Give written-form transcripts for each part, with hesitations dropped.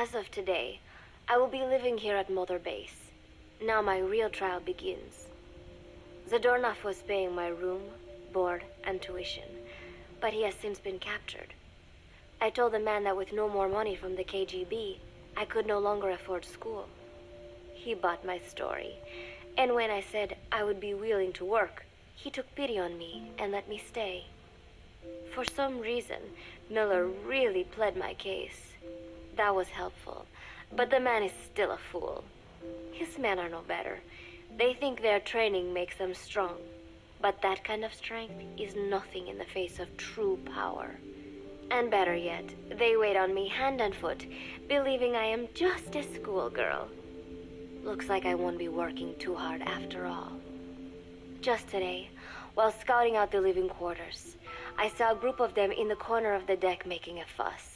As of today, I will be living here at Mother Base. Now my real trial begins. Zadornov was paying my room, board, and tuition, but he has since been captured. I told the man that with no more money from the KGB, I could no longer afford school. He bought my story, and when I said I would be willing to work, he took pity on me and let me stay. For some reason, Miller really pled my case. That was helpful, but the man is still a fool. His men are no better. They think their training makes them strong, but that kind of strength is nothing in the face of true power. And better yet, they wait on me hand and foot, believing I am just a schoolgirl. Looks like I won't be working too hard after all. Just today, while scouting out the living quarters, I saw a group of them in the corner of the deck making a fuss.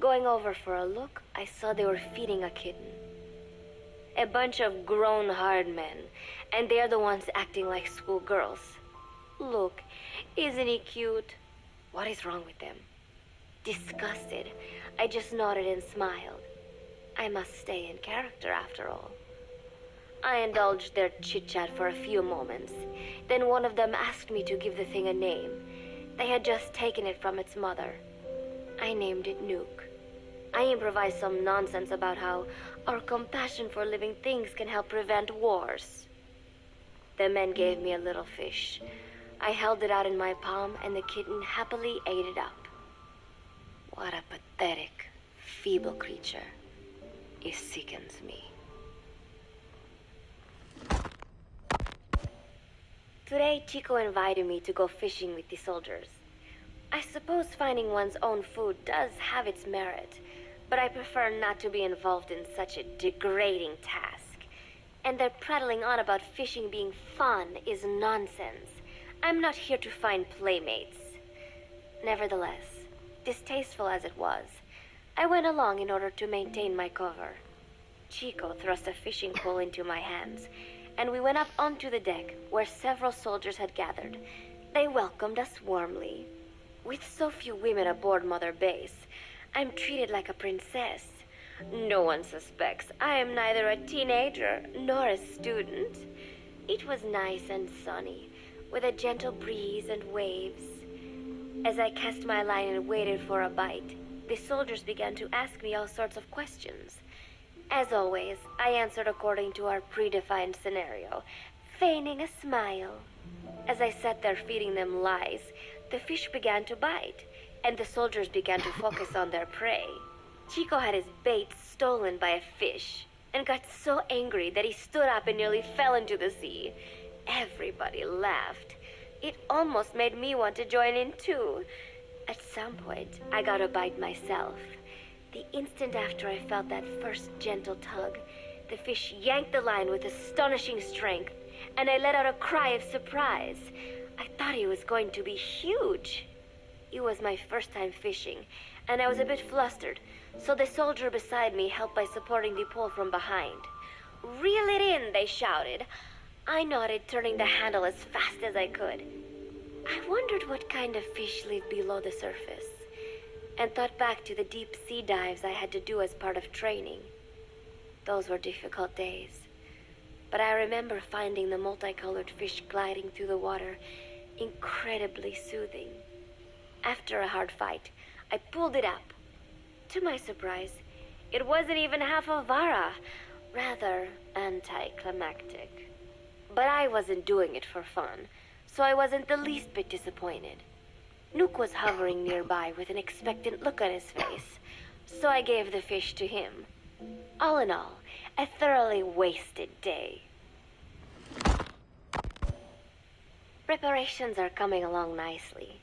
Going over for a look, I saw they were feeding a kitten. A bunch of grown hard men, and they're the ones acting like schoolgirls. Look, isn't he cute? What is wrong with them? Disgusted, I just nodded and smiled. I must stay in character after all. I indulged their chit-chat for a few moments. Then one of them asked me to give the thing a name. They had just taken it from its mother. I named it Nuke. I improvised some nonsense about how our compassion for living things can help prevent wars. The men gave me a little fish. I held it out in my palm, and the kitten happily ate it up. What a pathetic, feeble creature. It sickens me. Today, Chico invited me to go fishing with the soldiers. I suppose finding one's own food does have its merit, but I prefer not to be involved in such a degrading task. And their prattling on about fishing being fun is nonsense. I'm not here to find playmates. Nevertheless, distasteful as it was, I went along in order to maintain my cover. Chico thrust a fishing pole into my hands, and we went up onto the deck where several soldiers had gathered. They welcomed us warmly. With so few women aboard Mother Base, I'm treated like a princess. No one suspects I am neither a teenager nor a student. It was nice and sunny, with a gentle breeze and waves. As I cast my line and waited for a bite, the soldiers began to ask me all sorts of questions. As always, I answered according to our predefined scenario, feigning a smile. As I sat there feeding them lies, the fish began to bite, and the soldiers began to focus on their prey. Chico had his bait stolen by a fish, and got so angry that he stood up and nearly fell into the sea. Everybody laughed. It almost made me want to join in too. At some point, I got a bite myself. The instant after I felt that first gentle tug, the fish yanked the line with astonishing strength, and I let out a cry of surprise. I thought he was going to be huge. It was my first time fishing, and I was a bit flustered, so the soldier beside me helped by supporting the pole from behind. "Reel it in," they shouted. I nodded, turning the handle as fast as I could. I wondered what kind of fish lived below the surface, and thought back to the deep sea dives I had to do as part of training. Those were difficult days, but I remember finding the multicolored fish gliding through the water incredibly soothing. After a hard fight, I pulled it up. To my surprise, it wasn't even half a vara, rather anticlimactic. But I wasn't doing it for fun, so I wasn't the least bit disappointed. Nook was hovering nearby with an expectant look on his face, so I gave the fish to him. All in all, a thoroughly wasted day. Preparations are coming along nicely.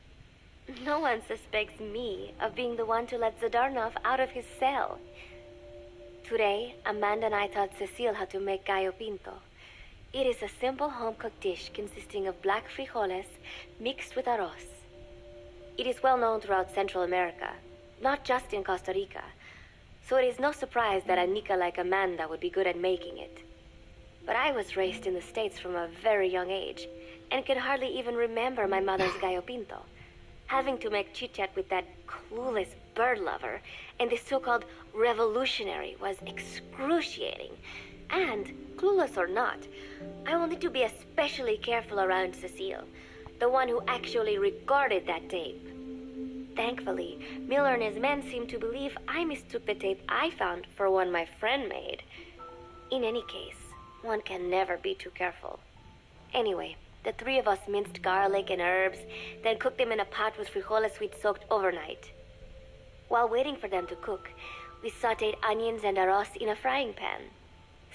No one suspects me of being the one to let Zadornov out of his cell. Today, Amanda and I taught Cecile how to make gallo pinto. It is a simple home-cooked dish consisting of black frijoles mixed with arroz. It is well known throughout Central America, not just in Costa Rica, so it is no surprise that a Nica like Amanda would be good at making it. But I was raised in the States from a very young age, and can hardly even remember my mother's gallo pinto, having to make chit-chat with that clueless bird lover, and the so-called revolutionary was excruciating. And, clueless or not, I will need to be especially careful around Cecile, the one who actually recorded that tape. Thankfully, Miller and his men seem to believe I mistook the tape I found for one my friend made. In any case, one can never be too careful. Anyway, the three of us minced garlic and herbs, then cooked them in a pot with frijoles we'd soaked overnight. While waiting for them to cook, we sautéed onions and arroz in a frying pan.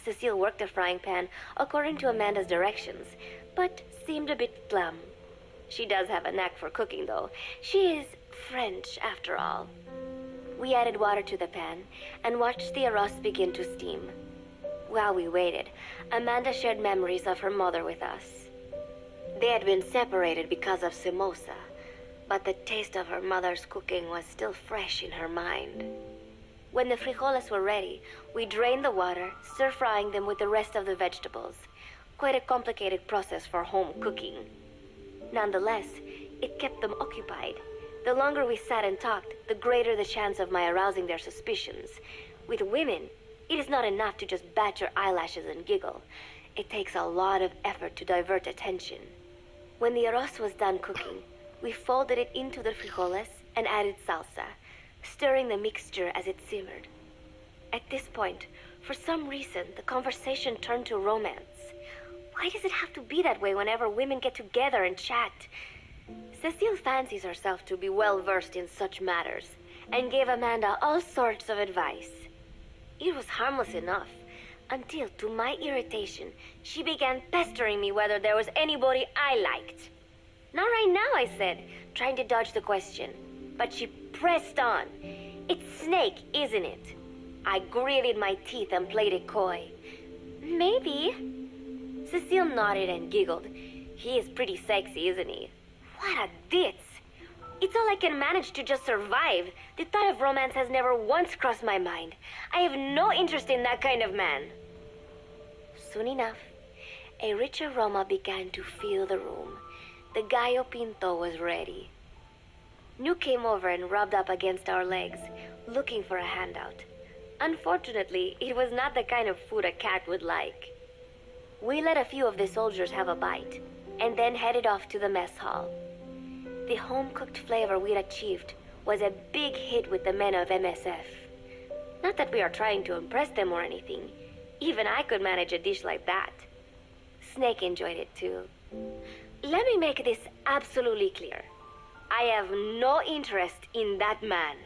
Cecile worked the frying pan according to Amanda's directions, but seemed a bit glum. She does have a knack for cooking, though. She is French, after all. We added water to the pan and watched the arroz begin to steam. While we waited, Amanda shared memories of her mother with us. They had been separated because of Samosa, but the taste of her mother's cooking was still fresh in her mind. When the frijoles were ready, we drained the water, stir-frying them with the rest of the vegetables. Quite a complicated process for home cooking. Nonetheless, it kept them occupied. The longer we sat and talked, the greater the chance of my arousing their suspicions. With women, it is not enough to just bat your eyelashes and giggle. It takes a lot of effort to divert attention. When the arroz was done cooking, we folded it into the frijoles and added salsa, stirring the mixture as it simmered. At this point, for some reason, the conversation turned to romance. Why does it have to be that way whenever women get together and chat? Cecile fancies herself to be well-versed in such matters, and gave Amanda all sorts of advice. It was harmless enough, until, to my irritation, she began pestering me whether there was anybody I liked. Not right now, I said, trying to dodge the question. But she pressed on. It's Snake, isn't it? I gritted my teeth and played it coy. Maybe. Cecile nodded and giggled. He is pretty sexy, isn't he? What a ditz. It's all I can manage to just survive. The thought of romance has never once crossed my mind. I have no interest in that kind of man. Soon enough, a rich aroma began to fill the room. The gallo pinto was ready. New came over and rubbed up against our legs, looking for a handout. Unfortunately, it was not the kind of food a cat would like. We let a few of the soldiers have a bite, and then headed off to the mess hall. The home-cooked flavor we'd achieved was a big hit with the men of MSF. Not that we are trying to impress them or anything. Even I could manage a dish like that. Snake enjoyed it too. Let me make this absolutely clear. I have no interest in that man.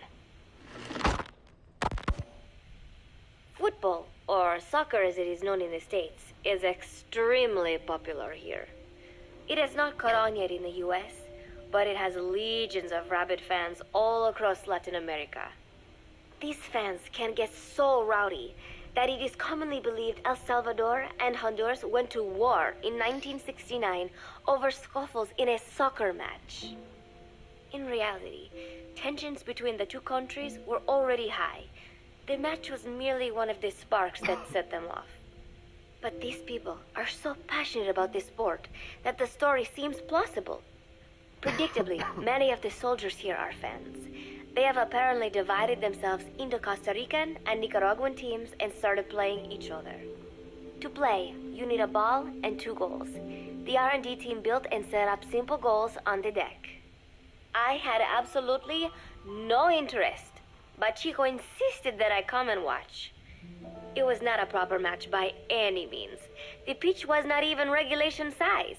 Football, or soccer as it is known in the States, is extremely popular here. It has not caught on yet in the US, but it has legions of rabid fans all across Latin America. These fans can get so rowdy that it is commonly believed El Salvador and Honduras went to war in 1969 over scuffles in a soccer match. In reality, tensions between the two countries were already high. The match was merely one of the sparks that set them off. But these people are so passionate about this sport that the story seems plausible. Predictably, many of the soldiers here are fans. They have apparently divided themselves into Costa Rican and Nicaraguan teams and started playing each other. To play, you need a ball and 2 goals. The R&D team built and set up simple goals on the deck. I had absolutely no interest, but Chico insisted that I come and watch. It was not a proper match by any means. The pitch was not even regulation size,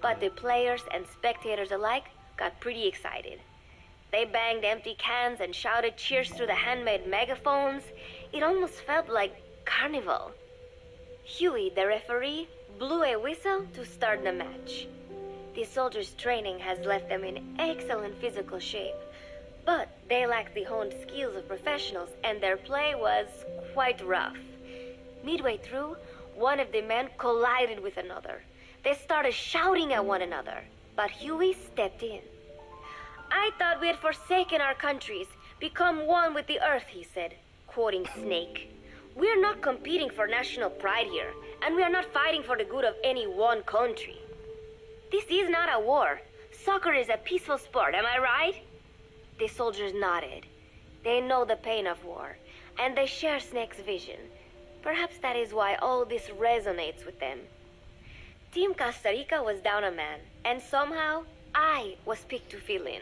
but the players and spectators alike got pretty excited. They banged empty cans and shouted cheers through the handmade megaphones. It almost felt like carnival. Huey, the referee, blew a whistle to start the match. The soldiers' training has left them in excellent physical shape, but they lack the honed skills of professionals and their play was quite rough. Midway through, one of the men collided with another. They started shouting at one another, but Huey stepped in. I thought we had forsaken our countries, become one with the earth, he said, quoting Snake. We're not competing for national pride here, and we are not fighting for the good of any one country. This is not a war. Soccer is a peaceful sport, am I right? The soldiers nodded. They know the pain of war, and they share Snake's vision. Perhaps that is why all this resonates with them. Team Costa Rica was down a man, and somehow I was picked to fill in.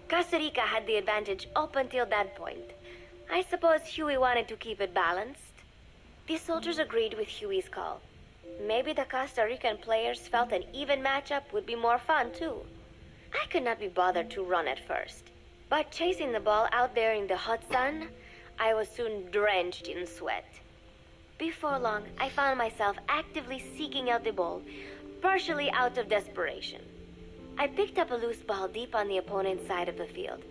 Costa Rica had the advantage up until that point. I suppose Huey wanted to keep it balanced. The soldiers agreed with Huey's call. Maybe the Costa Rican players felt an even matchup would be more fun too. I could not be bothered to run at first, but chasing the ball out there in the hot sun, I was soon drenched in sweat. Before long, I found myself actively seeking out the ball, partially out of desperation. I picked up a loose ball deep on the opponent's side of the field.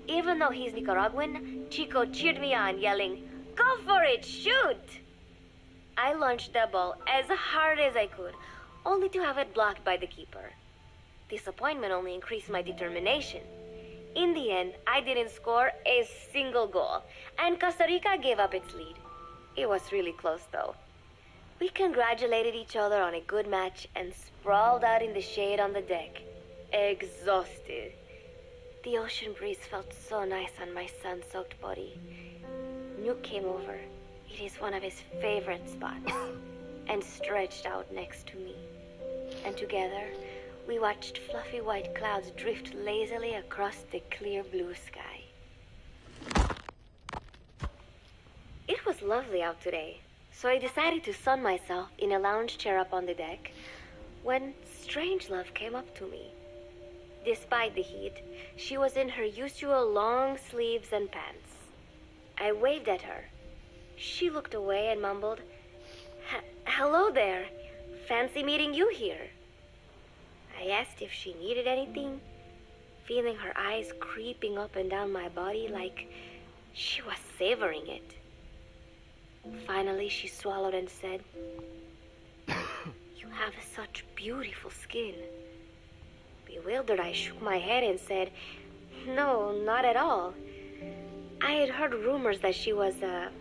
Even though he's Nicaraguan, Chico cheered me on, yelling, "Go for it, shoot!" I launched the ball as hard as I could, only to have it blocked by the keeper. Disappointment only increased my determination. In the end, I didn't score a single goal, and Costa Rica gave up its lead. It was really close, though. We congratulated each other on a good match and sprawled out in the shade on the deck, exhausted. The ocean breeze felt so nice on my sun-soaked body. Nuke came over. It is one of his favorite spots, and stretched out next to me. And together, we watched fluffy white clouds drift lazily across the clear blue sky. It was lovely out today, so I decided to sun myself in a lounge chair up on the deck when Strangelove came up to me. Despite the heat, she was in her usual long sleeves and pants. I waved at her. She looked away and mumbled, "Hello there. Fancy meeting you here." I asked if she needed anything, feeling her eyes creeping up and down my body like she was savoring it. Finally, she swallowed and said, "You have such beautiful skin." Bewildered, I shook my head and said, "No, not at all. I had heard rumors that she was a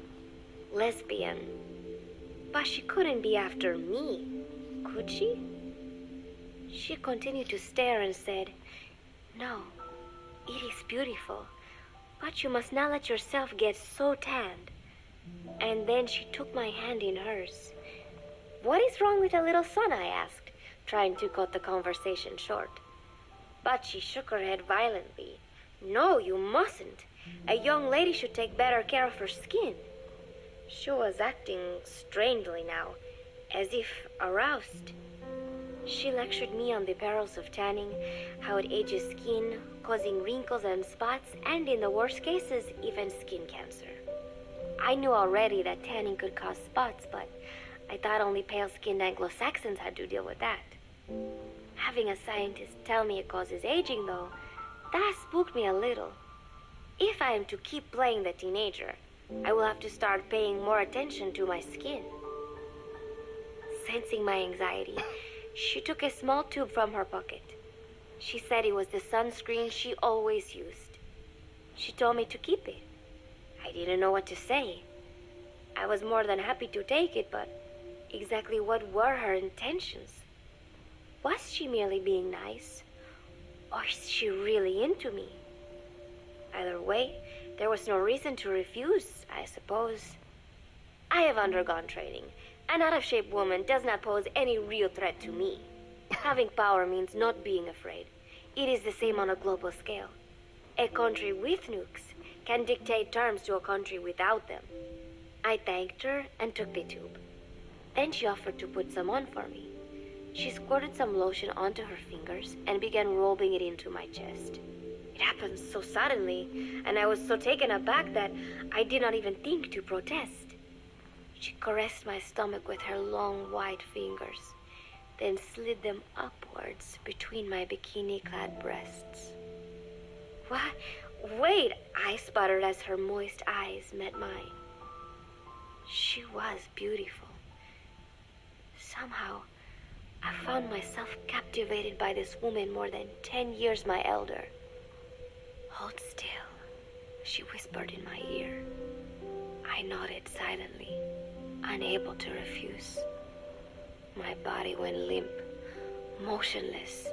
lesbian, but she couldn't be after me, could she?" She continued to stare and said, "No, it is beautiful, but you must not let yourself get so tanned." And then she took my hand in hers. "What is wrong with a little sun?" I asked, trying to cut the conversation short. But she shook her head violently. "No, you mustn't. A young lady should take better care of her skin." She was acting strangely now, as if aroused. She lectured me on the perils of tanning, how it ages skin, causing wrinkles and spots, and in the worst cases, even skin cancer. I knew already that tanning could cause spots, but I thought only pale-skinned Anglo-Saxons had to deal with that. Having a scientist tell me it causes aging, though, that spooked me a little. If I am to keep playing the teenager, I will have to start paying more attention to my skin. Sensing my anxiety, she took a small tube from her pocket. She said it was the sunscreen she always used. She told me to keep it. I didn't know what to say. I was more than happy to take it, but exactly what were her intentions? Was she merely being nice? Or is she really into me? Either way, there was no reason to refuse, I suppose. I have undergone training. An out-of-shape woman does not pose any real threat to me. Having power means not being afraid. It is the same on a global scale. A country with nukes can dictate terms to a country without them. I thanked her and took the tube. Then she offered to put some on for me. She squirted some lotion onto her fingers and began rolling it into my chest. It happened so suddenly, and I was so taken aback that I did not even think to protest. She caressed my stomach with her long white fingers, then slid them upwards between my bikini-clad breasts. "What? Wait," I sputtered as her moist eyes met mine. She was beautiful. Somehow, I found myself captivated by this woman more than 10 years my elder. "Hold still," she whispered in my ear. I nodded silently, unable to refuse. My body went limp, motionless,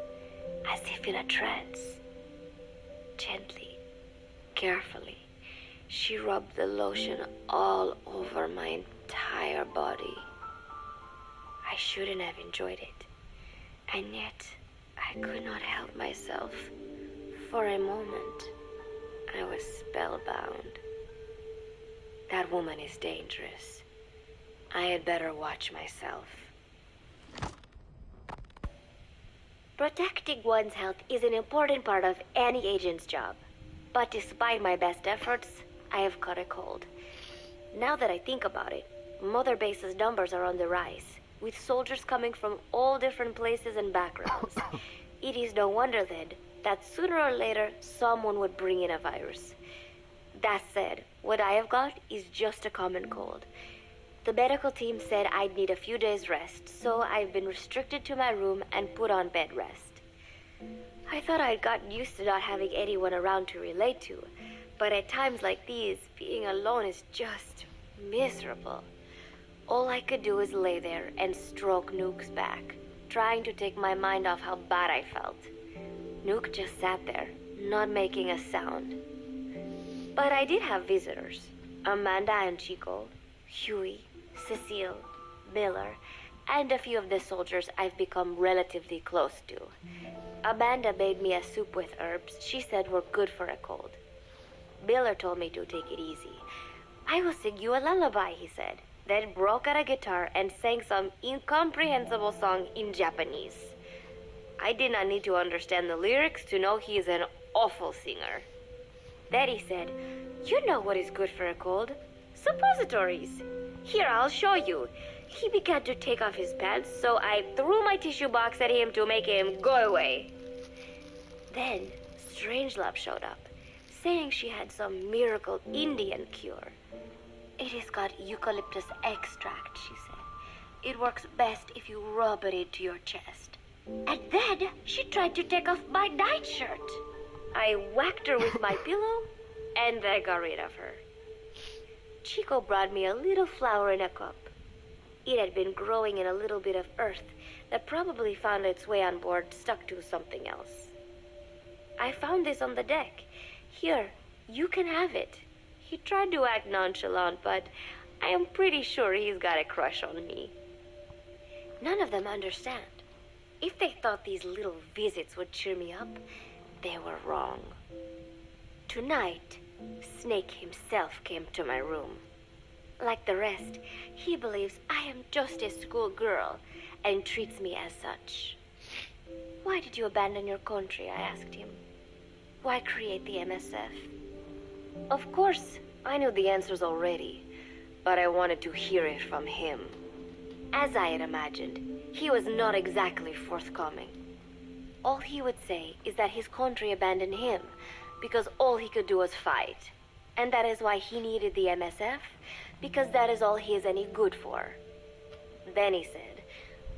as if in a trance. Gently, carefully, She rubbed the lotion all over my entire body. I shouldn't have enjoyed it, and yet I could not help myself. For a moment, I was spellbound. That woman is dangerous. I had better watch myself. Protecting one's health is an important part of any agent's job. But despite my best efforts, I have caught a cold. Now that I think about it, Mother Base's numbers are on the rise, with soldiers coming from all different places and backgrounds. It is no wonder then that sooner or later someone would bring in a virus. That said, what I have got is just a common cold. The medical team said I'd need a few days rest, so I've been restricted to my room and put on bed rest. I thought I'd gotten used to not having anyone around to relate to, but at times like these, being alone is just miserable. All I could do is lay there and stroke Nook's back, trying to take my mind off how bad I felt. Nook just sat there, not making a sound. But I did have visitors. Amanda and Chico, Huey, Cecile, Miller, and a few of the soldiers I've become relatively close to. Amanda made me a soup with herbs she said were good for a cold. Miller told me to take it easy. I will sing you a lullaby, he said, then broke out a guitar and sang some incomprehensible song in Japanese. I did not need to understand the lyrics to know he is an awful singer. Then he said, "You know what is good for a cold? Suppositories. Here, I'll show you." He began to take off his pants, so I threw my tissue box at him to make him go away. Then Strangelove showed up, saying she had some miracle Indian cure. "It has got eucalyptus extract," she said. "It works best if you rub it into your chest." And then she tried to take off my nightshirt. I whacked her with my pillow, and I got rid of her. Chico brought me a little flower in a cup. It had been growing in a little bit of earth that probably found its way on board stuck to something else. "I found this on the deck. Here, you can have it." He tried to act nonchalant, but I am pretty sure he's got a crush on me. None of them understand. If they thought these little visits would cheer me up, they were wrong. Tonight, Snake himself came to my room. Like the rest, he believes I am just a schoolgirl and treats me as such. "Why did you abandon your country?" I asked him. "Why create the MSF?" Of course, I knew the answers already, but I wanted to hear it from him. As I had imagined, he was not exactly forthcoming. All he would say is that his country abandoned him because all he could do was fight. And that is why he needed the MSF, because that is all he is any good for. Then he said,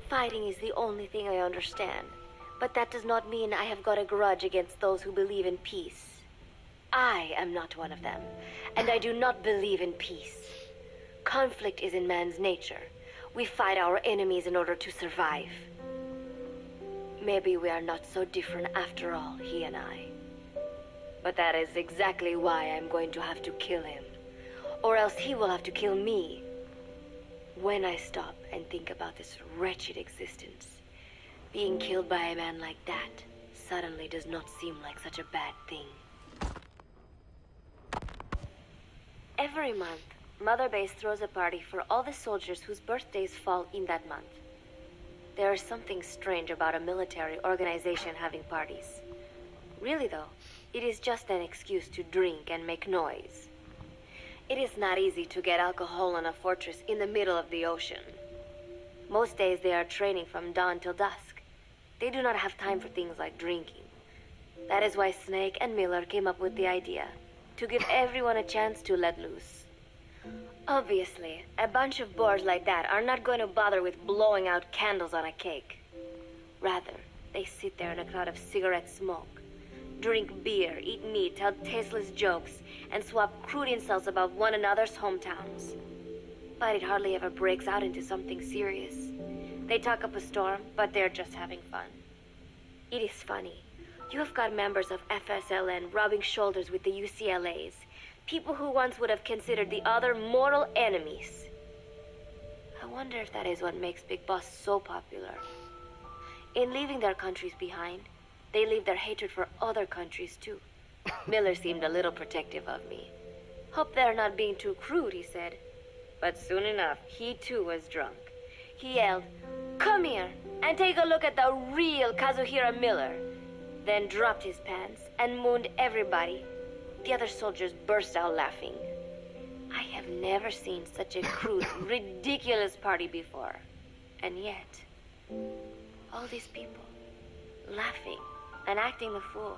"Fighting is the only thing I understand, but that does not mean I have got a grudge against those who believe in peace. I am not one of them, and I do not believe in peace. Conflict is in man's nature. We fight our enemies in order to survive. Maybe we are not so different after all, he and I. But that is exactly why I'm going to have to kill him, or else he will have to kill me. When I stop and think about this wretched existence, being killed by a man like that suddenly does not seem like such a bad thing." Every month, Mother Base throws a party for all the soldiers whose birthdays fall in that month. There is something strange about a military organization having parties. Really though, it is just an excuse to drink and make noise. It is not easy to get alcohol in a fortress in the middle of the ocean. Most days they are training from dawn till dusk. They do not have time for things like drinking. That is why Snake and Miller came up with the idea, to give everyone a chance to let loose. Obviously, a bunch of boors like that are not going to bother with blowing out candles on a cake. Rather, they sit there in a cloud of cigarette smoke, drink beer, eat meat, tell tasteless jokes, and swap crude insults about one another's hometowns. But it hardly ever breaks out into something serious. They talk up a storm, but they're just having fun. It is funny. You have got members of FSLN rubbing shoulders with the UCLAs, People who once would have considered the other mortal enemies. I wonder if that is what makes Big Boss so popular. In leaving their countries behind, they leave their hatred for other countries too. Miller seemed a little protective of me. Hope they're not being too crude, he said. But soon enough, he too was drunk. He yelled, "Come here and take a look at the real Kazuhira Miller." Then dropped his pants and mooned everybody. The other soldiers burst out laughing. I have never seen such a crude, ridiculous party before. And yet, all these people, laughing and acting the fool.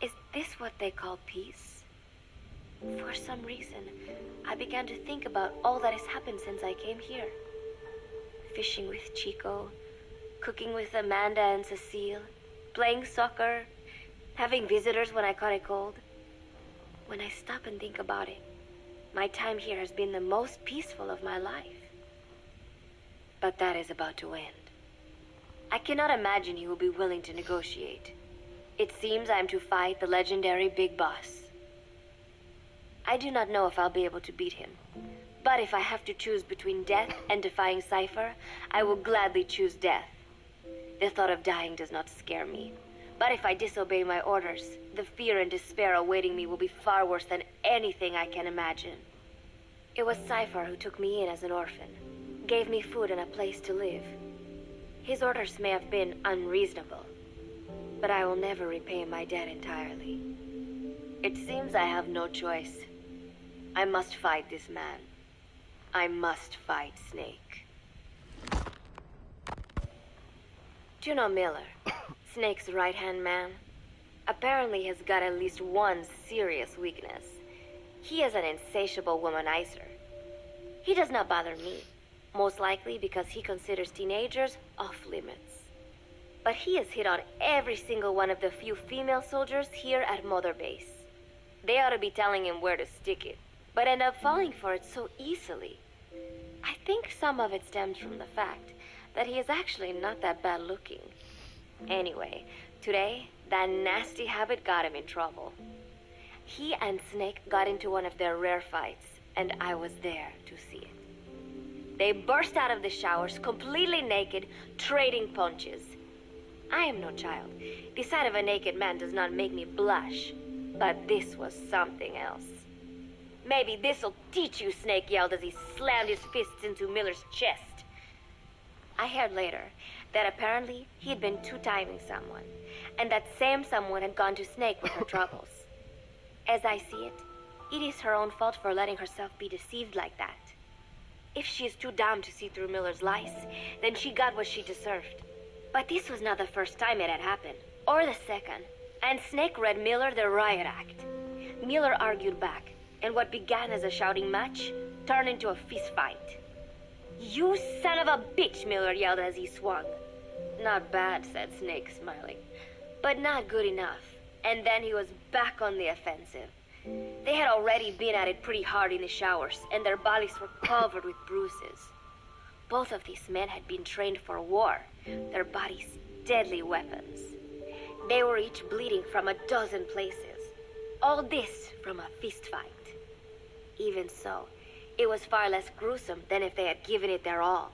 Is this what they call peace? For some reason, I began to think about all that has happened since I came here. Fishing with Chico, cooking with Amanda and Cecile, playing soccer, having visitors when I caught a cold. When I stop and think about it, my time here has been the most peaceful of my life. But that is about to end. I cannot imagine he will be willing to negotiate. It seems I am to fight the legendary Big Boss. I do not know if I'll be able to beat him. But if I have to choose between death and defying Cypher, I will gladly choose death. The thought of dying does not scare me. But if I disobey my orders, the fear and despair awaiting me will be far worse than anything I can imagine. It was Cypher who took me in as an orphan, gave me food and a place to live. His orders may have been unreasonable, but I will never repay my debt entirely. It seems I have no choice. I must fight this man. I must fight Snake. Do you know Miller, Snake's right-hand man? Apparently has got at least one serious weakness. He is an insatiable womanizer. He does not bother me, most likely because he considers teenagers off-limits. But he has hit on every single one of the few female soldiers here at Mother Base. They ought to be telling him where to stick it, but end up falling for it so easily. I think some of it stems from the fact that he is actually not that bad looking. Anyway, today, that nasty habit got him in trouble. He and Snake got into one of their rare fights, and I was there to see it. They burst out of the showers, completely naked, trading punches. I am no child. The sight of a naked man does not make me blush. But this was something else. "Maybe this'll teach you," Snake yelled as he slammed his fists into Miller's chest. I heard later that apparently he had been two-timing someone, and that same someone had gone to Snake with her troubles. As I see it, it is her own fault for letting herself be deceived like that. If she is too dumb to see through Miller's lies, then she got what she deserved. But this was not the first time it had happened, or the second, and Snake read Miller the riot act. Miller argued back, and what began as a shouting match turned into a fist fight. "You son of a bitch," Miller yelled as he swung. "Not bad," said Snake, smiling, "but not good enough." And then he was back on the offensive. They had already been at it pretty hard in the showers, and their bodies were covered with bruises. Both of these men had been trained for war, their bodies deadly weapons. They were each bleeding from a dozen places. All this from a fist fight. Even so, it was far less gruesome than if they had given it their all.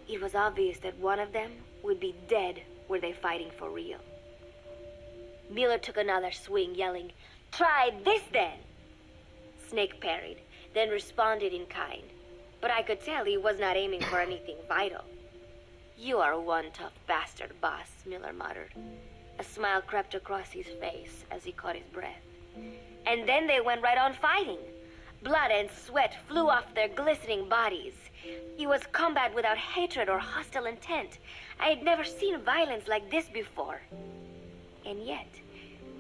It was obvious that one of them would be dead were they fighting for real. Miller took another swing, yelling, "Try this then!" Snake parried, then responded in kind. But I could tell he was not aiming for anything vital. "You are one tough bastard, boss," Miller muttered. A smile crept across his face as he caught his breath. And then they went right on fighting. Blood and sweat flew off their glistening bodies. It was combat without hatred or hostile intent. I had never seen violence like this before. And yet,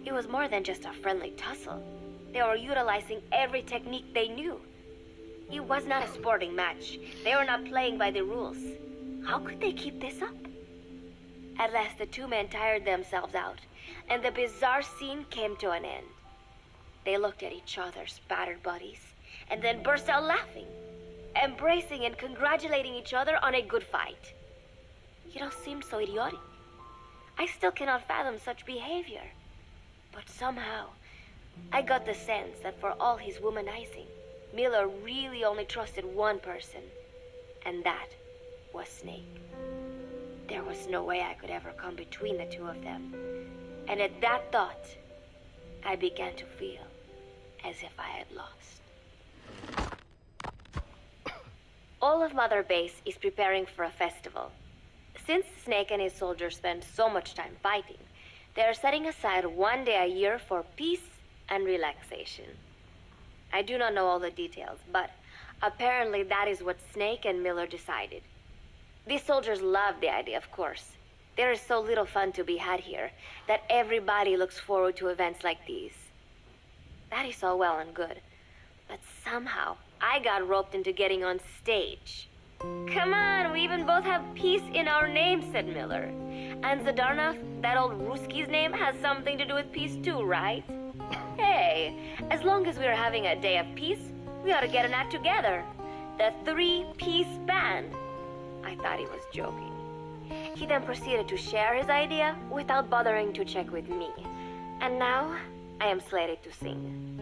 it was more than just a friendly tussle. They were utilizing every technique they knew. It was not a sporting match. They were not playing by the rules. How could they keep this up? At last, the two men tired themselves out, and the bizarre scene came to an end. They looked at each other's battered bodies, and then burst out laughing, embracing and congratulating each other on a good fight. It all seemed so idiotic. I still cannot fathom such behavior. But somehow, I got the sense that for all his womanizing, Miller really only trusted one person, and that was Snake. There was no way I could ever come between the two of them, and at that thought, I began to feel as if I had lost. All of Mother Base is preparing for a festival. Since Snake and his soldiers spend so much time fighting, they are setting aside one day a year for peace and relaxation. I do not know all the details, but apparently that is what Snake and Miller decided. These soldiers love the idea, of course. There is so little fun to be had here that everybody looks forward to events like these. That is all well and good, but somehow I got roped into getting on stage. Come on, we even both have peace in our names, said Miller. And Zadarnov, that old Ruski's name, has something to do with peace too, right? Hey, as long as we're having a day of peace, we ought to get an act together. The Three-Piece Band. I thought he was joking. He then proceeded to share his idea without bothering to check with me. And now, I am slated to sing.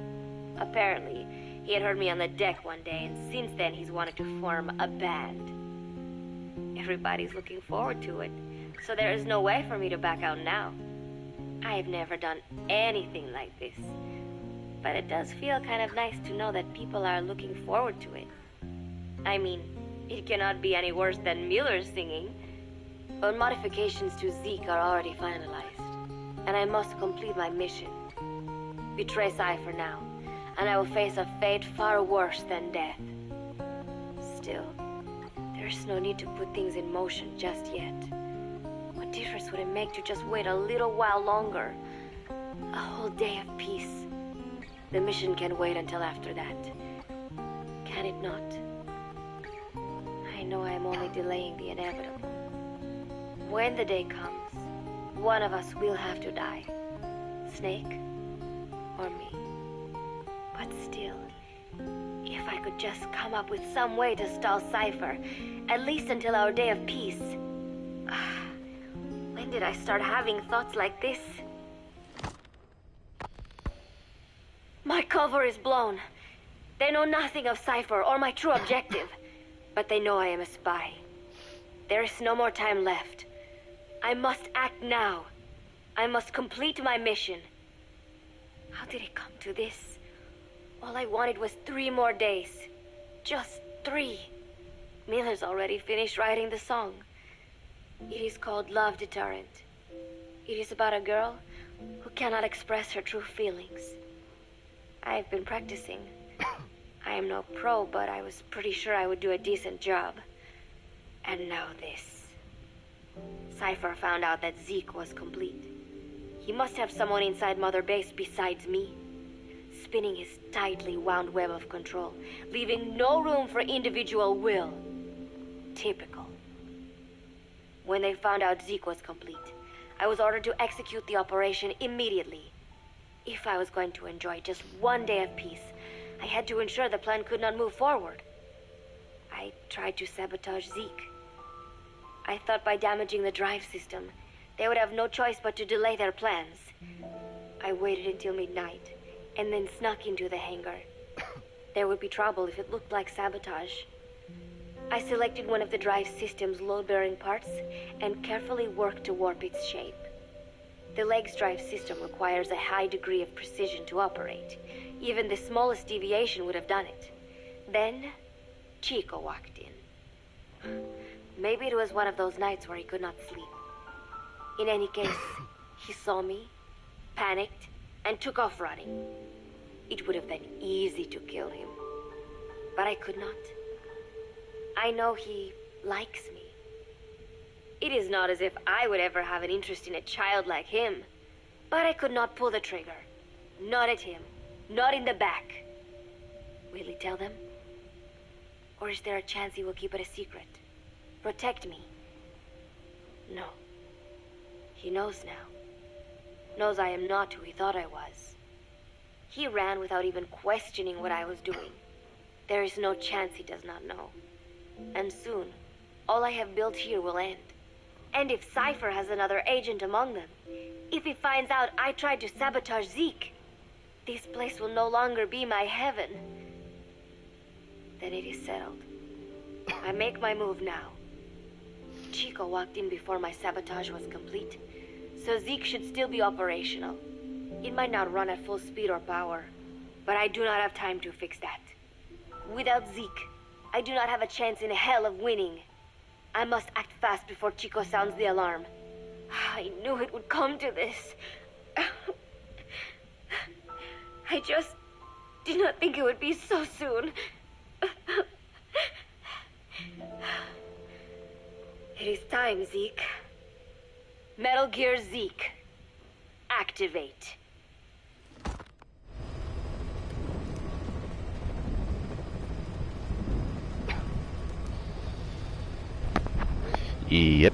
Apparently, he had heard me on the deck one day, and since then he's wanted to form a band. Everybody's looking forward to it, so there is no way for me to back out now. I have never done anything like this, but it does feel kind of nice to know that people are looking forward to it. I mean, it cannot be any worse than Miller's singing, but modifications to Zeke are already finalized, and I must complete my mission. Betray Cypher now, and I will face a fate far worse than death. Still, there's no need to put things in motion just yet. What difference would it make to just wait a little while longer? A whole day of peace. The mission can wait until after that. Can it not? I know I am only delaying the inevitable. When the day comes, one of us will have to die. Snake or me. But still, if I could just come up with some way to stall Cypher, at least until our day of peace. When did I start having thoughts like this? My cover is blown. They know nothing of Cypher or my true objective, but they know I am a spy. There is no more time left. I must act now. I must complete my mission. How did it come to this? All I wanted was 3 more days. Just 3. Miller's already finished writing the song. It is called Love Deterrent. It is about a girl who cannot express her true feelings. I have been practicing. I am no pro, but I was pretty sure I would do a decent job. And now this. Cypher found out that Zeke was complete. He must have someone inside Mother Base besides me, spinning his tightly wound web of control, leaving no room for individual will. Typical. When they found out Zeke was complete, I was ordered to execute the operation immediately. If I was going to enjoy just one day of peace, I had to ensure the plan could not move forward. I tried to sabotage Zeke. I thought by damaging the drive system, they would have no choice but to delay their plans. I waited until midnight, and then snuck into the hangar. There would be trouble if it looked like sabotage. I selected one of the drive system's load-bearing parts and carefully worked to warp its shape. The leg's drive system requires a high degree of precision to operate. Even the smallest deviation would have done it. Then, Chico walked in. Maybe it was one of those nights where he could not sleep. In any case, he saw me, panicked, and took off running. It would have been easy to kill him, but I could not. I know he likes me. It is not as if I would ever have an interest in a child like him, but I could not pull the trigger. Not at him, not in the back. Will he tell them? Or is there a chance he will keep it a secret? Protect me? No. He knows now. Knows I am not who he thought I was. He ran without even questioning what I was doing. There is no chance he does not know. And soon, all I have built here will end. And if Cypher has another agent among them, if he finds out I tried to sabotage Zeke, this place will no longer be my heaven, then it is settled. I make my move now. Chico walked in before my sabotage was complete, so Zeke should still be operational. It might not run at full speed or power, but I do not have time to fix that. Without Zeke, I do not have a chance in hell of winning. I must act fast before Chico sounds the alarm. I knew it would come to this. I just did not think it would be so soon. It is time, Zeke. Metal Gear Zeke. Activate. Yep.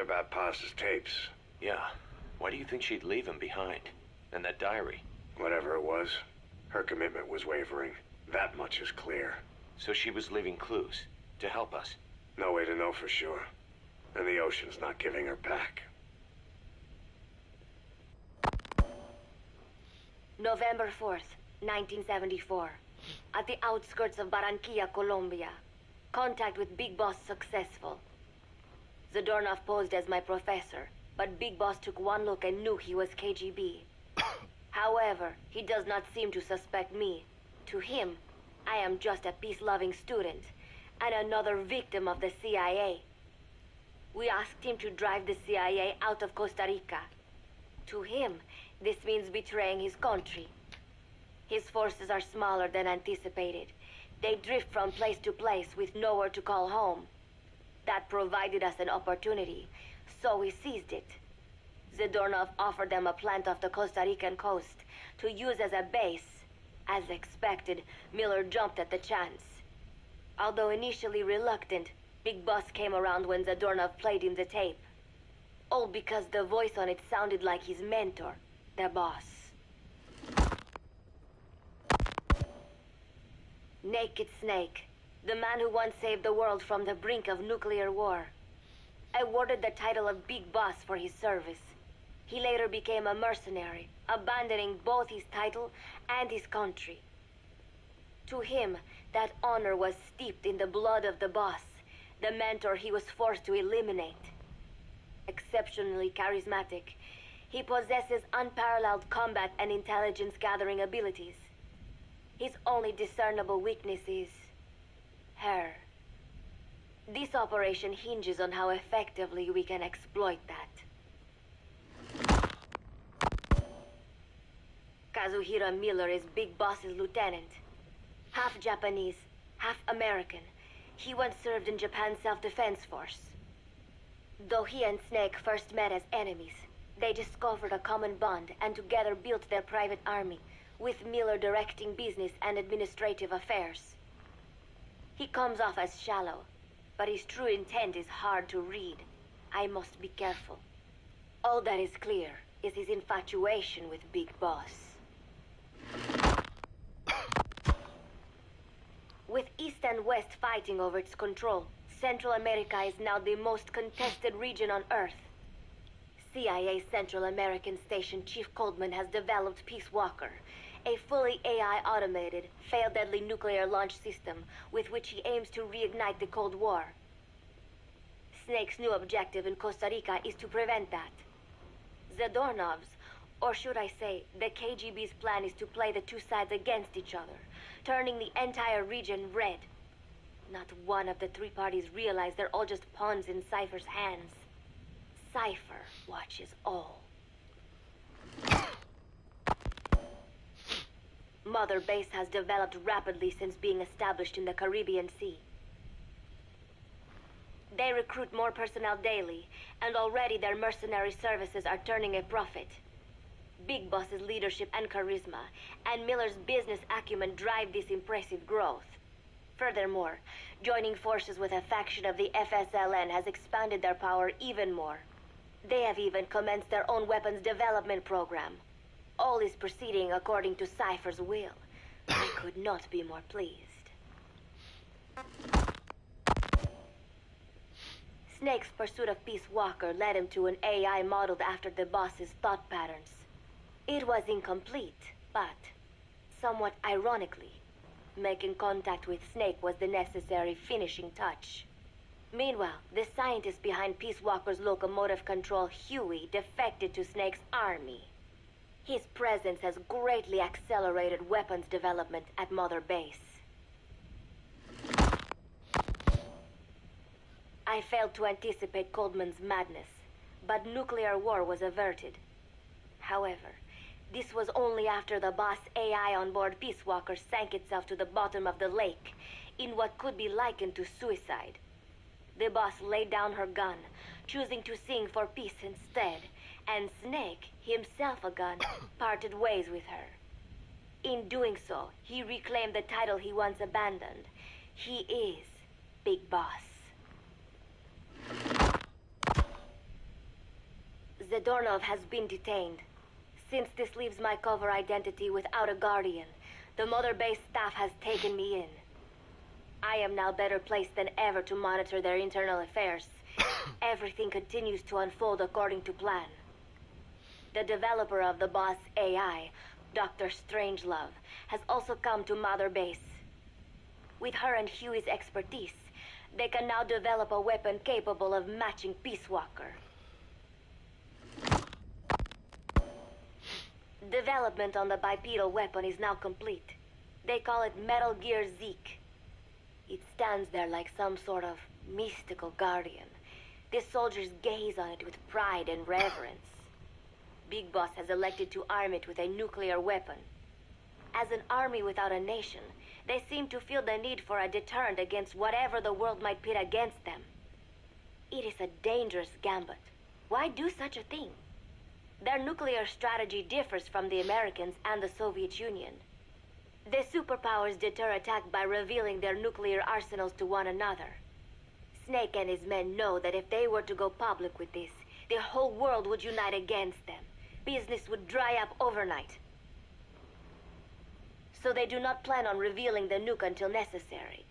About Paz's tapes. Yeah. Why do you think she'd leave him behind? And that diary? Whatever it was, her commitment was wavering. That much is clear. So she was leaving clues to help us? No way to know for sure. And the ocean's not giving her back. November 4th, 1974. At the outskirts of Barranquilla, Colombia. Contact with Big Boss successful. Zadornov posed as my professor, but Big Boss took one look and knew he was KGB. However, he does not seem to suspect me. To him, I am just a peace-loving student, and another victim of the CIA. We asked him to drive the CIA out of Costa Rica. To him, this means betraying his country. His forces are smaller than anticipated. They drift from place to place with nowhere to call home. That provided us an opportunity, so we seized it. Zadornov offered them a plant off the Costa Rican coast to use as a base. As expected, Miller jumped at the chance. Although initially reluctant, Big Boss came around when Zadornov played him the tape. All because the voice on it sounded like his mentor, the boss. Naked Snake, the man who once saved the world from the brink of nuclear war. Awarded the title of Big Boss for his service. He later became a mercenary, abandoning both his title and his country. To him, that honor was steeped in the blood of the boss, the mentor he was forced to eliminate. Exceptionally charismatic, he possesses unparalleled combat and intelligence-gathering abilities. His only discernible weakness is her. This operation hinges on how effectively we can exploit that. Kazuhira Miller is Big Boss's lieutenant. Half Japanese, half American. He once served in Japan's self-defense force. Though he and Snake first met as enemies, they discovered a common bond and together built their private army, with Miller directing business and administrative affairs. He comes off as shallow, but his true intent is hard to read. I must be careful. All that is clear is his infatuation with Big Boss. With East and West fighting over its control, Central America is now the most contested region on Earth. CIA Central American Station Chief Coldman has developed Peace Walker, a fully AI-automated, fail-deadly nuclear launch system with which he aims to reignite the Cold War. Snake's new objective in Costa Rica is to prevent that. Zadornov's, or should I say, the KGB's plan is to play the two sides against each other, turning the entire region red. Not one of the three parties realize they're all just pawns in Cypher's hands. Cypher watches all. Mother Base has developed rapidly since being established in the Caribbean Sea. They recruit more personnel daily, and already their mercenary services are turning a profit. Big Boss's leadership and charisma, and Miller's business acumen drive this impressive growth. Furthermore, joining forces with a faction of the FSLN has expanded their power even more. They have even commenced their own weapons development program. All is proceeding according to Cypher's will. I could not be more pleased. Snake's pursuit of Peace Walker led him to an AI modeled after the boss's thought patterns. It was incomplete, but, somewhat ironically, making contact with Snake was the necessary finishing touch. Meanwhile, the scientist behind Peace Walker's locomotive control, Huey, defected to Snake's army. His presence has greatly accelerated weapons development at Mother Base. I failed to anticipate Coldman's madness, but nuclear war was averted. However, this was only after the boss AI on board Peace Walker sank itself to the bottom of the lake, in what could be likened to suicide. The boss laid down her gun, choosing to sing for peace instead, and Snake, himself a gun, parted ways with her. In doing so, he reclaimed the title he once abandoned. He is Big Boss. Zadornov has been detained. Since this leaves my cover identity without a guardian, the Mother Base staff has taken me in. I am now better placed than ever to monitor their internal affairs. Everything continues to unfold according to plan. The developer of the boss AI, Dr. Strangelove, has also come to Mother Base. With her and Huey's expertise, they can now develop a weapon capable of matching Peace Walker. Development on the bipedal weapon is now complete. They call it Metal Gear Zeke. It stands there like some sort of mystical guardian. The soldiers gaze on it with pride and reverence. Big Boss has elected to arm it with a nuclear weapon. As an army without a nation, they seem to feel the need for a deterrent against whatever the world might pit against them. It is a dangerous gambit. Why do such a thing? Their nuclear strategy differs from the Americans and the Soviet Union. The superpowers deter attack by revealing their nuclear arsenals to one another. Snake and his men know that if they were to go public with this, the whole world would unite against them. Business would dry up overnight. so they do not plan on revealing the nuke until necessary.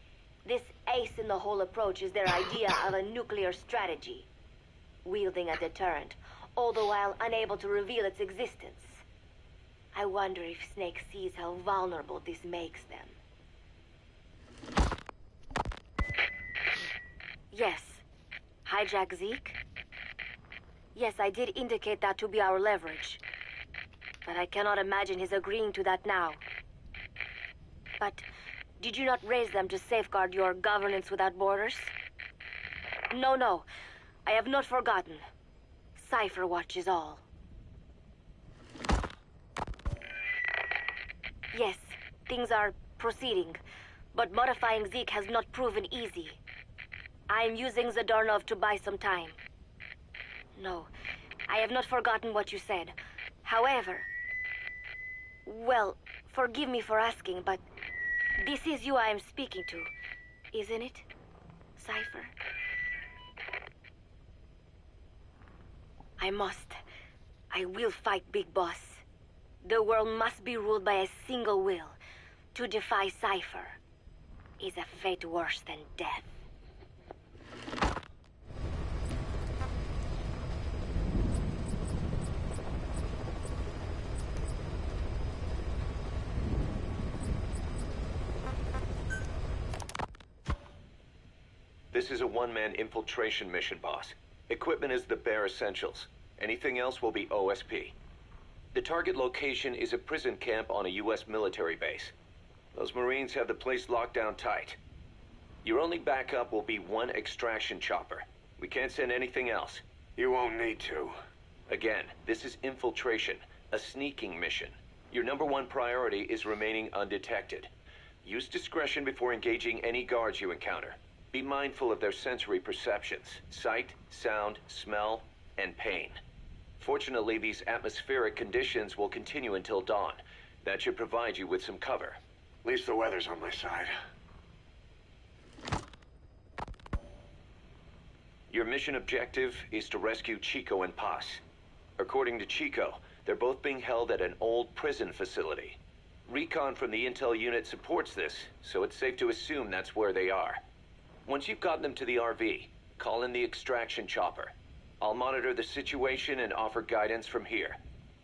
This ace-in-the-hole approach is their idea of a nuclear strategy, wielding a deterrent, all the while unable to reveal its existence. I wonder if Snake sees how vulnerable this makes them. Yes. Hijack Zeke? Yes, I did indicate that to be our leverage. But I cannot imagine his agreeing to that now. But did you not raise them to safeguard your governance without borders? No. I have not forgotten. Cypher Watch is all. Yes, things are proceeding, but modifying Zeke has not proven easy. I am using Zadornov to buy some time. No, I have not forgotten what you said. However... Well, forgive me for asking, but... This is you I am speaking to, isn't it, Cypher? I will fight Big Boss. The world must be ruled by a single will. To defy Cypher is a fate worse than death. This is a one-man infiltration mission, boss. Equipment is the bare essentials. Anything else will be OSP. The target location is a prison camp on a U.S. military base. Those Marines have the place locked down tight. Your only backup will be one extraction chopper. We can't send anything else. You won't need to. Again, this is infiltration, a sneaking mission. Your number one priority is remaining undetected. Use discretion before engaging any guards you encounter. Be mindful of their sensory perceptions: sight, sound, smell, and pain. Fortunately, these atmospheric conditions will continue until dawn. That should provide you with some cover. At least the weather's on my side. Your mission objective is to rescue Chico and Paz. According to Chico, they're both being held at an old prison facility. Recon from the intel unit supports this, so it's safe to assume that's where they are. Once you've gotten them to the RV, call in the extraction chopper. I'll monitor the situation and offer guidance from here.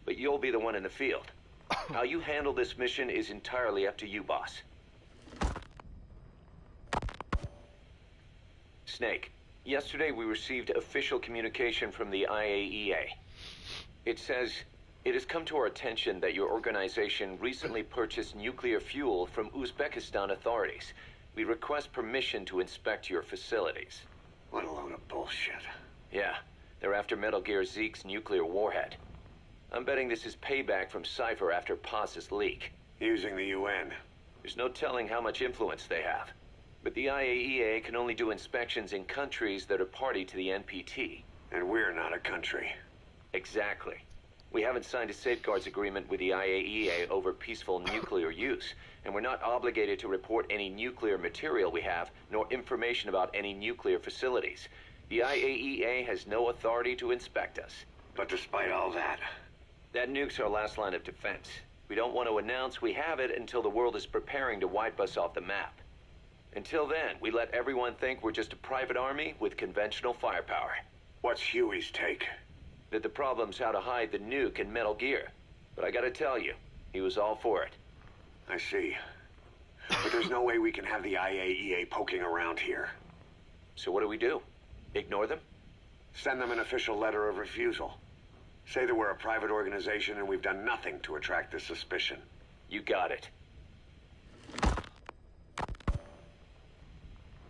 But you'll be the one in the field. How you handle this mission is entirely up to you, boss. Snake, yesterday we received official communication from the IAEA. It says, it has come to our attention that your organization recently purchased nuclear fuel from Uzbekistan authorities. We request permission to inspect your facilities. What a load of bullshit. Yeah, they're after Metal Gear Zeke's nuclear warhead. I'm betting this is payback from Cypher after Paz's leak. Using the UN. There's no telling how much influence they have. But the IAEA can only do inspections in countries that are party to the NPT. And we're not a country. Exactly. We haven't signed a safeguards agreement with the IAEA over peaceful nuclear use, and we're not obligated to report any nuclear material we have, nor information about any nuclear facilities. The IAEA has no authority to inspect us. But despite all that... That nuke's our last line of defense. We don't want to announce we have it until the world is preparing to wipe us off the map. Until then, we let everyone think we're just a private army with conventional firepower. What's Huey's take? That the problem's how to hide the nuke in Metal Gear. But I gotta tell you, he was all for it. I see. But there's no way we can have the IAEA poking around here. So what do? Ignore them? Send them an official letter of refusal. Say that we're a private organization and we've done nothing to attract this suspicion. You got it.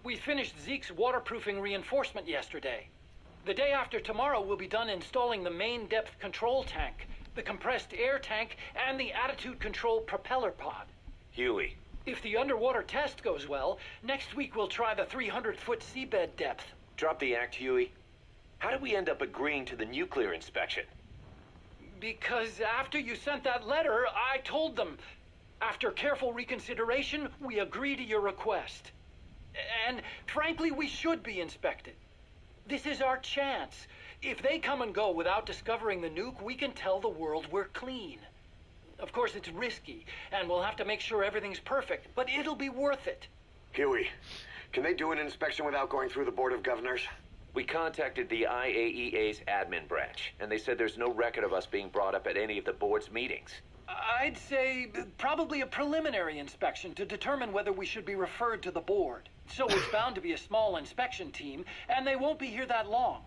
We finished Zeke's waterproofing reinforcement yesterday. The day after tomorrow, we'll be done installing the main depth control tank, the compressed air tank, and the attitude control propeller pod. Huey. If the underwater test goes well, next week we'll try the 300-foot seabed depth. Drop the act, Huey. How did we end up agreeing to the nuclear inspection? Because after you sent that letter, I told them. After careful reconsideration, we agree to your request. And frankly, we should be inspected. This is our chance. If they come and go without discovering the nuke, we can tell the world we're clean. Of course, it's risky, and we'll have to make sure everything's perfect, but it'll be worth it. Huey, can they do an inspection without going through the Board of Governors? We contacted the IAEA's admin branch, and they said there's no record of us being brought up at any of the board's meetings. I'd say probably a preliminary inspection to determine whether we should be referred to the board. So it's bound to be a small inspection team, and they won't be here that long.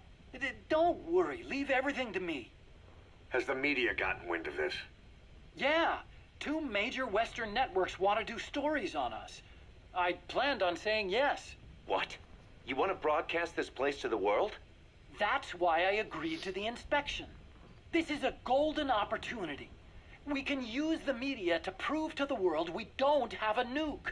Don't worry, leave everything to me. Has the media gotten wind of this? Yeah, 2 major Western networks want to do stories on us. I planned on saying yes. What? You want to broadcast this place to the world? That's why I agreed to the inspection. This is a golden opportunity. We can use the media to prove to the world we don't have a nuke.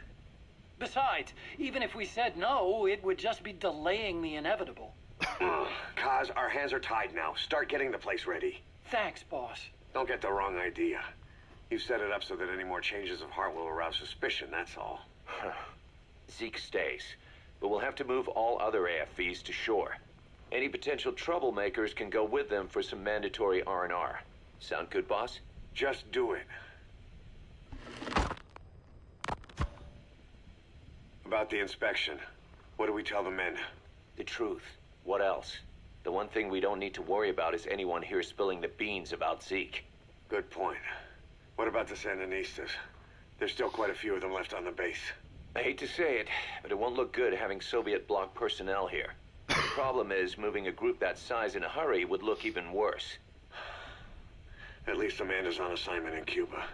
Besides, even if we said no, it would just be delaying the inevitable. Kaz, our hands are tied now. Start getting the place ready. Thanks, boss. Don't get the wrong idea. You've set it up so that any more changes of heart will arouse suspicion, that's all. Zeke stays, but we'll have to move all other AFVs to shore. Any potential troublemakers can go with them for some mandatory R&R. Sound good, boss? Just do it. About the inspection, what do we tell the men? The truth. What else? The one thing we don't need to worry about is anyone here spilling the beans about Zeke. Good point. What about the Sandinistas? There's still quite a few of them left on the base. I hate to say it, but it won't look good having Soviet bloc personnel here. The problem is, moving a group that size in a hurry would look even worse. At least Amanda's on assignment in Cuba.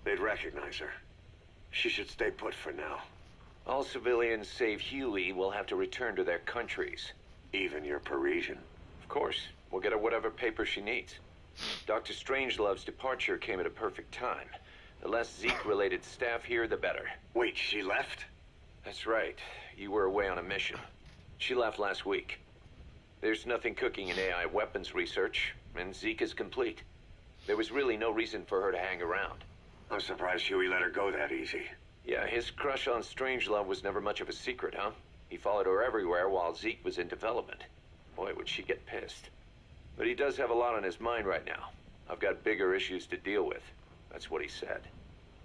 They'd recognize her. She should stay put for now. All civilians save Huey will have to return to their countries. Even your Parisian? Of course. We'll get her whatever paper she needs. Dr. Strangelove's departure came at a perfect time. The less Zeke-related staff here, the better. Wait, she left? That's right. You were away on a mission. She left last week. There's nothing cooking in AI weapons research, and Zeke is complete. There was really no reason for her to hang around. I'm surprised Huey let her go that easy. Yeah, his crush on Strangelove was never much of a secret, huh? He followed her everywhere while Zeke was in development. Boy, would she get pissed. But he does have a lot on his mind right now. I've got bigger issues to deal with. That's what he said.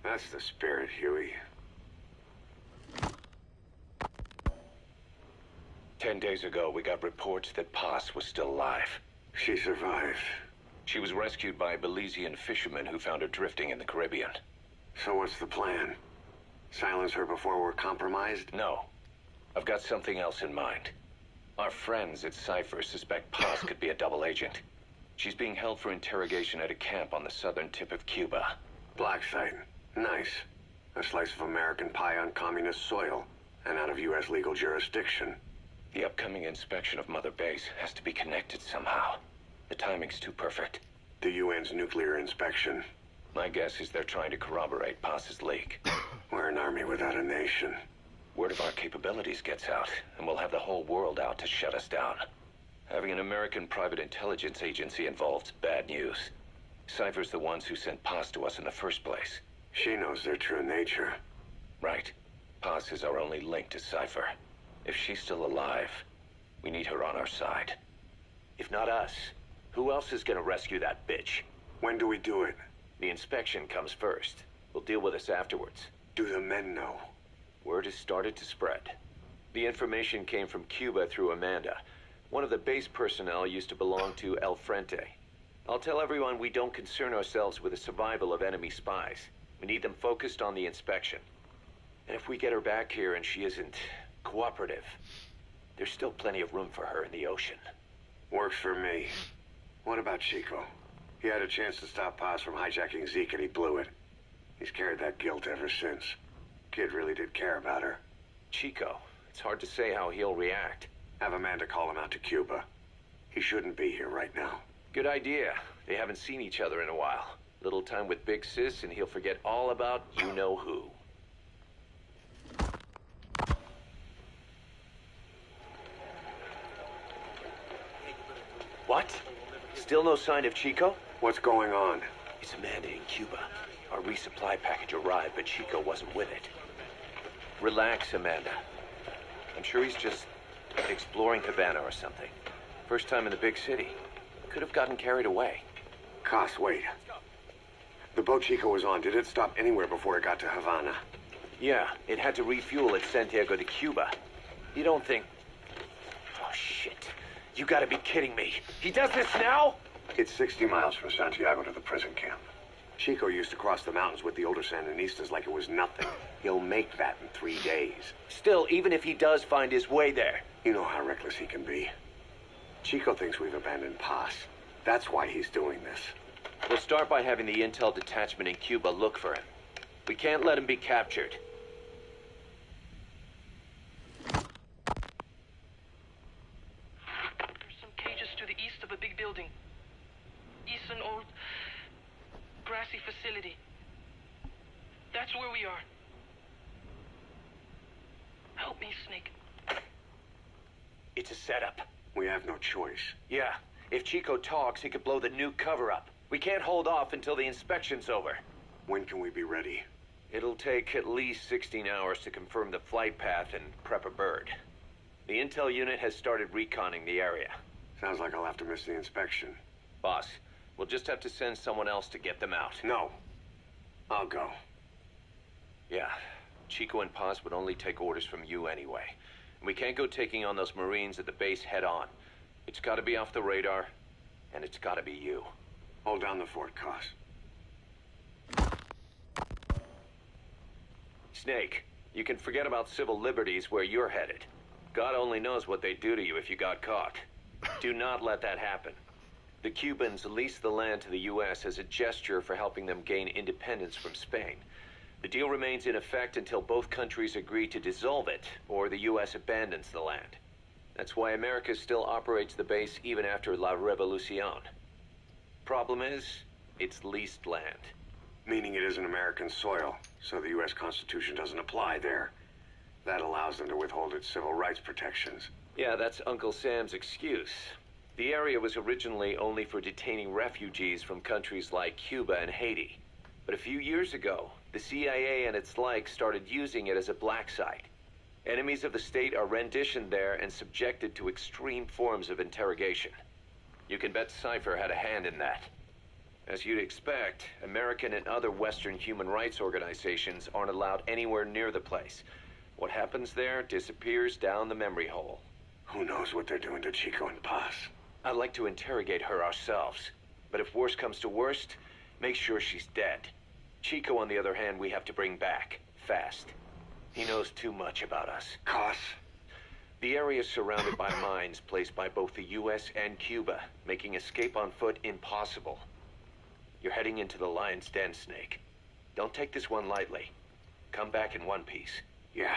That's the spirit, Huey. 10 days ago, we got reports that Paz was still alive. She survived. She was rescued by Belizean fishermen who found her drifting in the Caribbean. So what's the plan? Silence her before we're compromised? No. I've got something else in mind. Our friends at Cypher suspect Paz could be a double agent. She's being held for interrogation at a camp on the southern tip of Cuba. Black site. Nice. A slice of American pie on communist soil, and out of U.S. legal jurisdiction. The upcoming inspection of Mother Base has to be connected somehow. The timing's too perfect. The UN's nuclear inspection. My guess is they're trying to corroborate Paz's leak. We're an army without a nation. Word of our capabilities gets out, and we'll have the whole world out to shut us down. Having an American private intelligence agency involved's bad news. Cypher's the ones who sent Paz to us in the first place. She knows their true nature. Right. Paz is our only link to Cypher. If she's still alive, we need her on our side. If not us, who else is gonna rescue that bitch? When do we do it? The inspection comes first. We'll deal with this afterwards. Do the men know? Word has started to spread. The information came from Cuba through Amanda. One of the base personnel used to belong to El Frente. I'll tell everyone we don't concern ourselves with the survival of enemy spies. We need them focused on the inspection. And if we get her back here and she isn't cooperative, there's still plenty of room for her in the ocean. Works for me. What about Chico? He had a chance to stop Paz from hijacking Zeke and he blew it. He's carried that guilt ever since. Kid really did care about her. Chico, it's hard to say how he'll react. Have Amanda call him out to Cuba. He shouldn't be here right now. Good idea. They haven't seen each other in a while. Little time with Big Sis and he'll forget all about you-know-who. What? Still no sign of Chico? What's going on? It's Amanda in Cuba. Our resupply package arrived, but Chico wasn't with it. Relax, Amanda. I'm sure he's just exploring Havana or something. First time in the big city. Could have gotten carried away. Koss, wait. The boat Chico was on, did it stop anywhere before it got to Havana? Yeah, it had to refuel at Santiago de Cuba. You don't think... Oh, shit. You gotta be kidding me. He does this now? It's 60 miles from Santiago to the prison camp. Chico used to cross the mountains with the older Sandinistas like it was nothing. He'll make that in 3 days. Still, even if he does find his way there... You know how reckless he can be. Chico thinks we've abandoned Paz. That's why he's doing this. We'll start by having the intel detachment in Cuba look for him. We can't let him be captured. There's some cages to the east of a big building. It's an old, grassy facility. That's where we are. Help me, Snake. It's a setup. We have no choice. Yeah, if Chico talks, he could blow the new cover up. We can't hold off until the inspection's over. When can we be ready? It'll take at least 16 hours to confirm the flight path and prep a bird. The intel unit has started reconning the area. Sounds like I'll have to miss the inspection. Boss, we'll just have to send someone else to get them out. No. I'll go. Yeah, Chico and Paz would only take orders from you anyway. We can't go taking on those Marines at the base head on. It's gotta be off the radar, and it's gotta be you. Hold down the fort, Cos. Snake, you can forget about civil liberties where you're headed. God only knows what they'd do to you if you got caught. Do not let that happen. The Cubans leased the land to the U.S. as a gesture for helping them gain independence from Spain. The deal remains in effect until both countries agree to dissolve it, or the U.S. abandons the land. That's why America still operates the base even after La Revolucion. Problem is, it's leased land. Meaning it isn't American soil, so the U.S. Constitution doesn't apply there. That allows them to withhold its civil rights protections. Yeah, that's Uncle Sam's excuse. The area was originally only for detaining refugees from countries like Cuba and Haiti. But a few years ago, the CIA and its like started using it as a black site. Enemies of the state are renditioned there and subjected to extreme forms of interrogation. You can bet Cypher had a hand in that. As you'd expect, American and other Western human rights organizations aren't allowed anywhere near the place. What happens there disappears down the memory hole. Who knows what they're doing to Chico and Paz? I'd like to interrogate her ourselves. But if worst comes to worst, make sure she's dead. Chico, on the other hand, we have to bring back, fast. He knows too much about us. Cos? The area is surrounded by mines placed by both the U.S. and Cuba, making escape on foot impossible. You're heading into the lion's den, Snake. Don't take this one lightly. Come back in one piece. Yeah.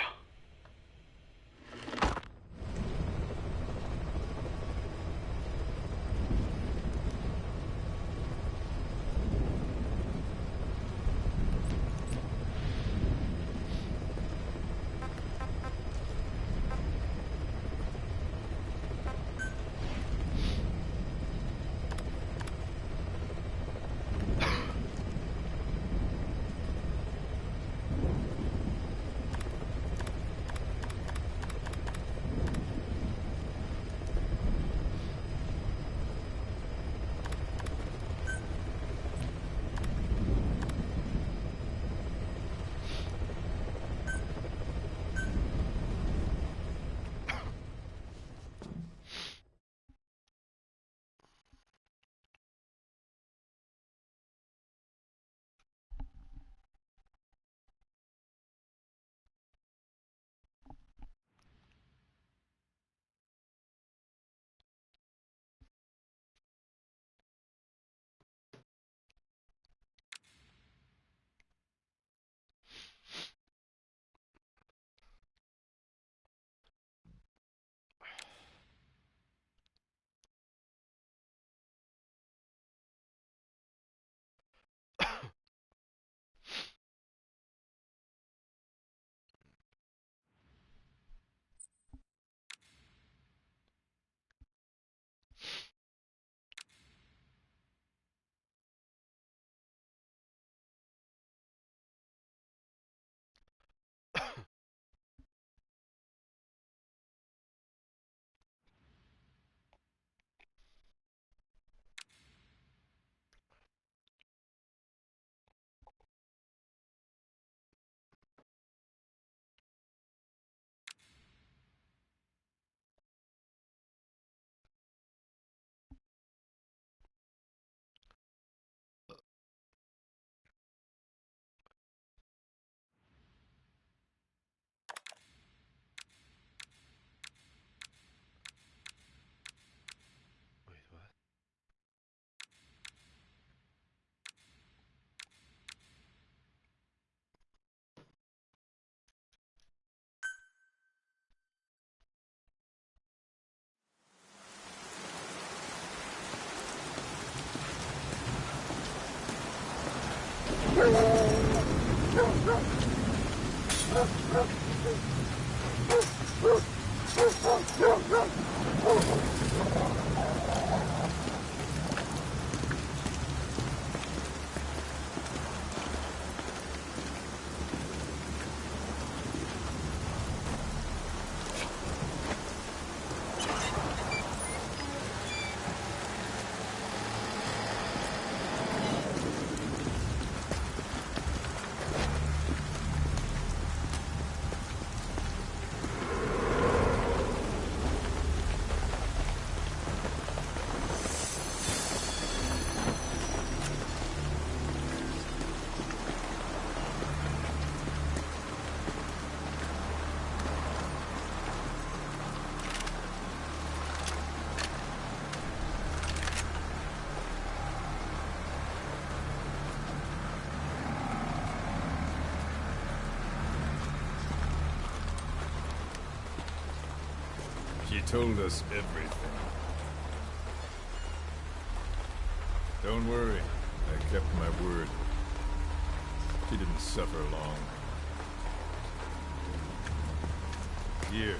She told us everything. Don't worry, I kept my word. She didn't suffer long. Here.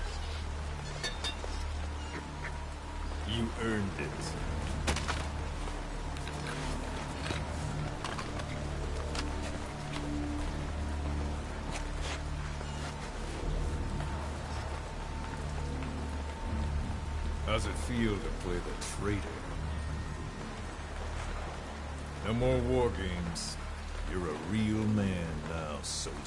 You earned it. How's it feel to play the traitor? No more war games. You're a real man now, soldier.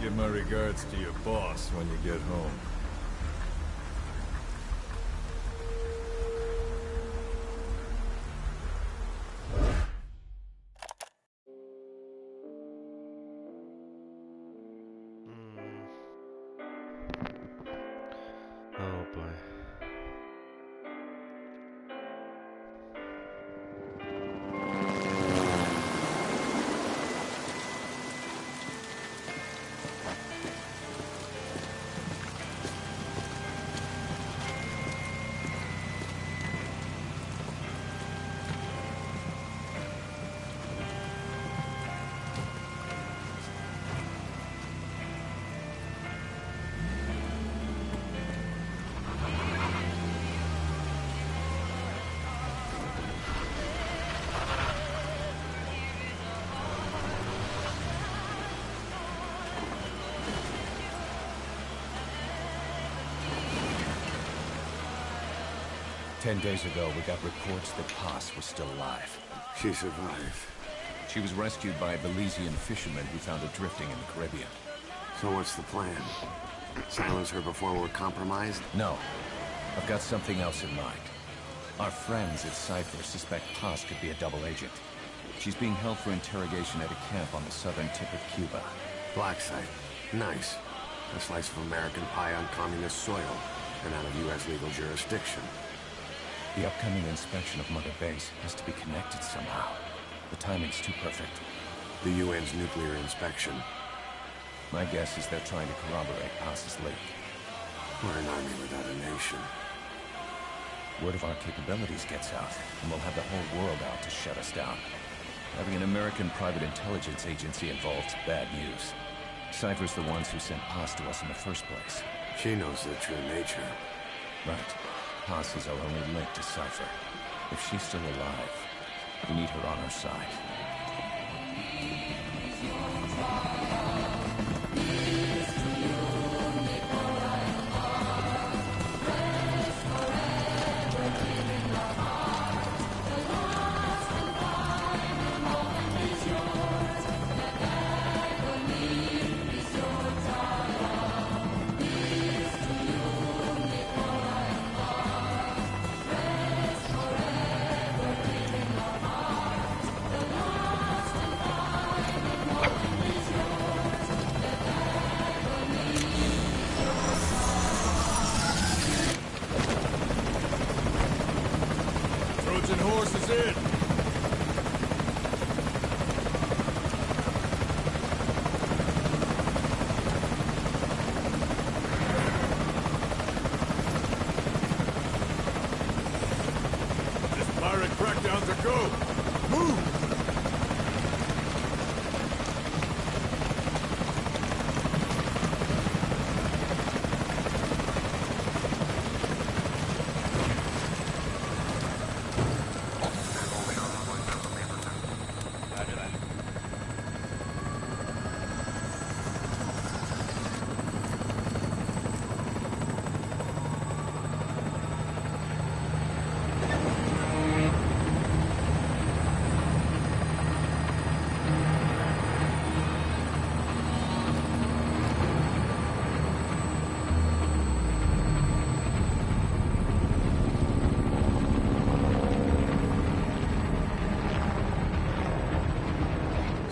Give my regards to your boss when you get home. Oh boy. 10 days ago, we got reports that Paz was still alive. She survived. She was rescued by a Belizean fisherman who found her drifting in the Caribbean. So what's the plan? Silence her before we're compromised? No. I've got something else in mind. Our friends at Cypher suspect Paz could be a double agent. She's being held for interrogation at a camp on the southern tip of Cuba. Black site. Nice. A slice of American pie on communist soil, and out of U.S. legal jurisdiction. The upcoming inspection of Mother Base has to be connected somehow. The timing's too perfect. The UN's nuclear inspection. My guess is they're trying to corroborate Paz's leak. We're an army without a nation. Word of our capabilities gets out, and we'll have the whole world out to shut us down. Having an American private intelligence agency involved's bad news. Cypher's the ones who sent Paz to us in the first place. She knows their true nature. Right. Paz is our only link to Cypher. If she's still alive, we need her on our side. Trojan horse is in. Crackdowns are go! Move!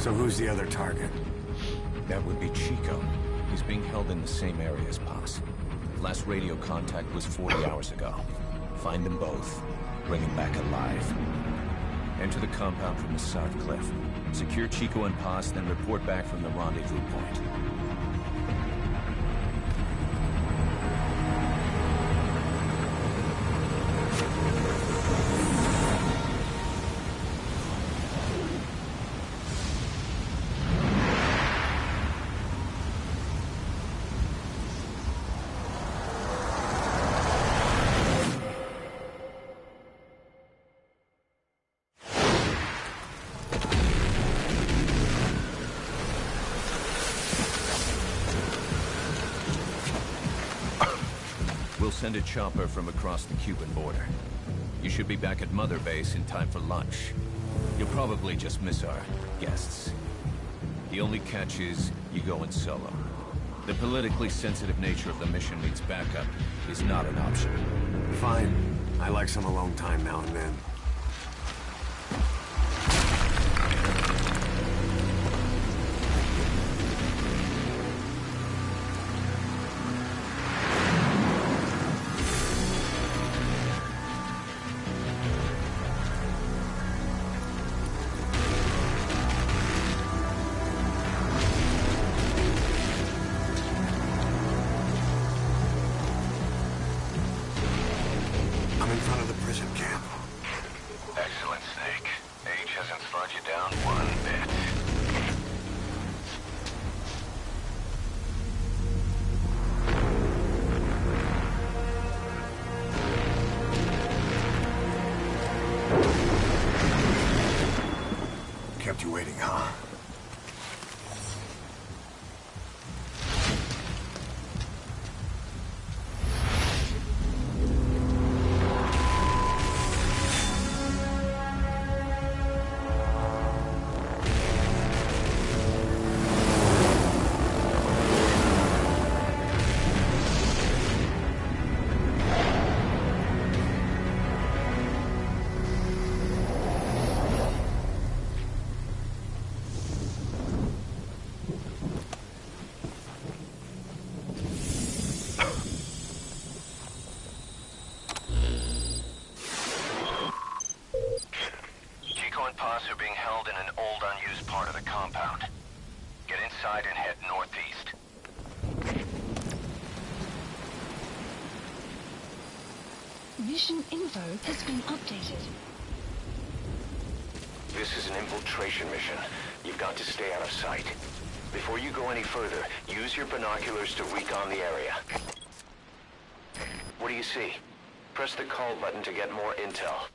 So who's the other target? That would be Chico. He's being held in the same area as Paz. Last radio contact was 40 hours ago. Find them both. Bring him back alive. Enter the compound from the south cliff. Secure Chico and Paz, then report back from the rendezvous point. We'll send a chopper from across the Cuban border. You should be back at Mother Base in time for lunch. You'll probably just miss our guests. The only catch is you go in solo. The politically sensitive nature of the mission means backup is not an option. Fine. I like some alone time now and then. I'm in front of the prison camp. Excellent, Snake. Age hasn't slowed you down one bit. Kept you waiting, huh? Are being held in an old unused part of the compound. Get inside and head northeast. Mission info has been updated. This is an infiltration mission. You've got to stay out of sight. Before you go any further, use your binoculars to recon the area. What do you see? Press the call button to get more intel.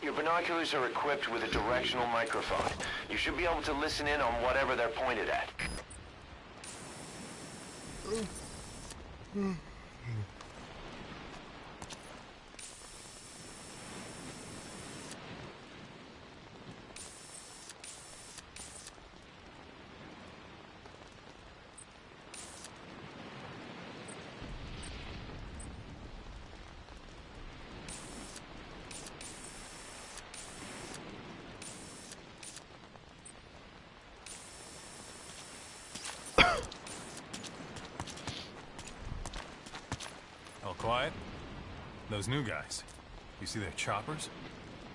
Your binoculars are equipped with a directional microphone. You should be able to listen in on whatever they're pointed at. All quiet? Those new guys. You see their choppers?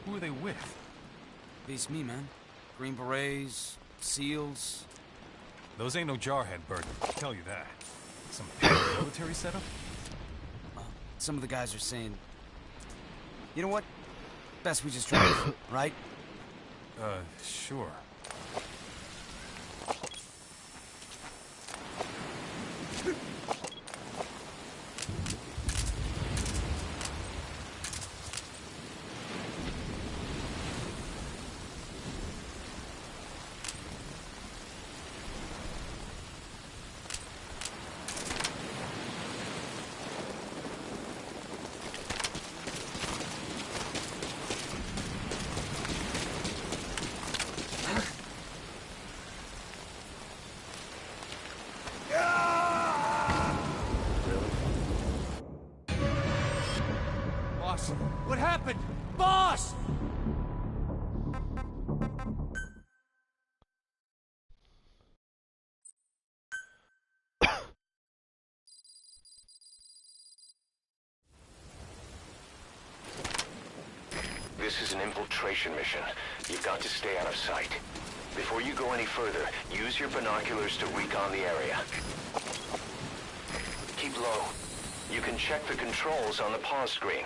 Who are they with? Beats me, man. Green Berets, SEALs. Those ain't no jarhead, Burton. I'll tell you that. Some military setup? some of the guys are saying... You know what? Best we just drive, right? Sure. What happened? Boss! This is an infiltration mission. You've got to stay out of sight. Before you go any further, use your binoculars to recon the area. Keep low. You can check the controls on the pause screen.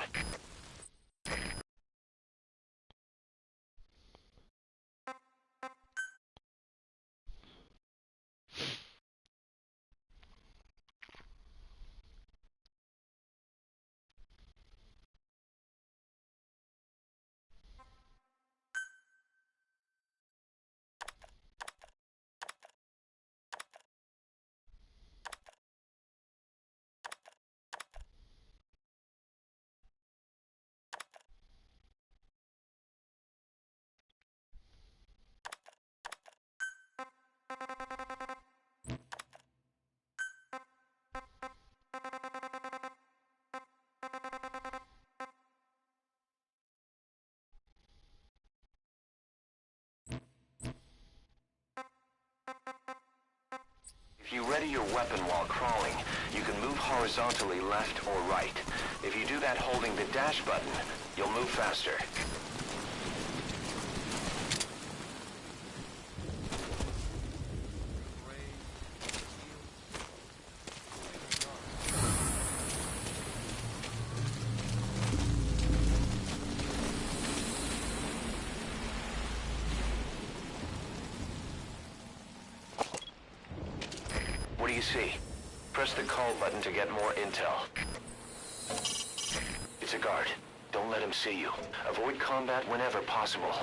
If you ready your weapon while crawling, you can move horizontally left or right. If you do that holding the dash button, you'll move faster. What do you see? Press the call button to get more intel. It's a guard. Don't let him see you. Avoid combat whenever possible.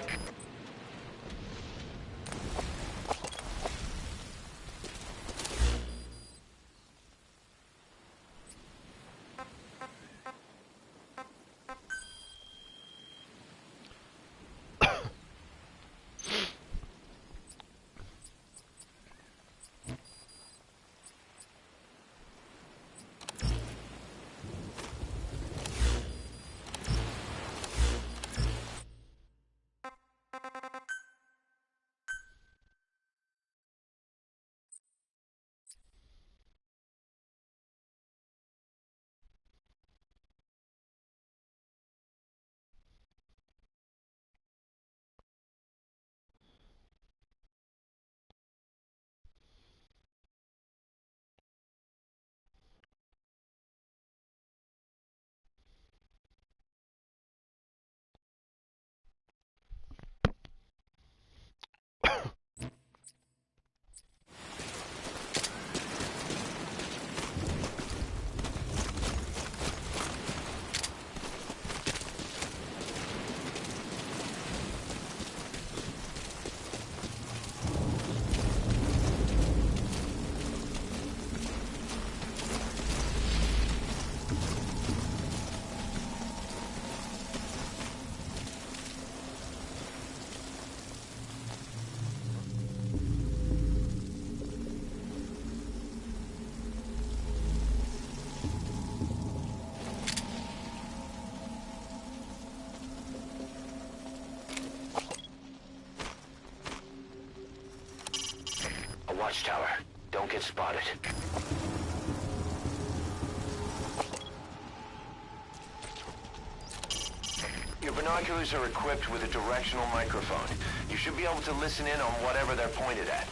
Watchtower. Don't get spotted. Your binoculars are equipped with a directional microphone. You should be able to listen in on whatever they're pointed at.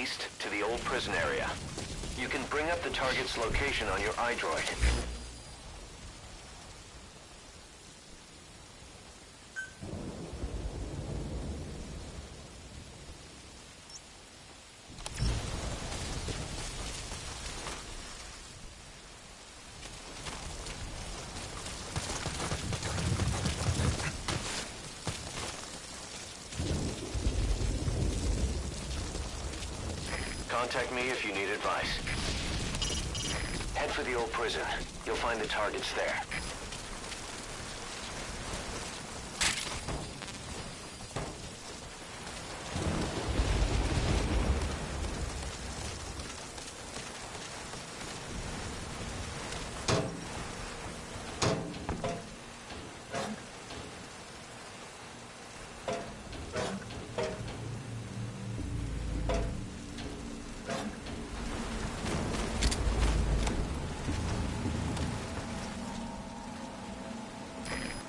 east to the old prison area. You can bring up the target's location on your iDroid. Contact me if you need advice. Head for the old prison. You'll find the targets there.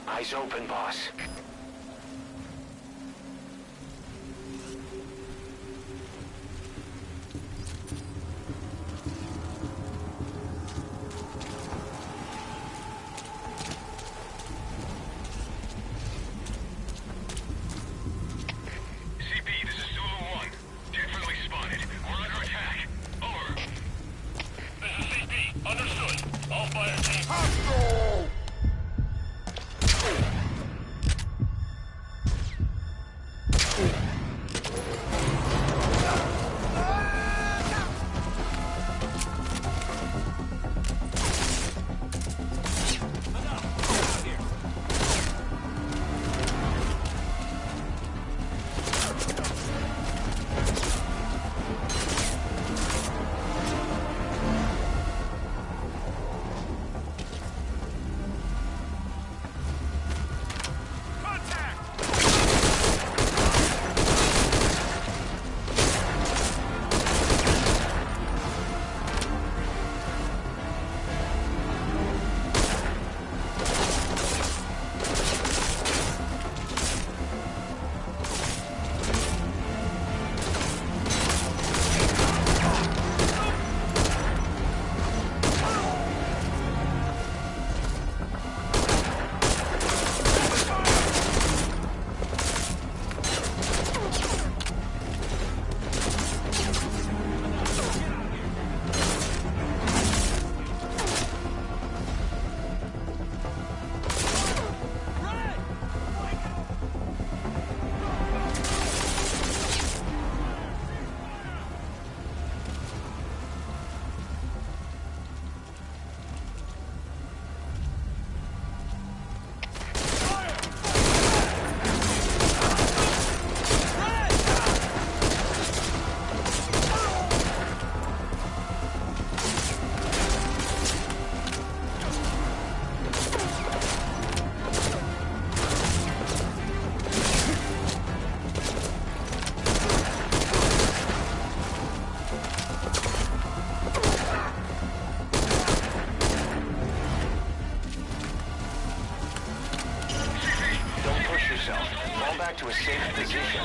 Eyes open, boss. To a safe position.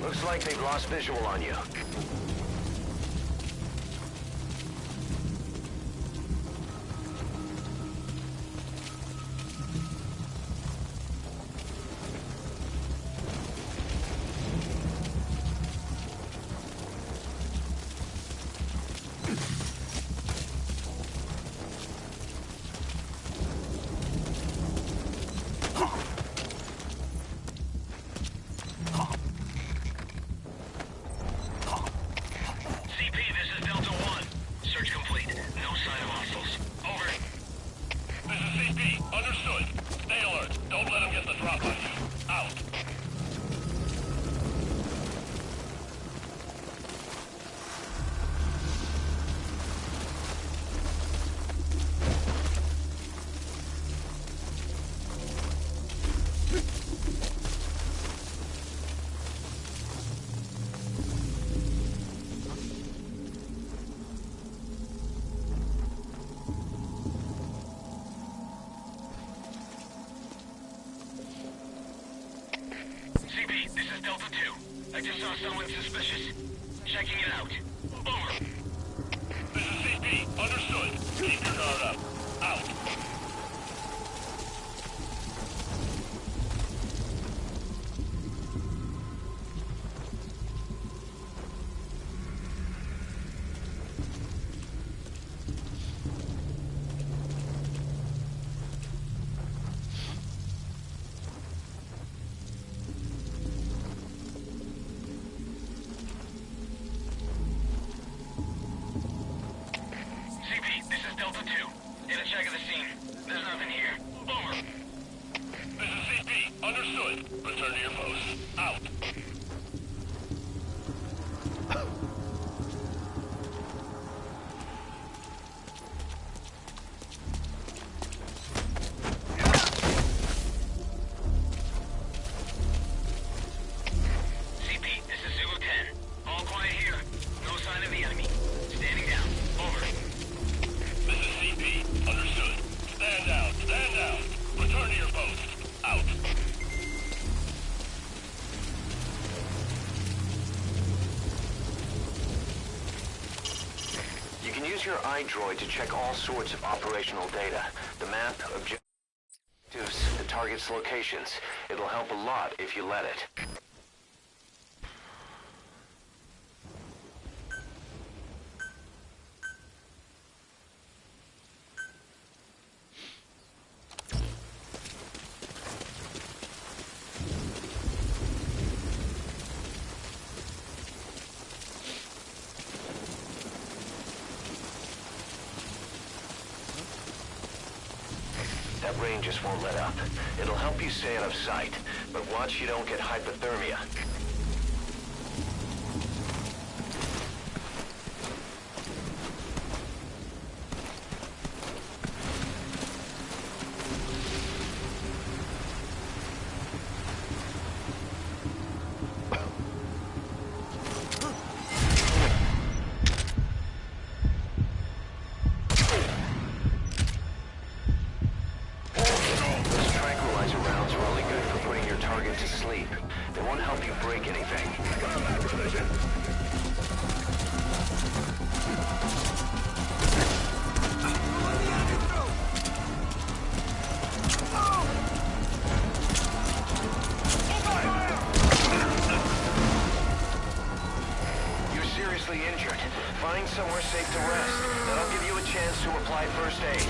Looks like they've lost visual on you. I just saw someone suspicious. Checking it out. Over. This is CP. Understood. Keep your guard up. Out. Use your iDroid to check all sorts of operational data. The map, objectives, the target's locations. It'll help a lot if you let it. That rain just won't let up. It'll help you stay out of sight, but watch you don't get hypothermia. Injured. Find somewhere safe to rest. That'll give you a chance to apply first aid.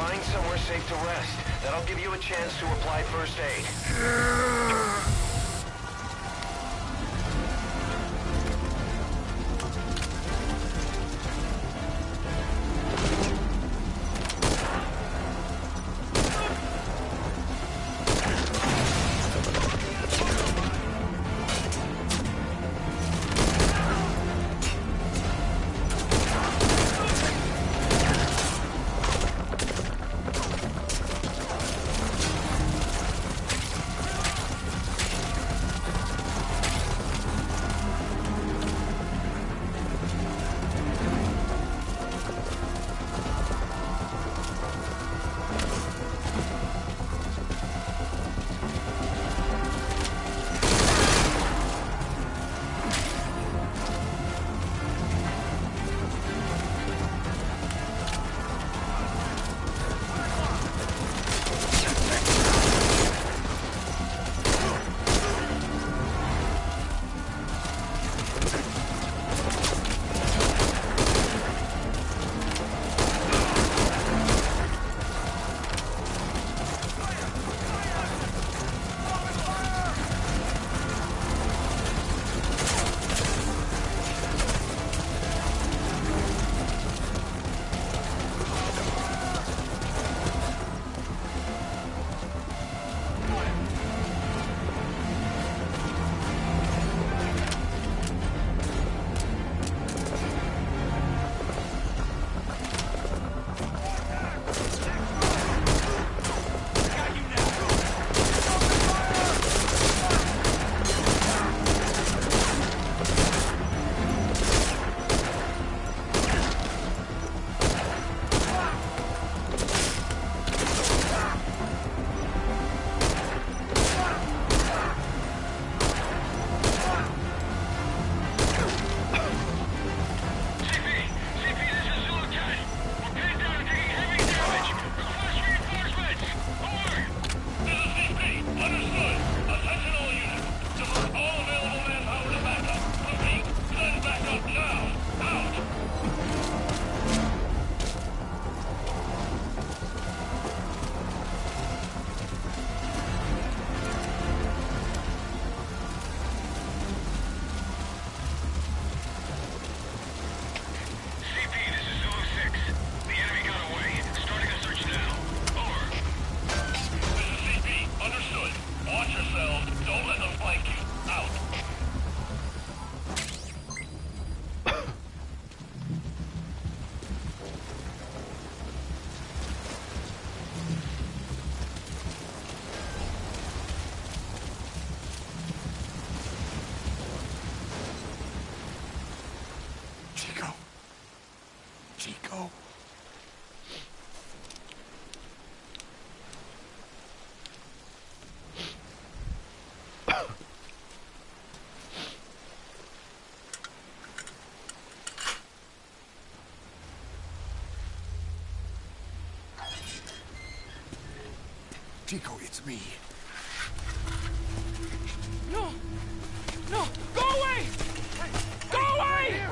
Find somewhere safe to rest. That'll give you a chance to apply first aid. Chico. Chico, it's me. No! No! Go away! Go away!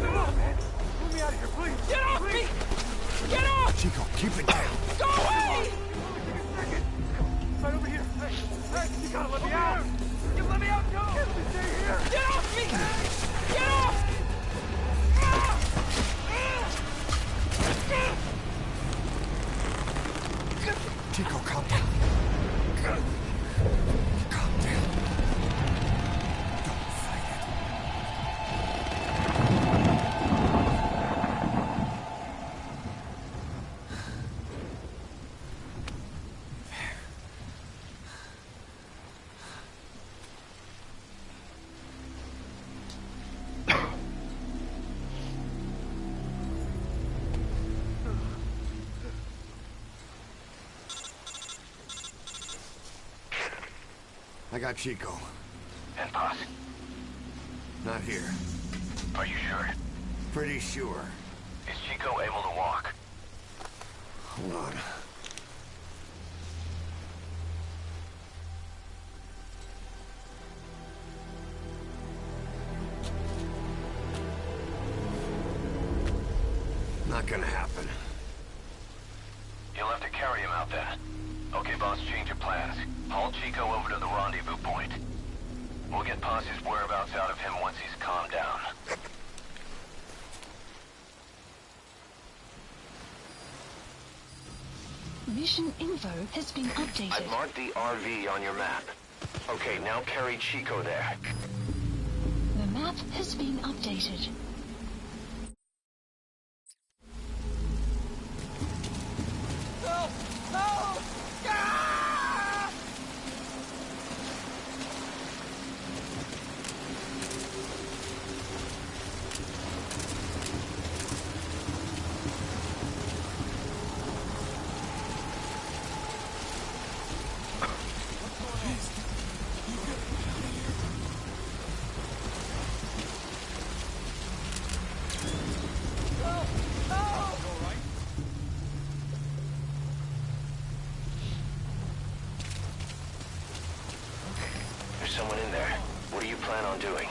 Come on, man. Get me out of here, please. Get off me! Get off! Chico, keep it down. Go away! Give me a second. Right over here. Hey, you gotta let me out. You let me out, go! Stay here. Get off me! Get off! Chico, calm down. Calm down. Don't fight it. I got Chico. And Paz? Not here. Are you sure? Pretty sure. Is Chico able to walk? Hold on. Not gonna happen. You'll have to carry him out there. Okay, boss, change your plans. Haul Chico over to the rendezvous point. We'll get Posse's whereabouts out of him once he's calmed down. Mission info has been updated. I've marked the RV on your map. Okay, now carry Chico there. The map has been updated. There's someone in there. What do you plan on doing?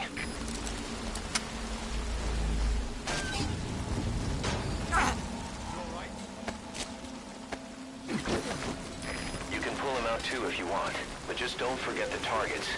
You can pull him out too if you want, but just don't forget the targets.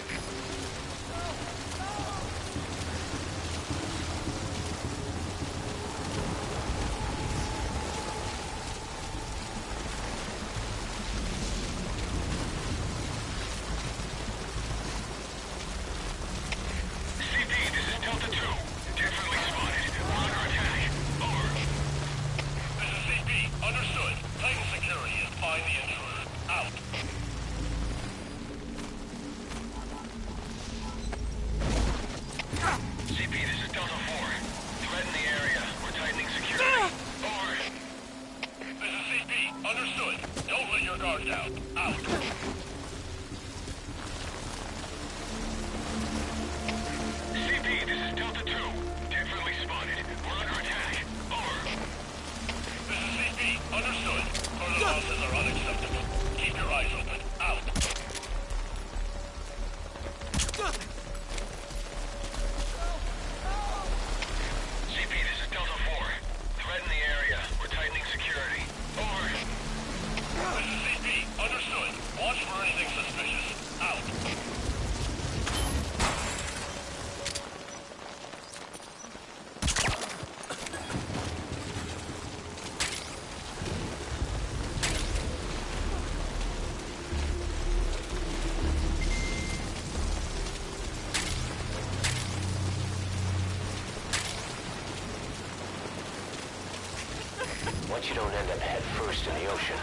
Once you don't end up head first in the ocean.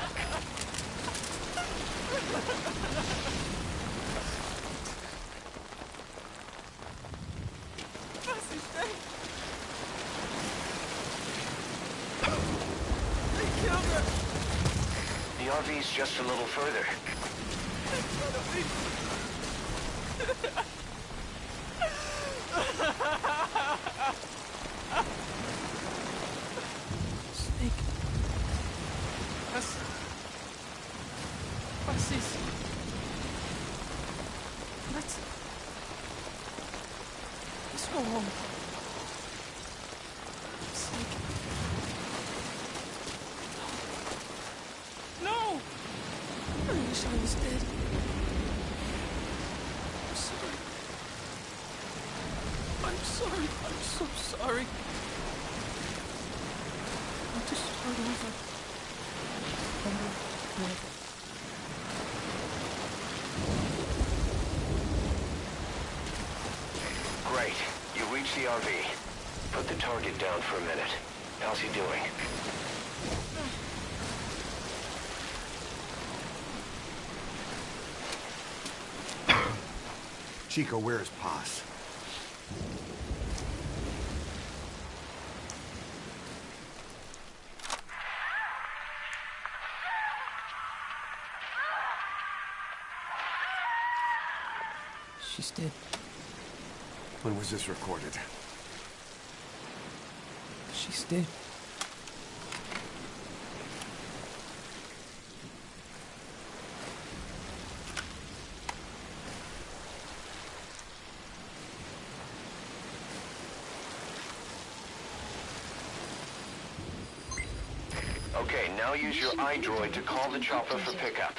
They killed her! The RV's just a little further. Let's go home. No! I wish I was dead. I'm sorry. I'm sorry. I'm so sorry. I'll just start over. Great. You reached the RV. Put the target down for a minute. How's he doing? Chico, where is Paz? She's dead. When was this recorded? She's dead. Okay, now use your iDroid to call the chopper for pickup.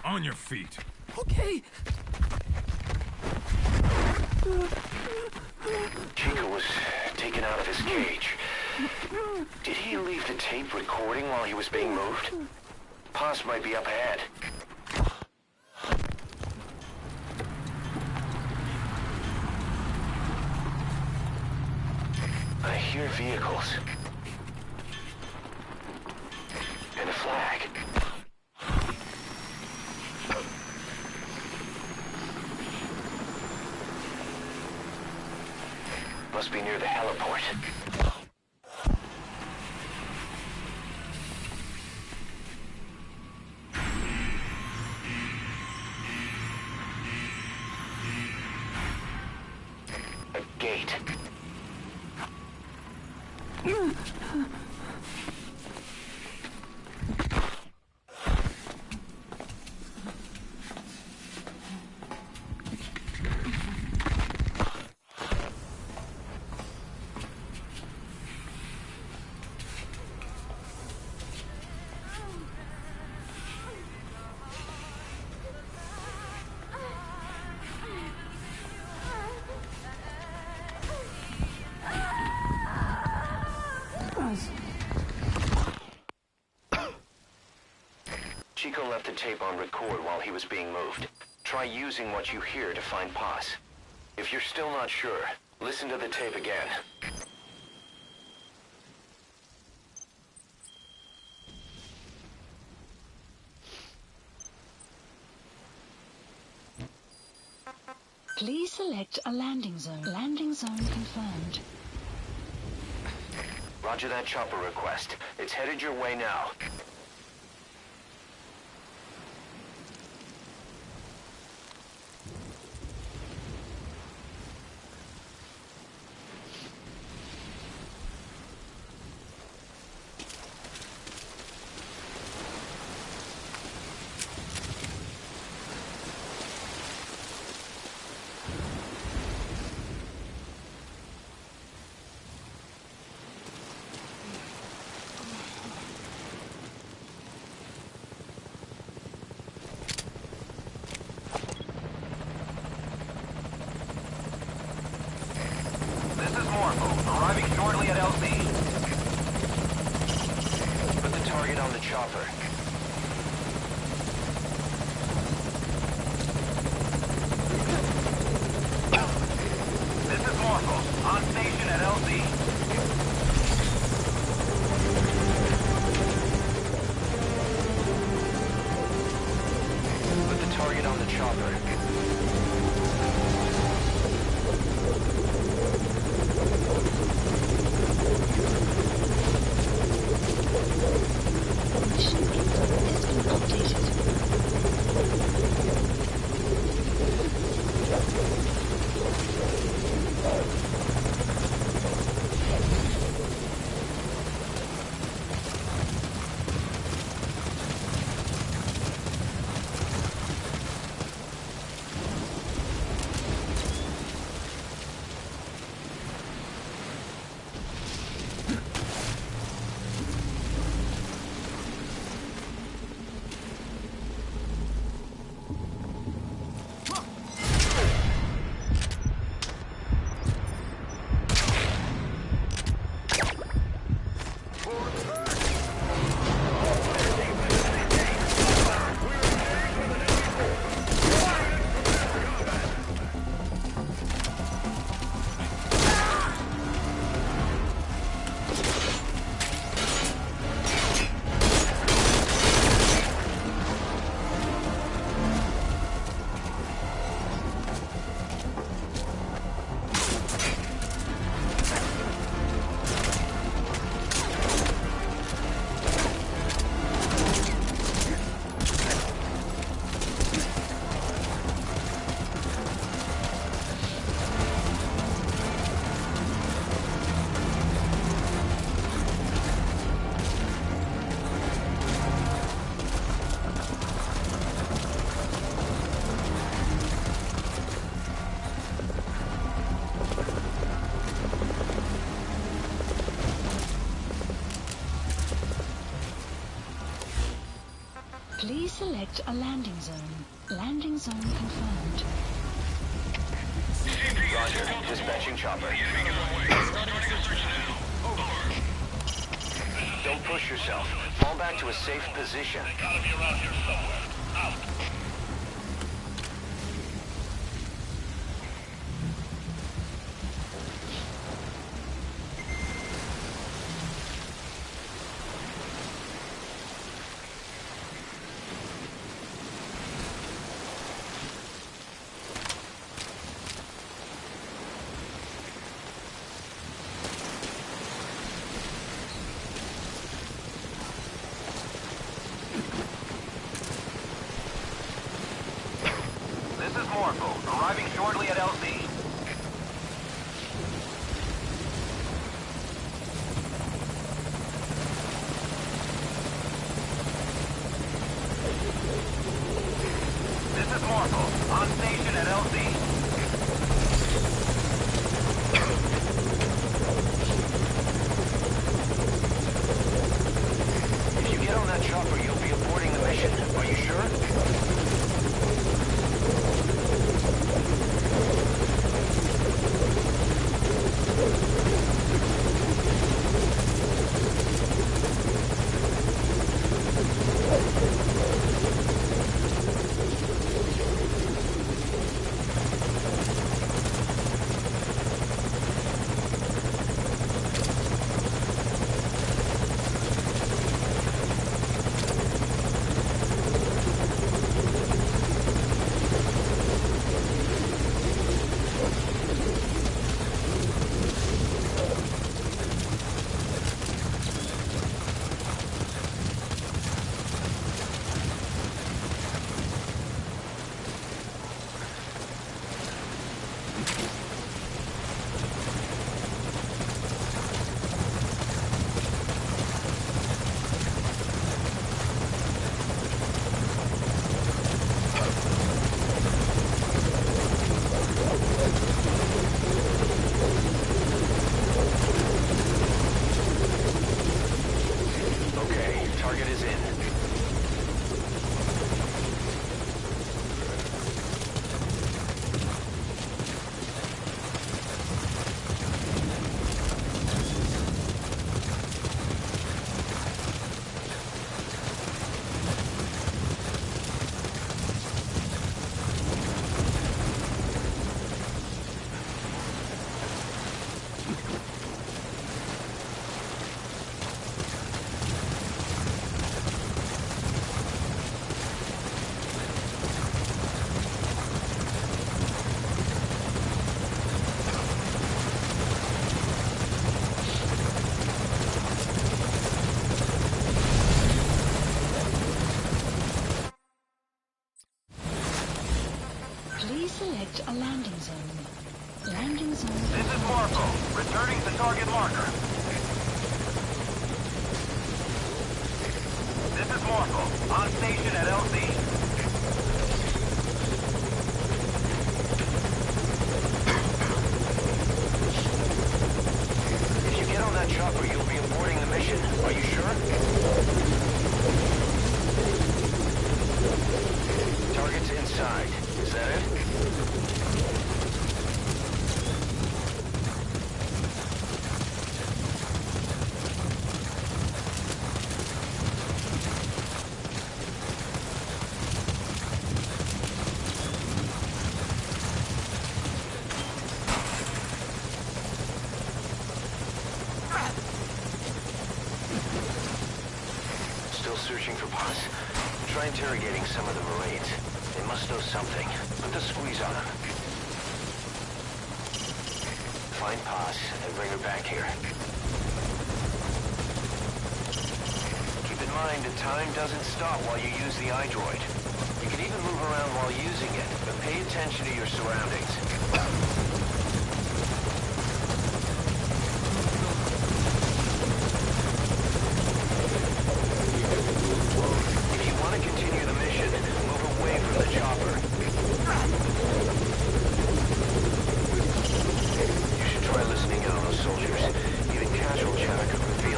On your feet. Okay. Chico was taken out of his cage. Did he leave the tape recording while he was being moved? Paz might be up ahead. I hear vehicles. And a flag. Must be near the heliport. A gate. Chico left the tape on record while he was being moved. Try using what you hear to find Paz. If you're still not sure, listen to the tape again. Please select a landing zone. Landing zone confirmed. Roger that chopper request. It's headed your way now. Arriving shortly at LZ. Put the target on the chopper. This is Morpho, on station at LZ. Put the target on the chopper. Mission select a landing zone. Landing zone confirmed. Roger. Dispatching chopper. Don't push yourself. Fall back to a safe position. They gotta be around here somewhere. Out. Arriving shortly at LZ. This is Marco, on station at LZ. If you get on that chopper, you'll be aborting the mission. Are you sure? Please select a landing zone. Landing zone. This is Marco, returning to target marker. This is Marco, on station at LZ. If you get on that chopper, you'll be aborting the mission. Are you sure? Target's inside. Is that it? Still searching for Paz? Try interrogating some of the Marines. They must know something. Put the squeeze on them. Find Paz and bring her back here. Keep in mind that time doesn't stop while you use the iDroid. You can even move around while using it, but pay attention to your surroundings.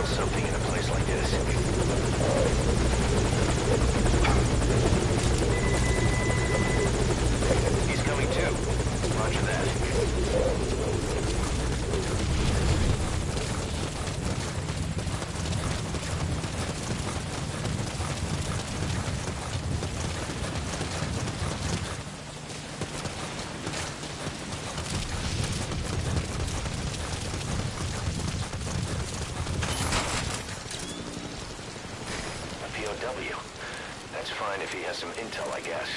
Something in a place like this. POW. That's fine if he has some intel, I guess.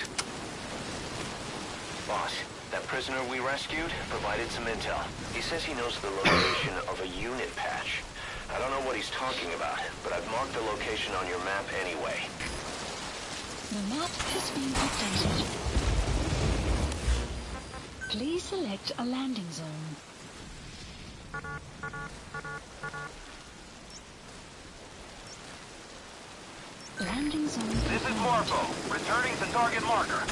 Boss, that prisoner we rescued provided some intel. He says he knows the location of a unit patch. I don't know what he's talking about, but I've marked the location on your map anyway. The map has been updated. Please select a landing zone. Landing zone. This is Marco, returning to target marker.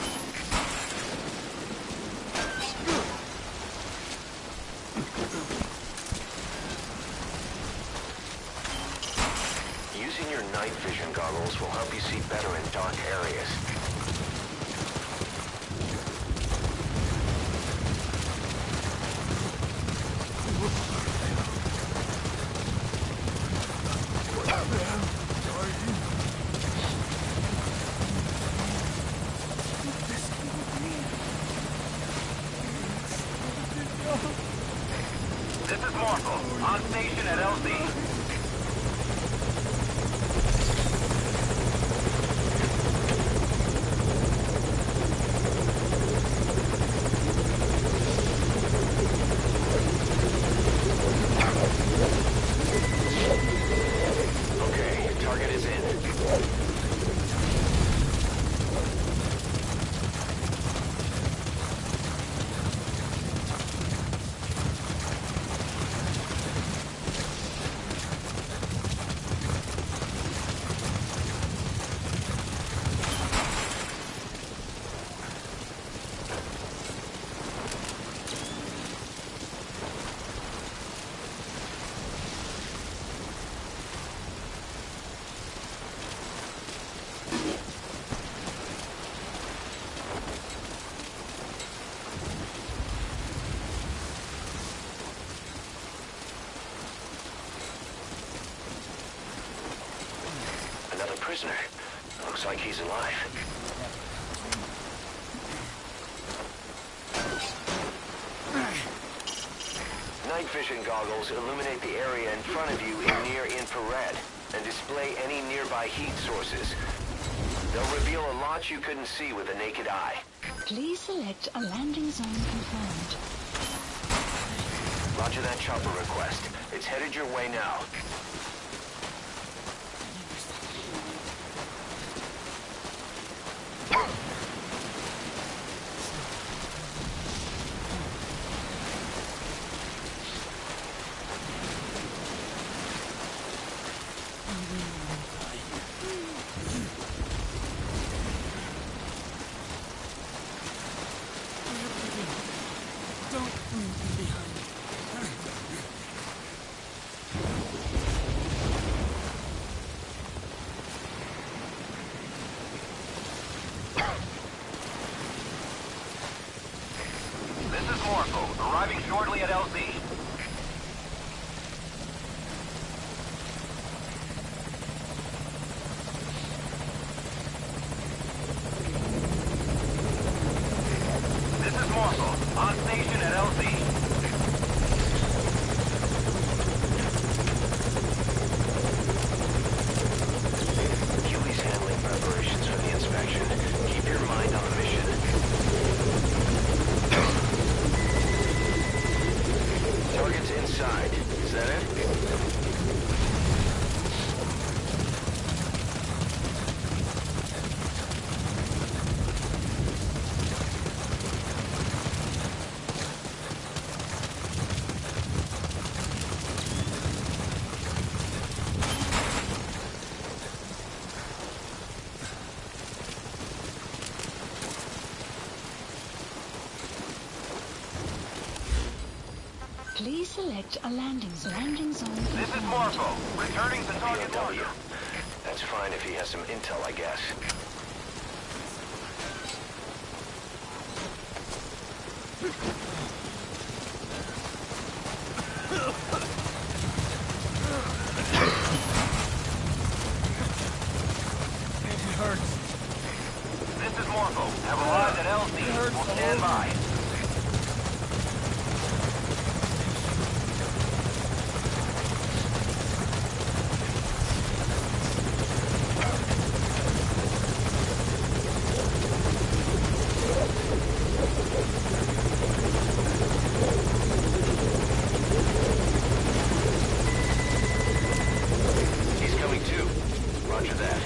Using your night vision goggles will help you see better in dark areas. This is Marco, on station at LZ. Okay, target is in. Another prisoner. Looks like he's alive. Night vision goggles illuminate the area in front of you in near infrared and display any nearby heat sources. They'll reveal a lot you couldn't see with the naked eye. Please select a landing zone confirmed. Roger that chopper request. It's headed your way now. This is Marco, arriving shortly at LZ. This is Marco, on station at LZ. Huey's handling preparations for the inspection. Keep your mind on the mission. Target's inside. Is that it? Please select a landing zone. Landing zone This is confirmed. Marco, returning to target POW. marker. That's fine if he has some intel, I guess. This is Morpho. Have arrived at LZ. We'll stand by. He's coming too. Roger that.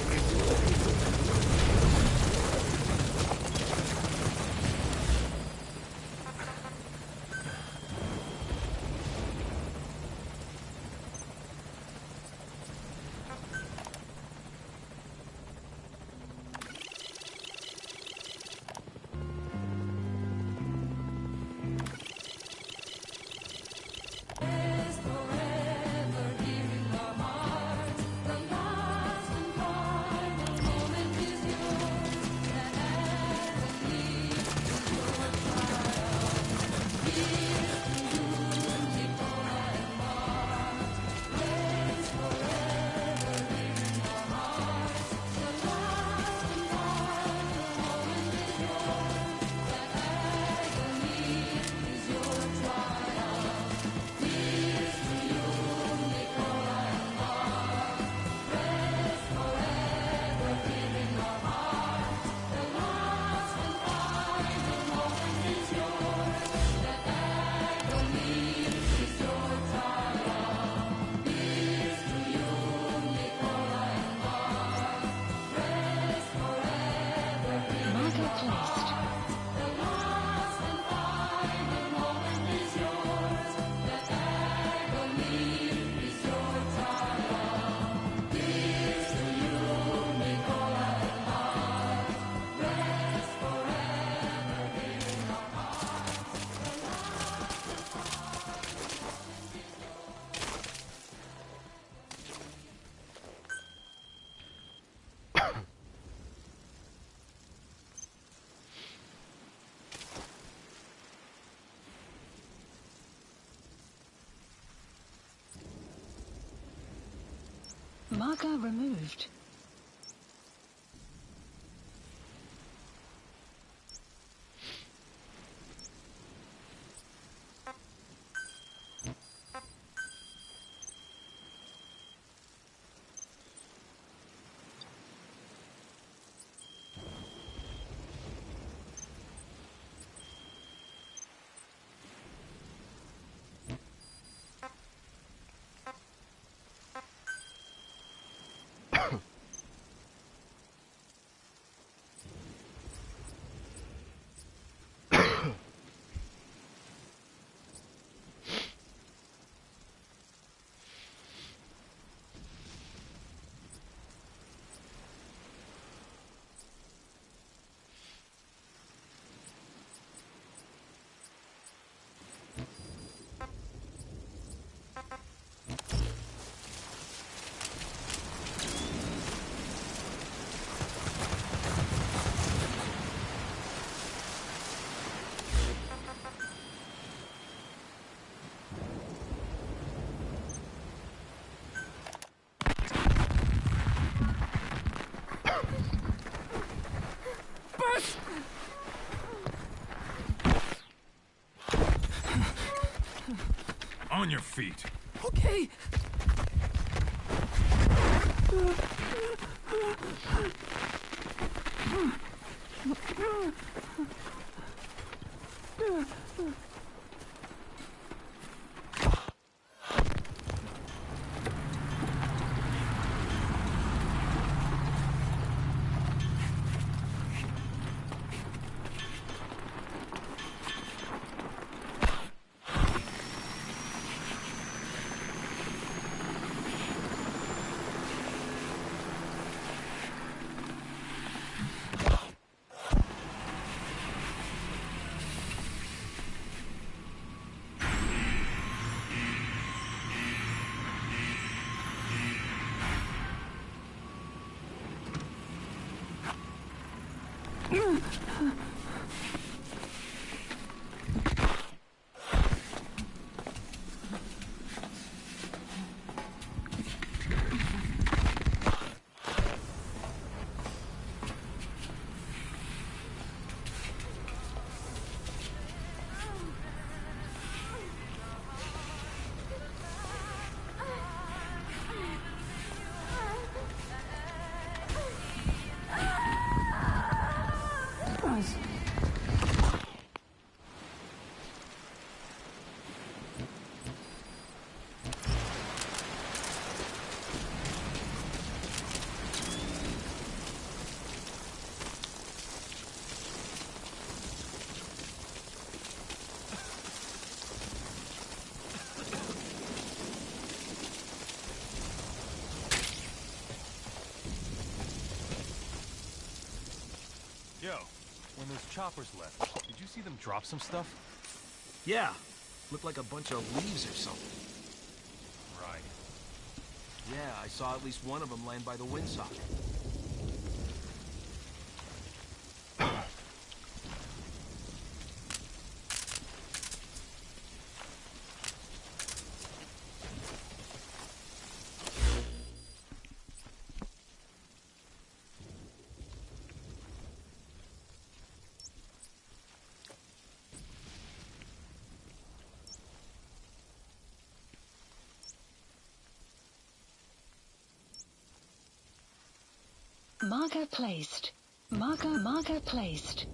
Marker removed. On your feet. Okay. When those choppers left, did you see them drop some stuff? Yeah. Looked like a bunch of leaves or something. Right. Yeah, I saw at least one of them land by the windsock. Marker placed. Marker placed.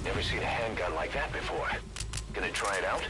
Never seen a handgun like that before. Gonna try it out?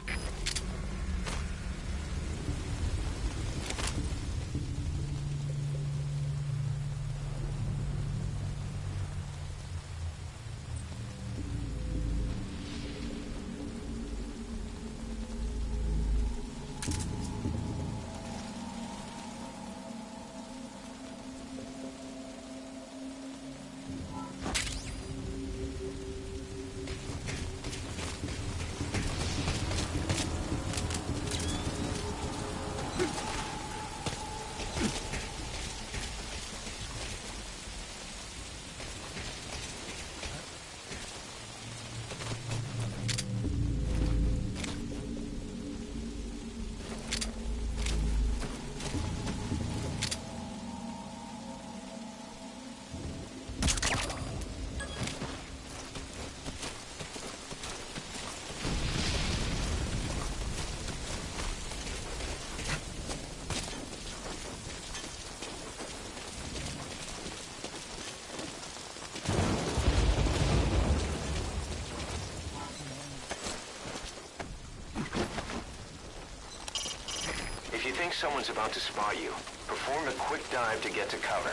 If you think someone's about to spot you, perform a quick dive to get to cover.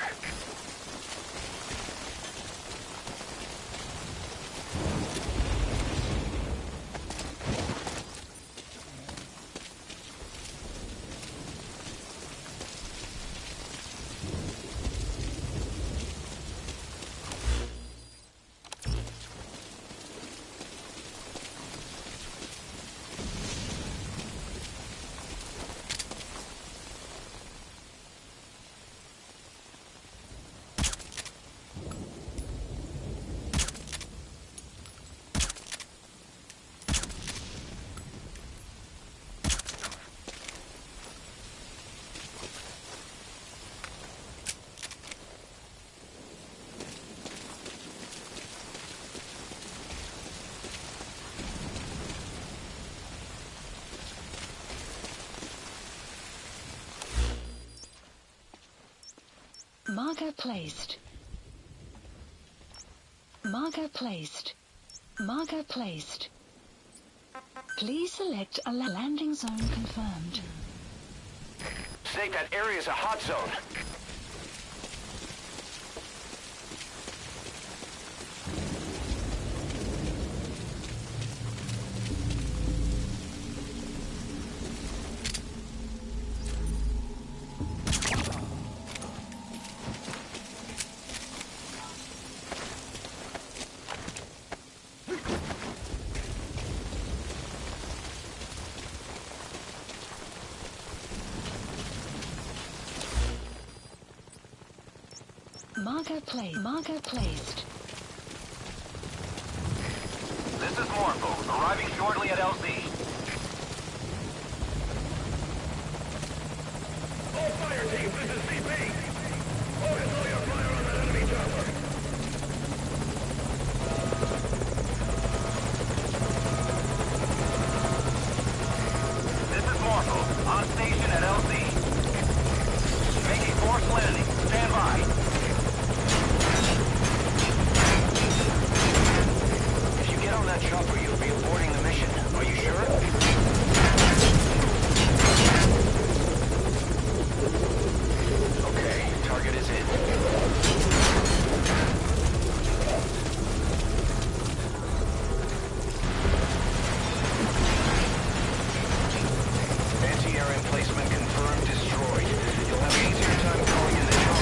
Marker placed. Marker placed. Marker placed. Please select a landing zone confirmed. Snake, that area's a hot zone. Marker placed. Marker placed. This is Morpho, arriving shortly at LZ. All fire teams, this is CP. Focus all your fire on that enemy chopper. This is Morpho, on station at LZ. Making forced landing. Stand by. On that chopper, you'll be aborting the mission. Are you sure? Okay, target is in. Anti-air emplacement confirmed destroyed. You'll have an easier time calling in the chopper.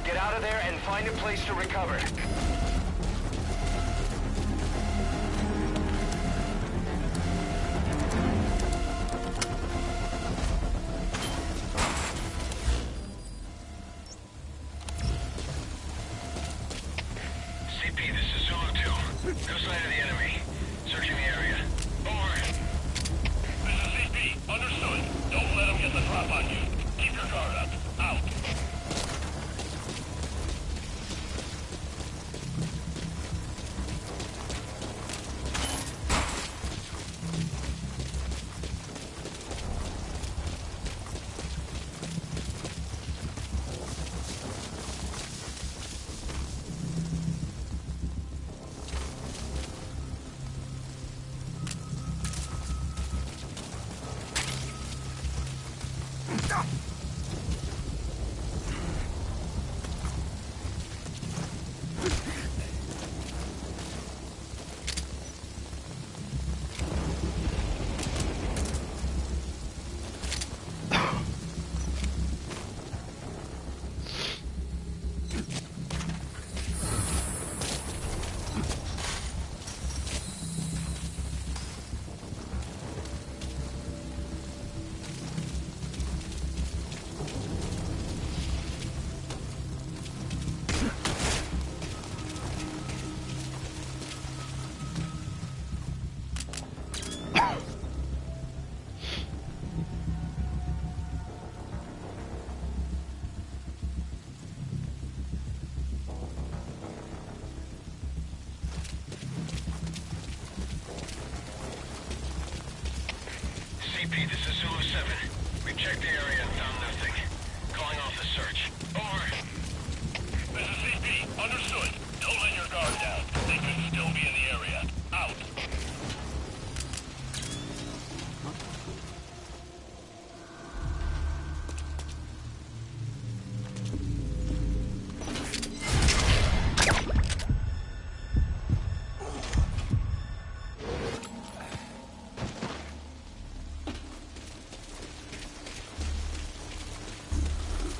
Get out of there and find a place to recover. CP, this is Zulu 2. No sign of the enemy. Searching the area. Over. This is CP. Understood. Don't let them get the drop on you. Keep your guard up. Out. CP, this is Zulu 7. We've checked the area and found nothing. Calling off the search. Over. This is CP. Understood. Don't let your guard down. They could still be in the area. Out.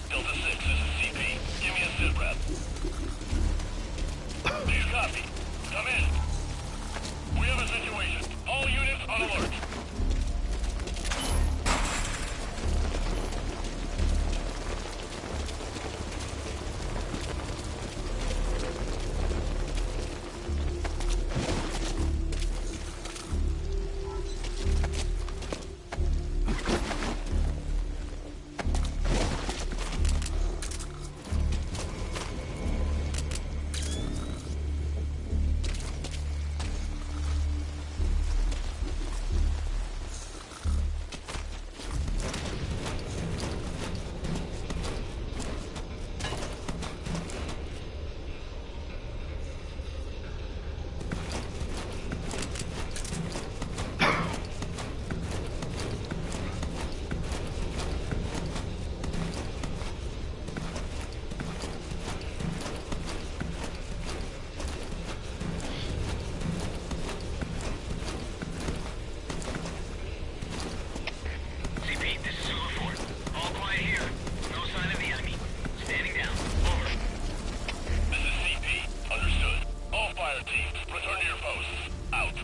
Delta 6, this is CP. Give me a sit rep. Do you copy? Come in. We have a situation. All units on alert. CP, this is Zulu 4. All quiet here. No sign of the enemy. Standing down. Over. This is CP. Understood. All fire teams, return to your posts. Out.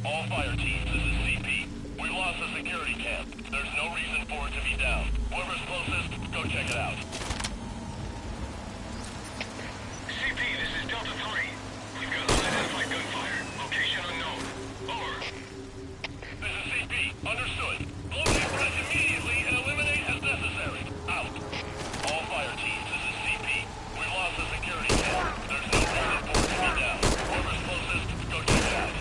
All fire teams, this is CP. We lost the security camp. There's no reason for it to be down. Whoever's closest, go check it out. CP, this is Delta 3. We've got unidentified gunfire. Location unknown. Over. This is CP. Understood. Locate threat immediately and eliminate as necessary. Out. All fire teams, this is CP. We lost the security camp. There's no reason for it to be down. Whoever's closest, go check it out.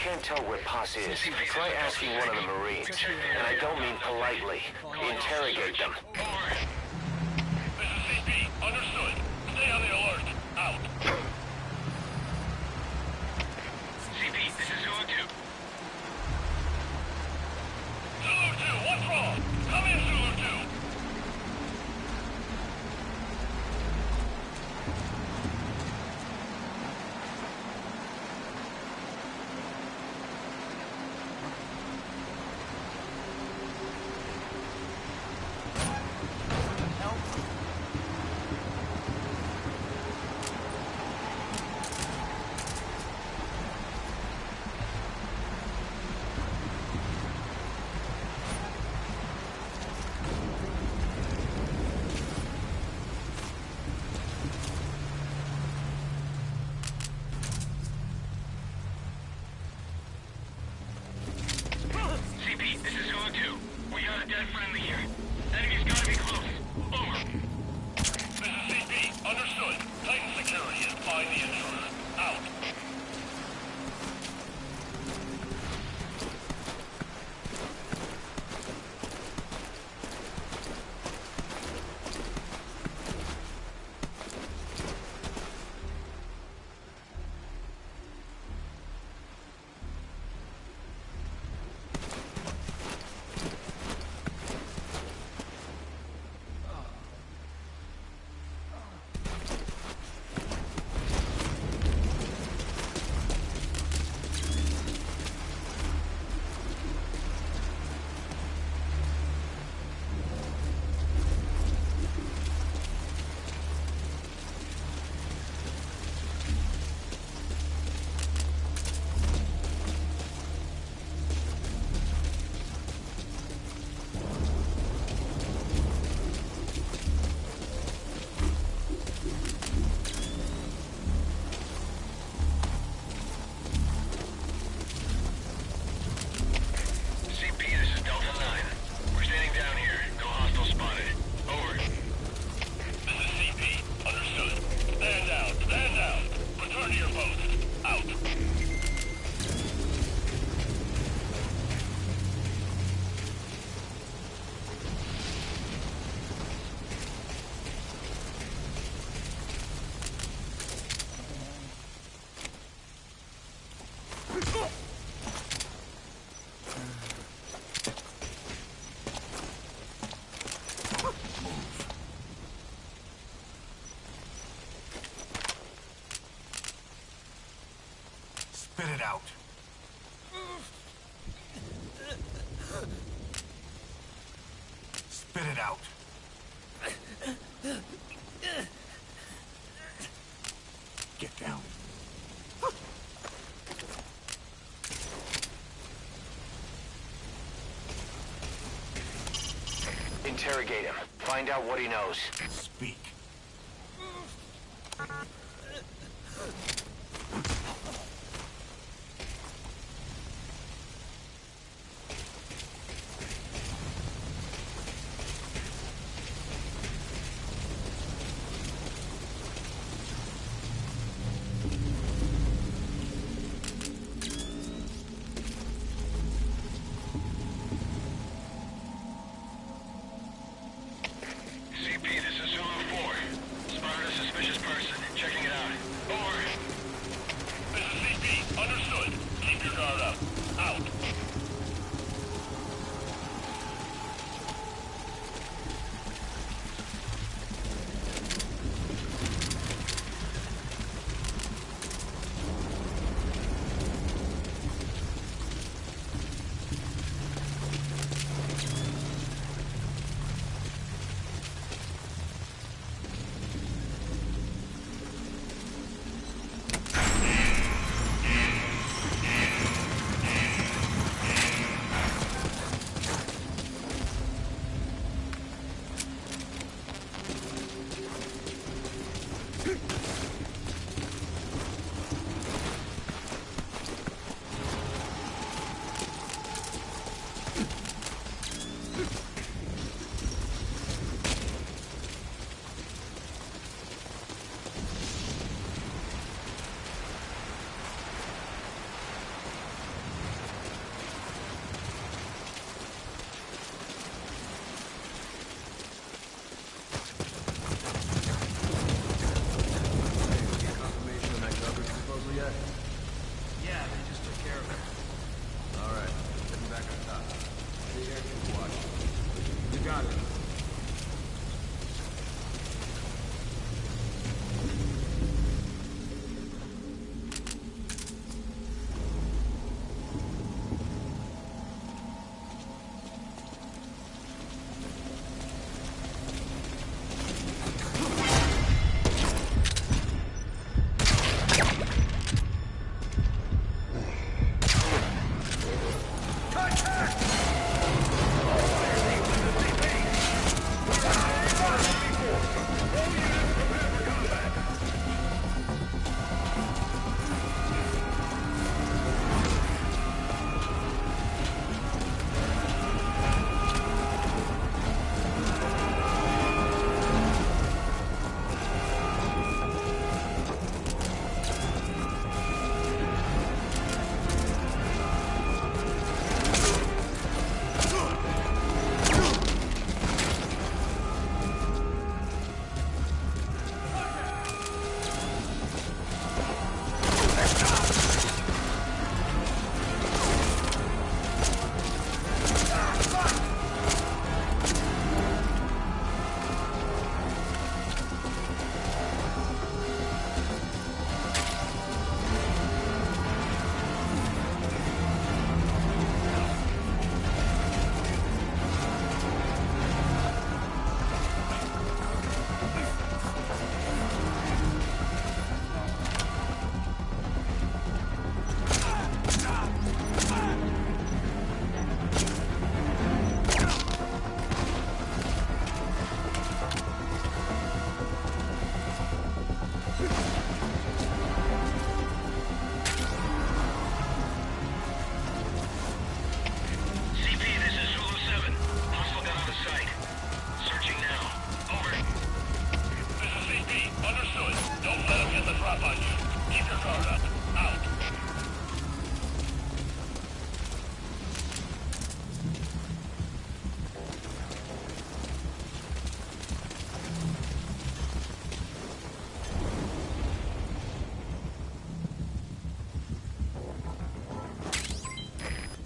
can't tell where Paz is, try asking one of the Marines. And I don't mean politely. Interrogate them. This is CP. Understood. Stay on the alert. Out. CP, this is Zulu 2. Zulu 2, what's wrong? Come in, Zulu 2. CP, this is Zulu 2. We got a dead friendly here. Enemy's gotta be close. Over. This is CP. Understood. Tighten security and find the intruder. Out. Spit it out. Spit it out. Get down. Interrogate him. Find out what he knows. Speak. CP, this is Zulu 4.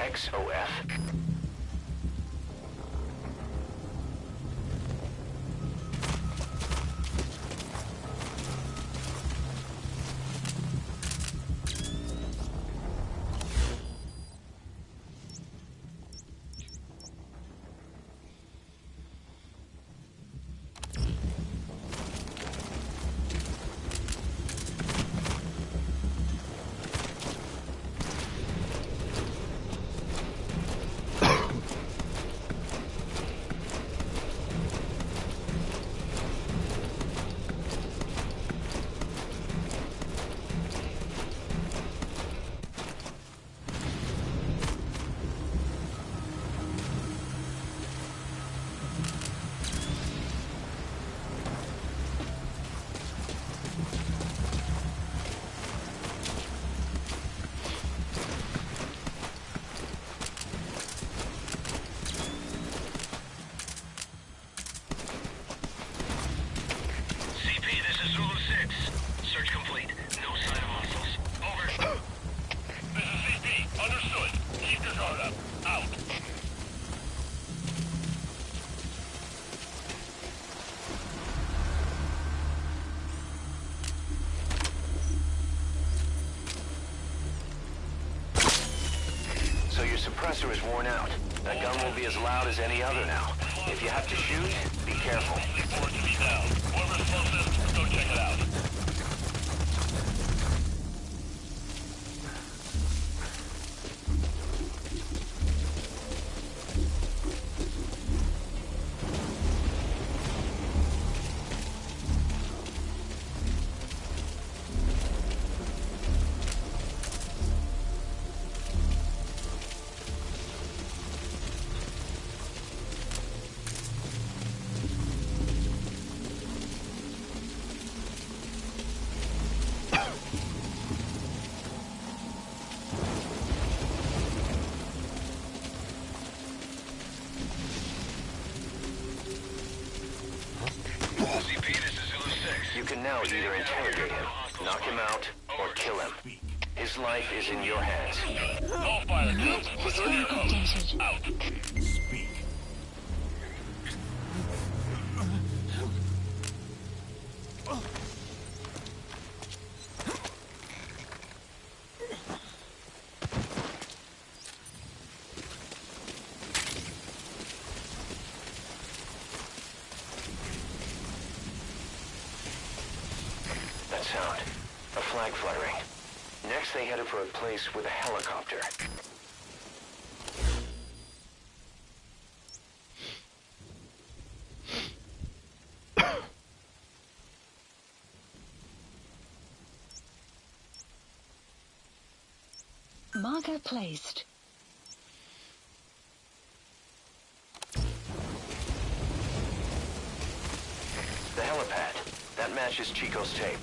XOF? Suppressor is worn out. That gun will be as loud as any other now. If you have to shoot, be careful. Report to me now. Whoever's closest, go check it out. You can now either interrogate him, knock him out, or kill him. His life is in your hands. All fire teams, History updated. out. Speak. That sound. A flag fluttering. Next they headed for a place with a helicopter. Marker placed. The helipad. That matches Chico's tape.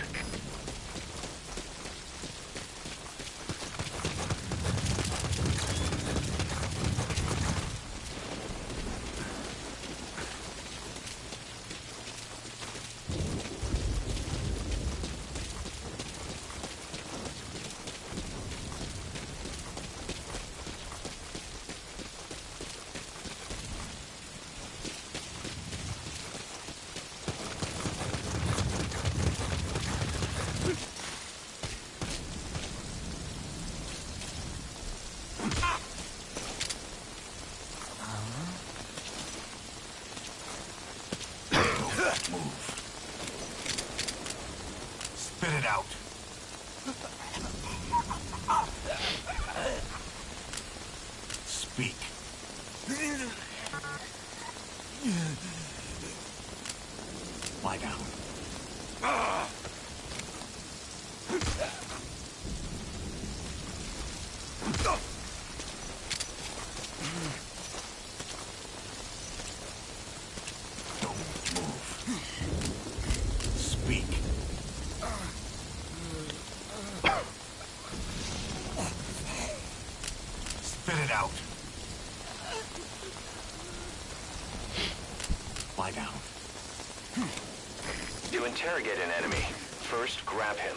Spit it out. Speak. Lie down. Don't move. Speak. Spit it out. Lie down. To interrogate an enemy, first grab him.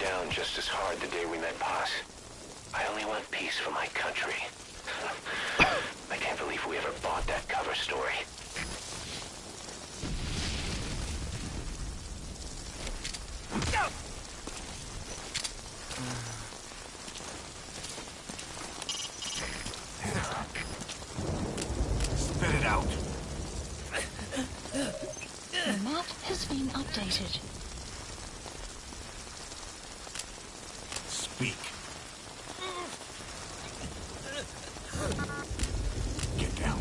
down just as hard the day we met Paz. I only want peace for my country. I can't believe we ever bought that cover story. Spit it out. The map has been updated. Speak. Get down.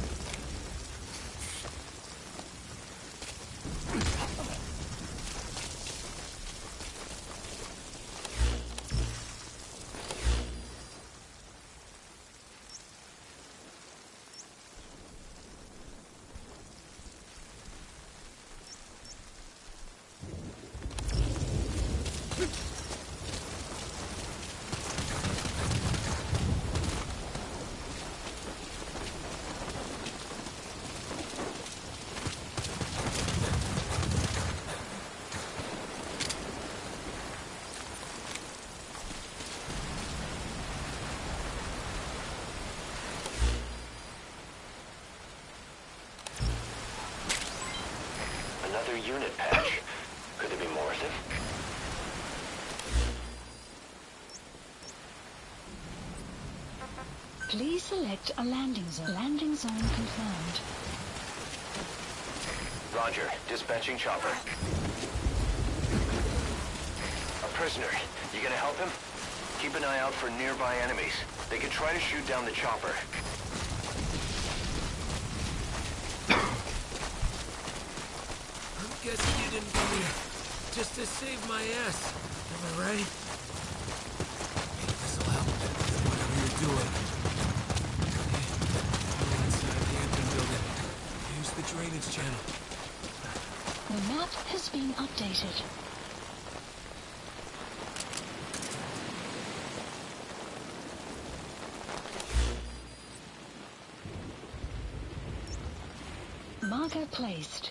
Another unit patch. Could there be more of them? Please select a landing zone. Landing zone confirmed. Roger. Dispatching chopper. A prisoner. You gonna help him? Keep an eye out for nearby enemies. They could try to shoot down the chopper. I'm guessing you didn't come here just to save my ass. Am I right? Hey, this'll help. Whatever you're doing. Go inside the engine building. Use the drainage channel. The map has been updated. Marker placed.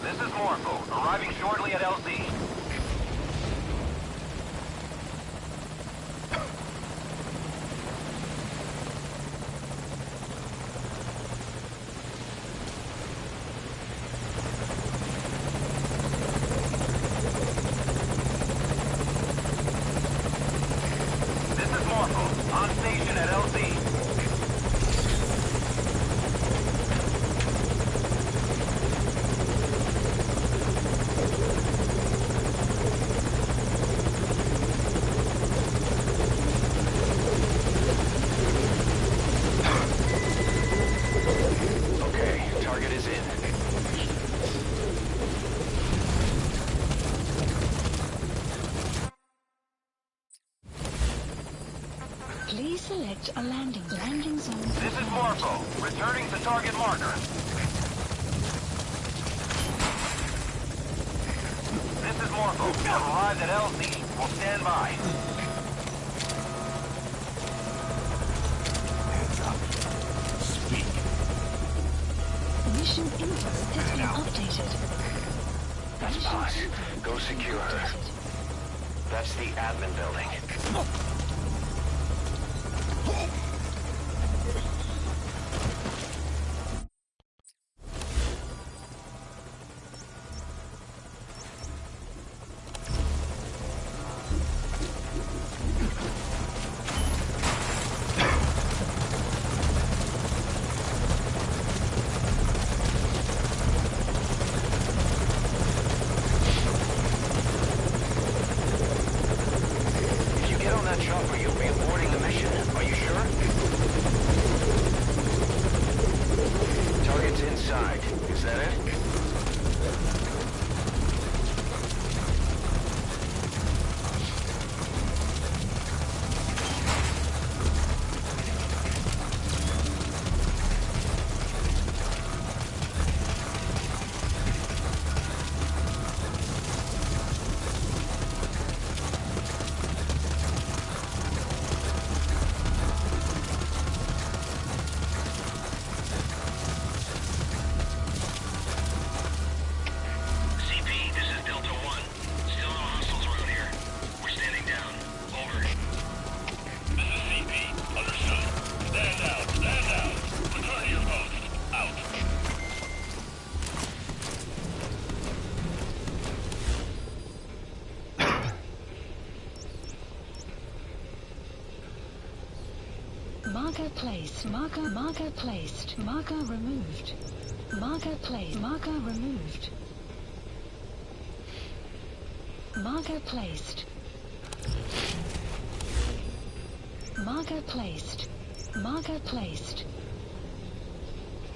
This is Morpho, arriving shortly at LZ. This is Morpho, on station at LZ. Okay, target is in. Please select a landing zone. This is Morpho, returning to target marker. This is Morpho, we have arrived at LZ. We'll stand by. Hands up. Speak. Mission info has been updated. That's Paz. Go secure her. That's the admin building. Marker placed. Marker placed. Marker removed. Marker placed. Marker removed. Marker placed. Marker placed. Marker placed.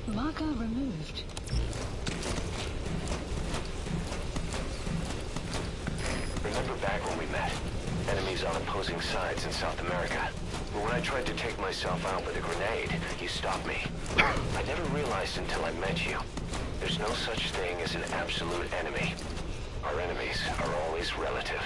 Marker removed. Remember back when we met? Enemies on opposing sides in South America. But when I tried to take myself out with a grenade, you stopped me. I never realized until I met you. There's no such thing as an absolute enemy. Our enemies are always relative.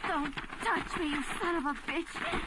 Don't touch me, you son of a bitch!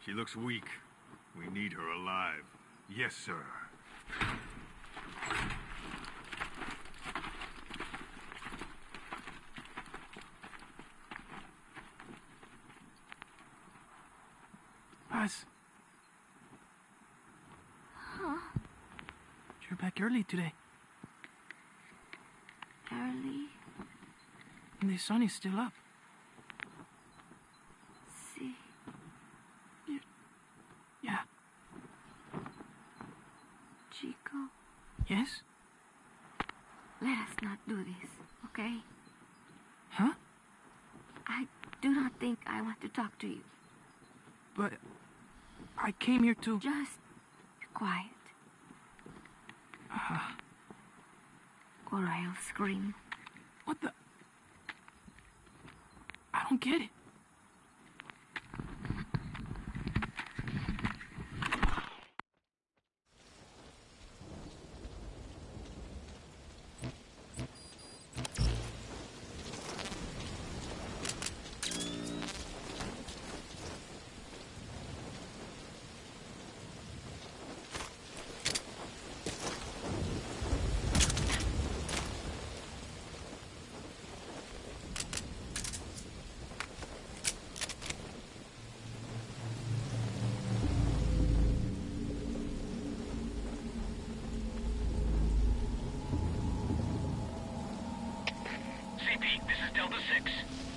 She looks weak. We need her alive. Yes, sir. Paz. Huh? You're back early today. Early? And the sun is still up. See? Yeah. Chico, Yes? let us not do this, okay? Huh? I do not think I want to talk to you. But I came here to... Just be quiet. Or I'll scream. What the... I don't get it.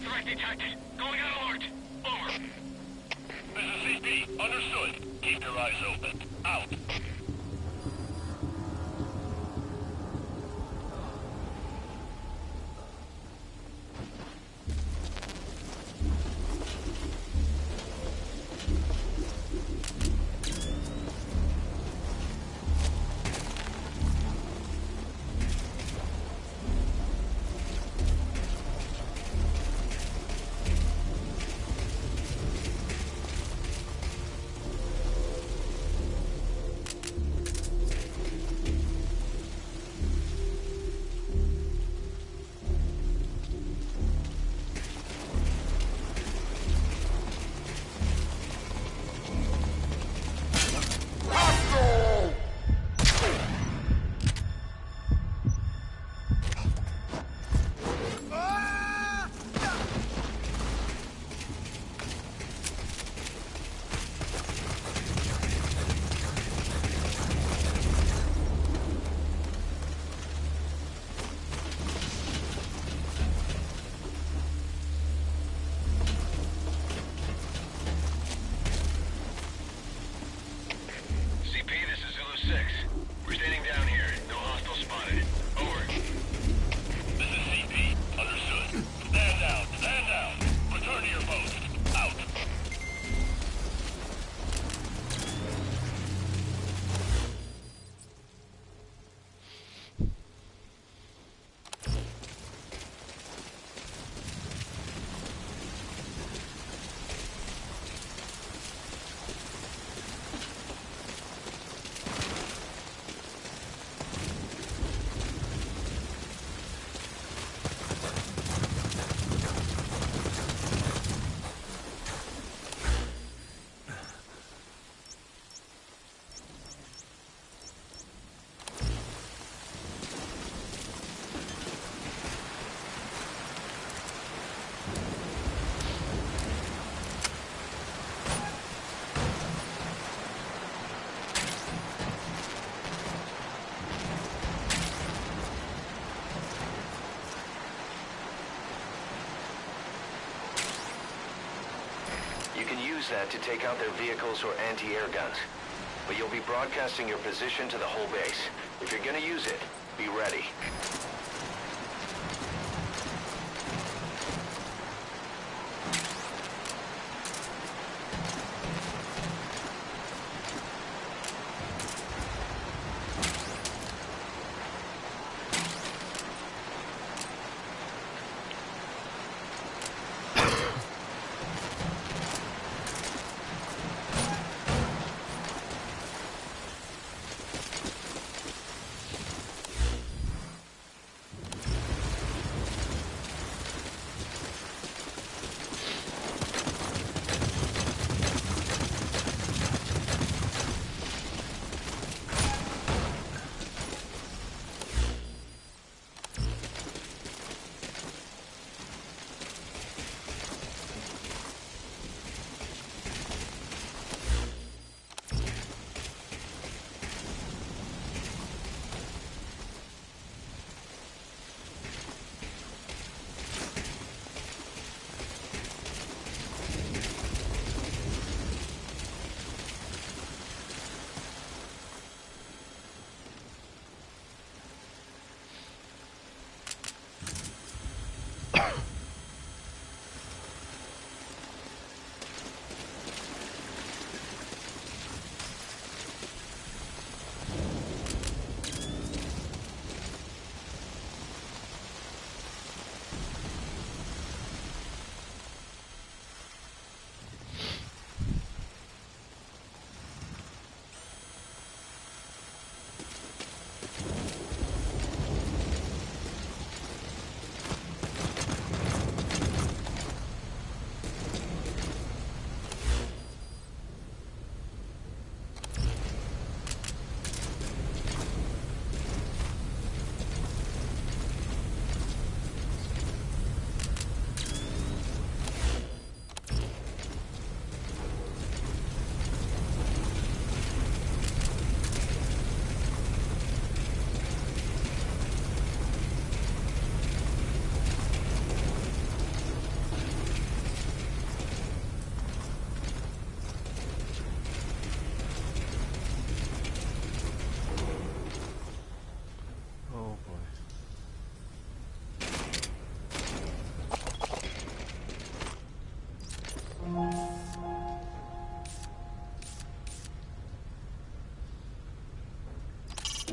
Threat detected. Going on alert. Over. This is CP. Understood. Keep your eyes open. Out. You can use that to take out their vehicles or anti-air guns. But you'll be broadcasting your position to the whole base. If you're gonna use it, be ready.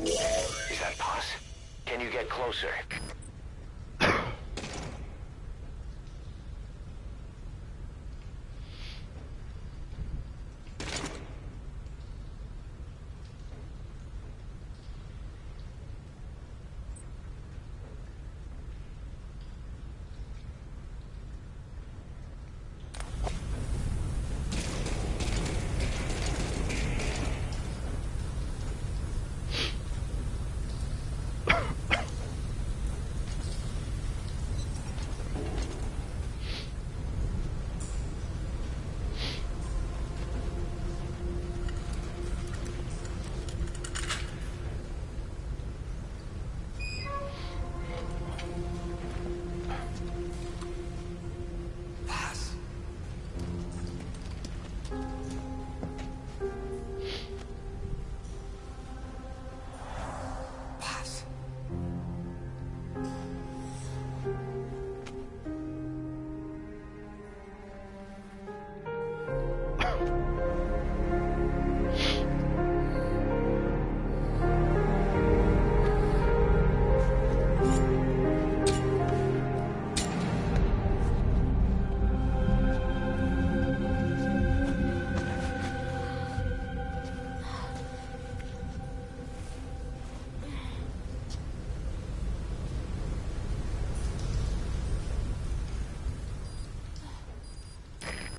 Is that Paz? Can you get closer?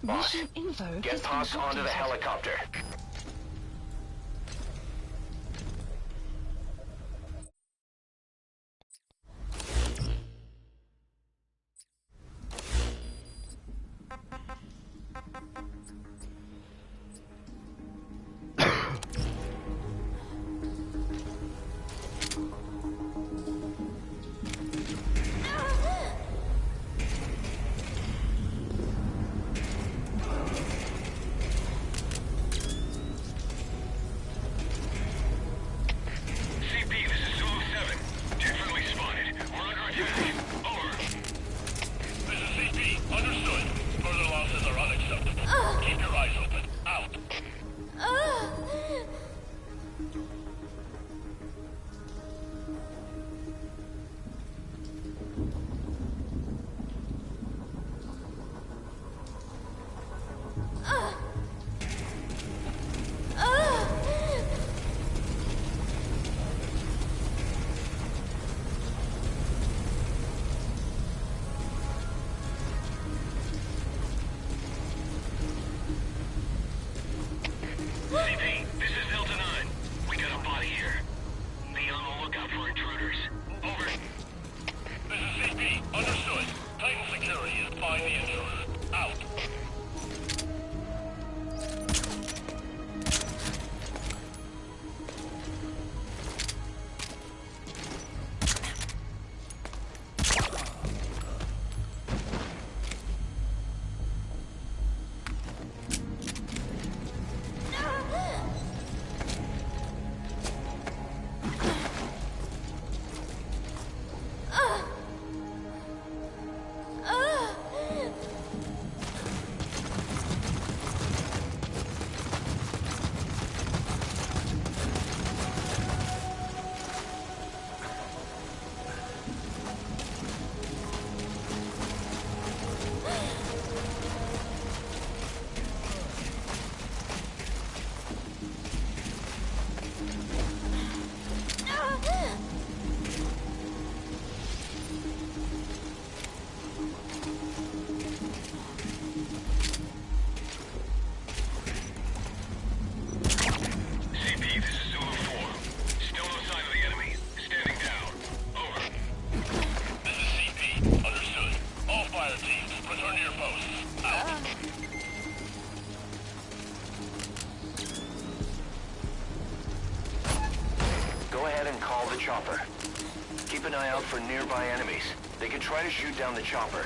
Boss, get Paz onto the helicopter. Chopper. Keep an eye out for nearby enemies. They could try to shoot down the chopper.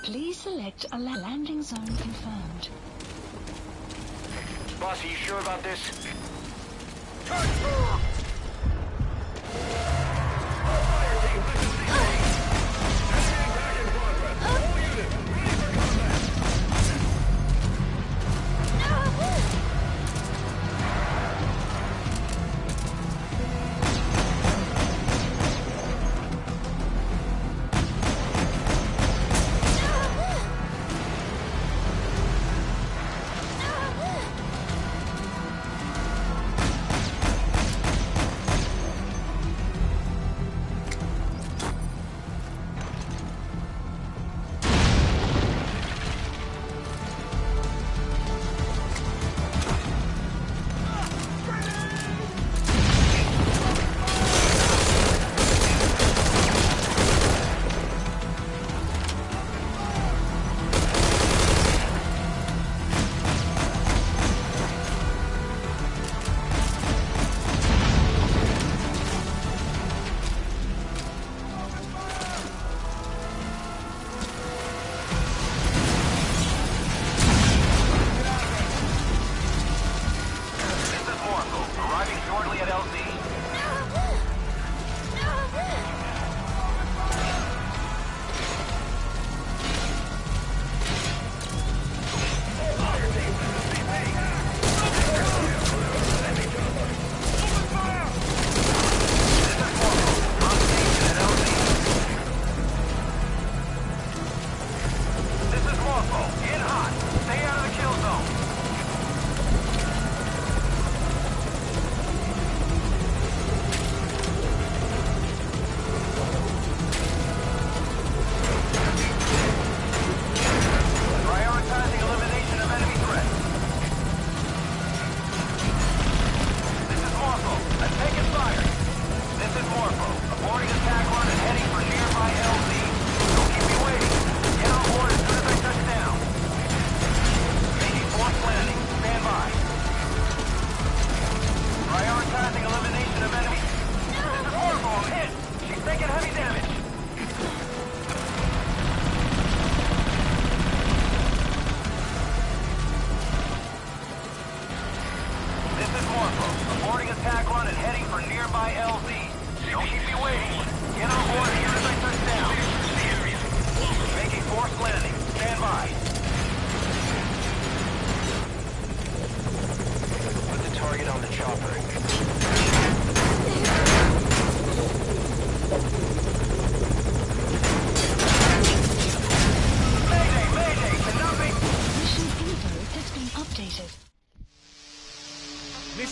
Please select a landing zone confirmed. Boss, are you sure about this? All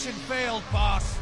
mission failed, boss.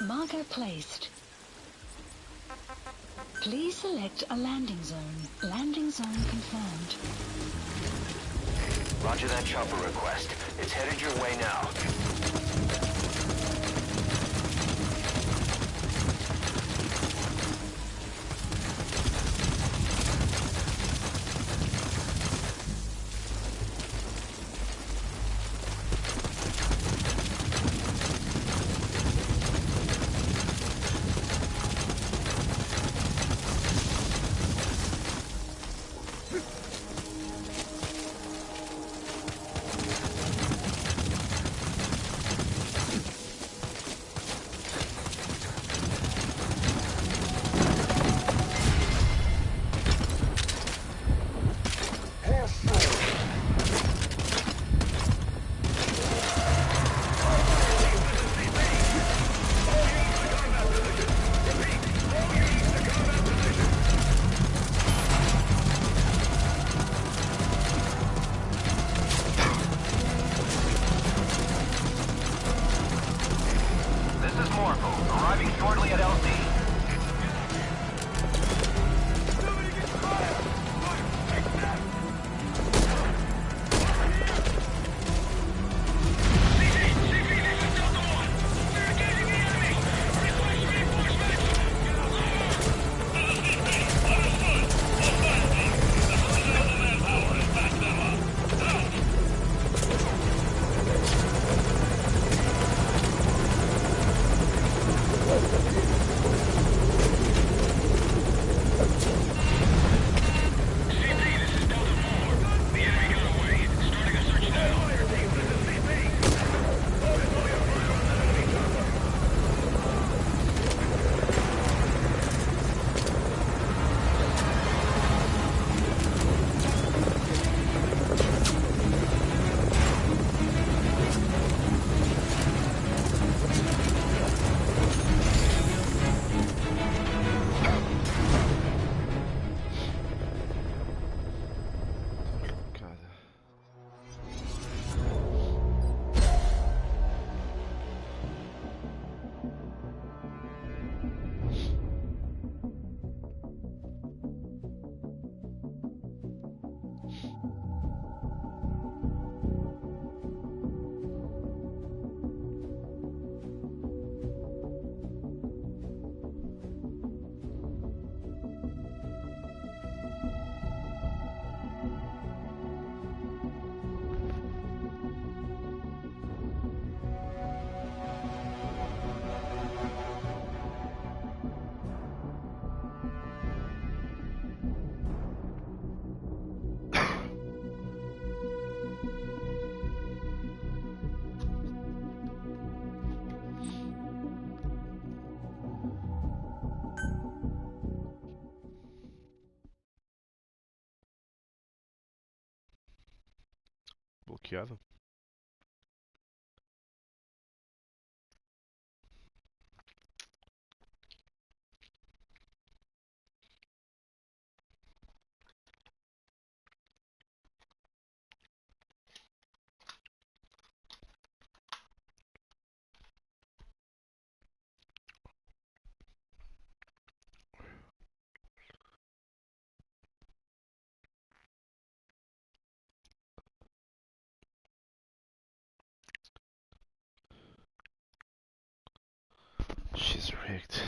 Marker placed. Please select a landing zone. Landing zone confirmed. Roger that chopper request. It's headed your way now. bloqueado. She's rigged.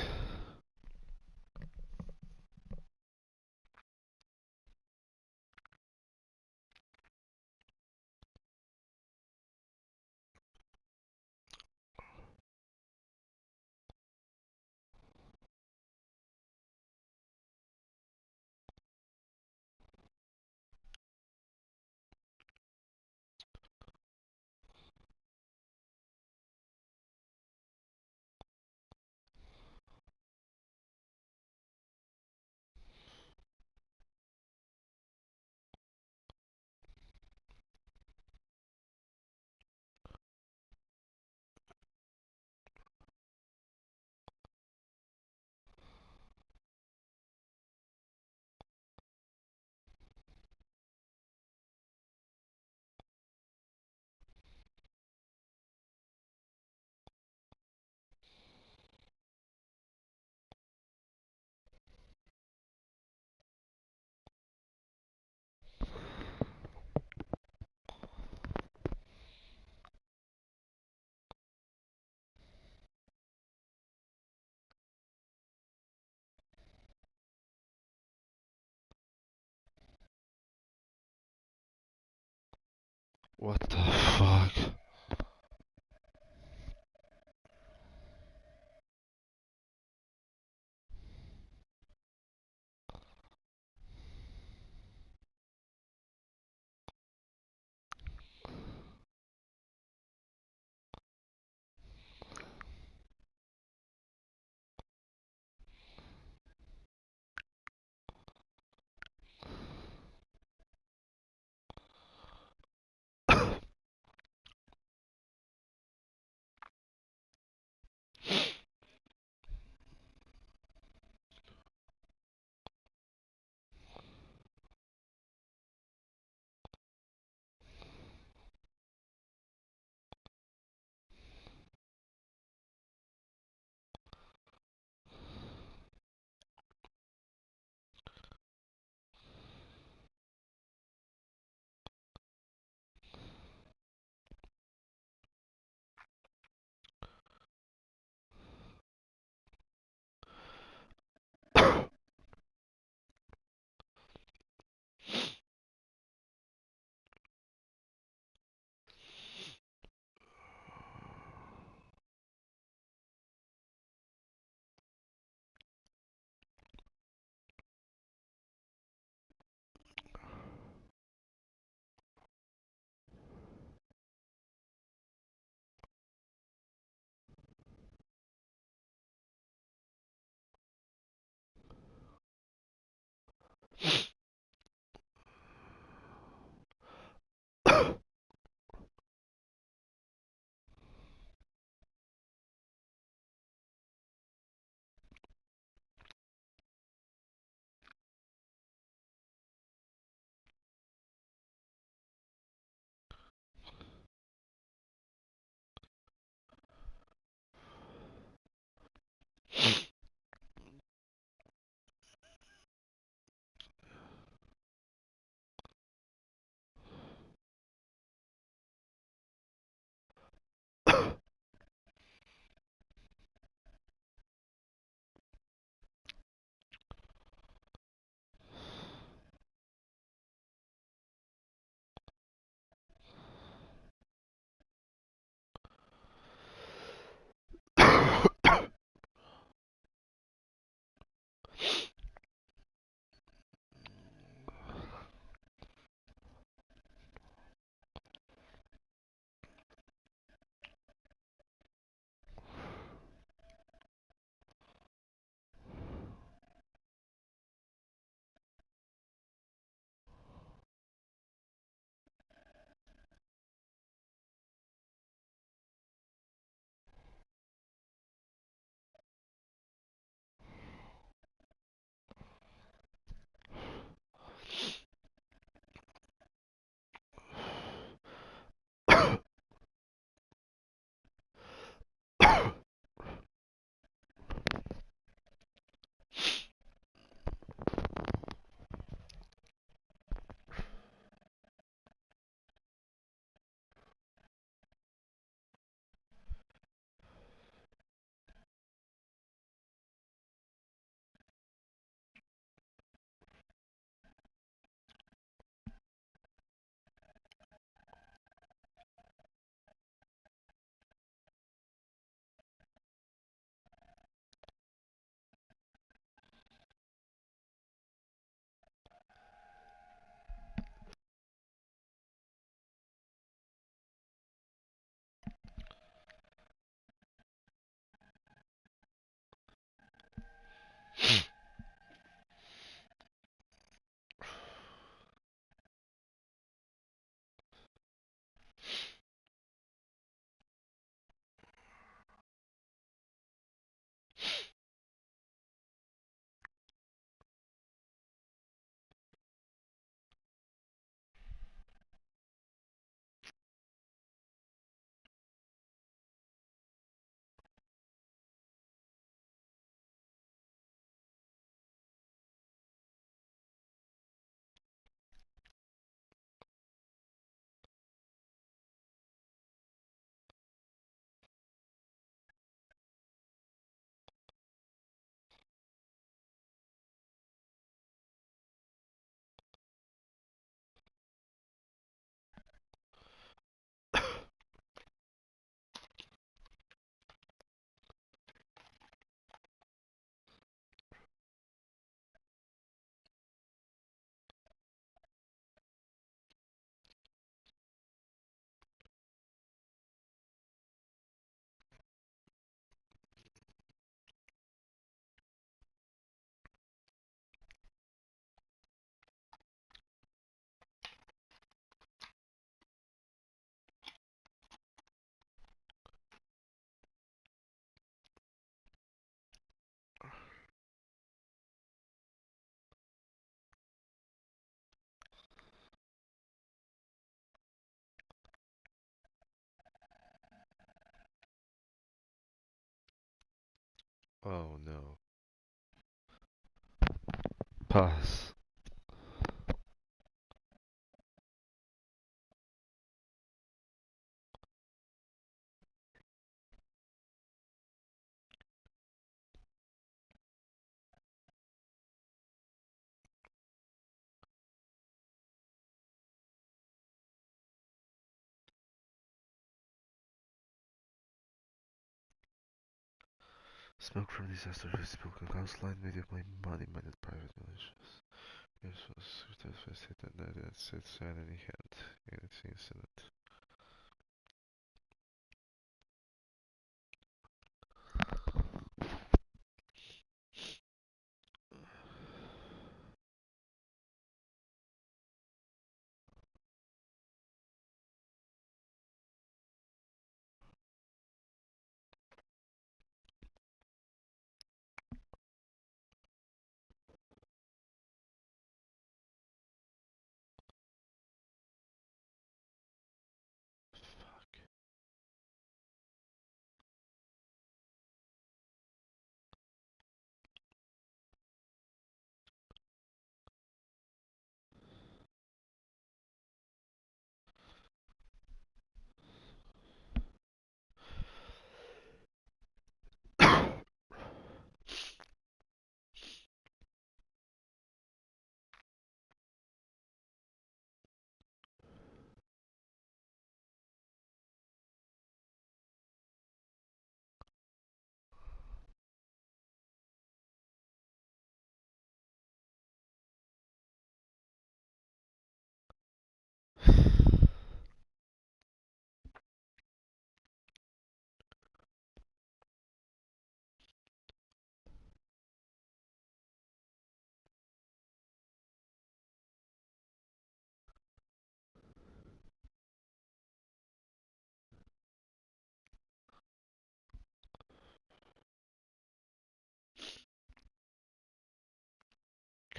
What the fuck? Oh no. Pass. Smoke from disaster smoke a house line made of my money-minded private militias. This was hit and that sits at any hand in its incident.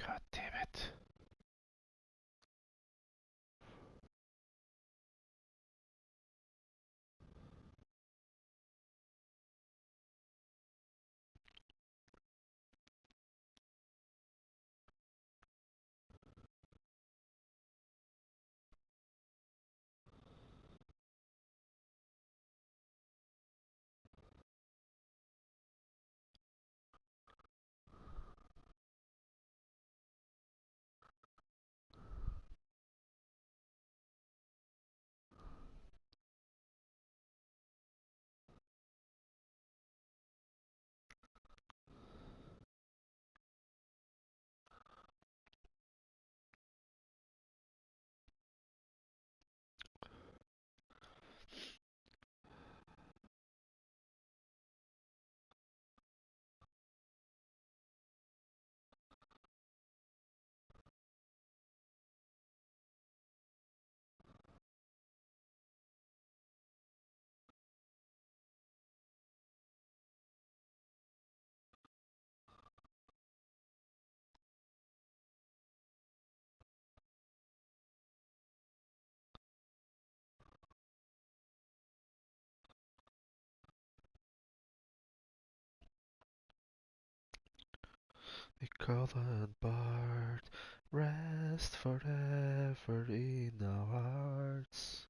God damn it. Nicola and Bart, rest forever in our hearts.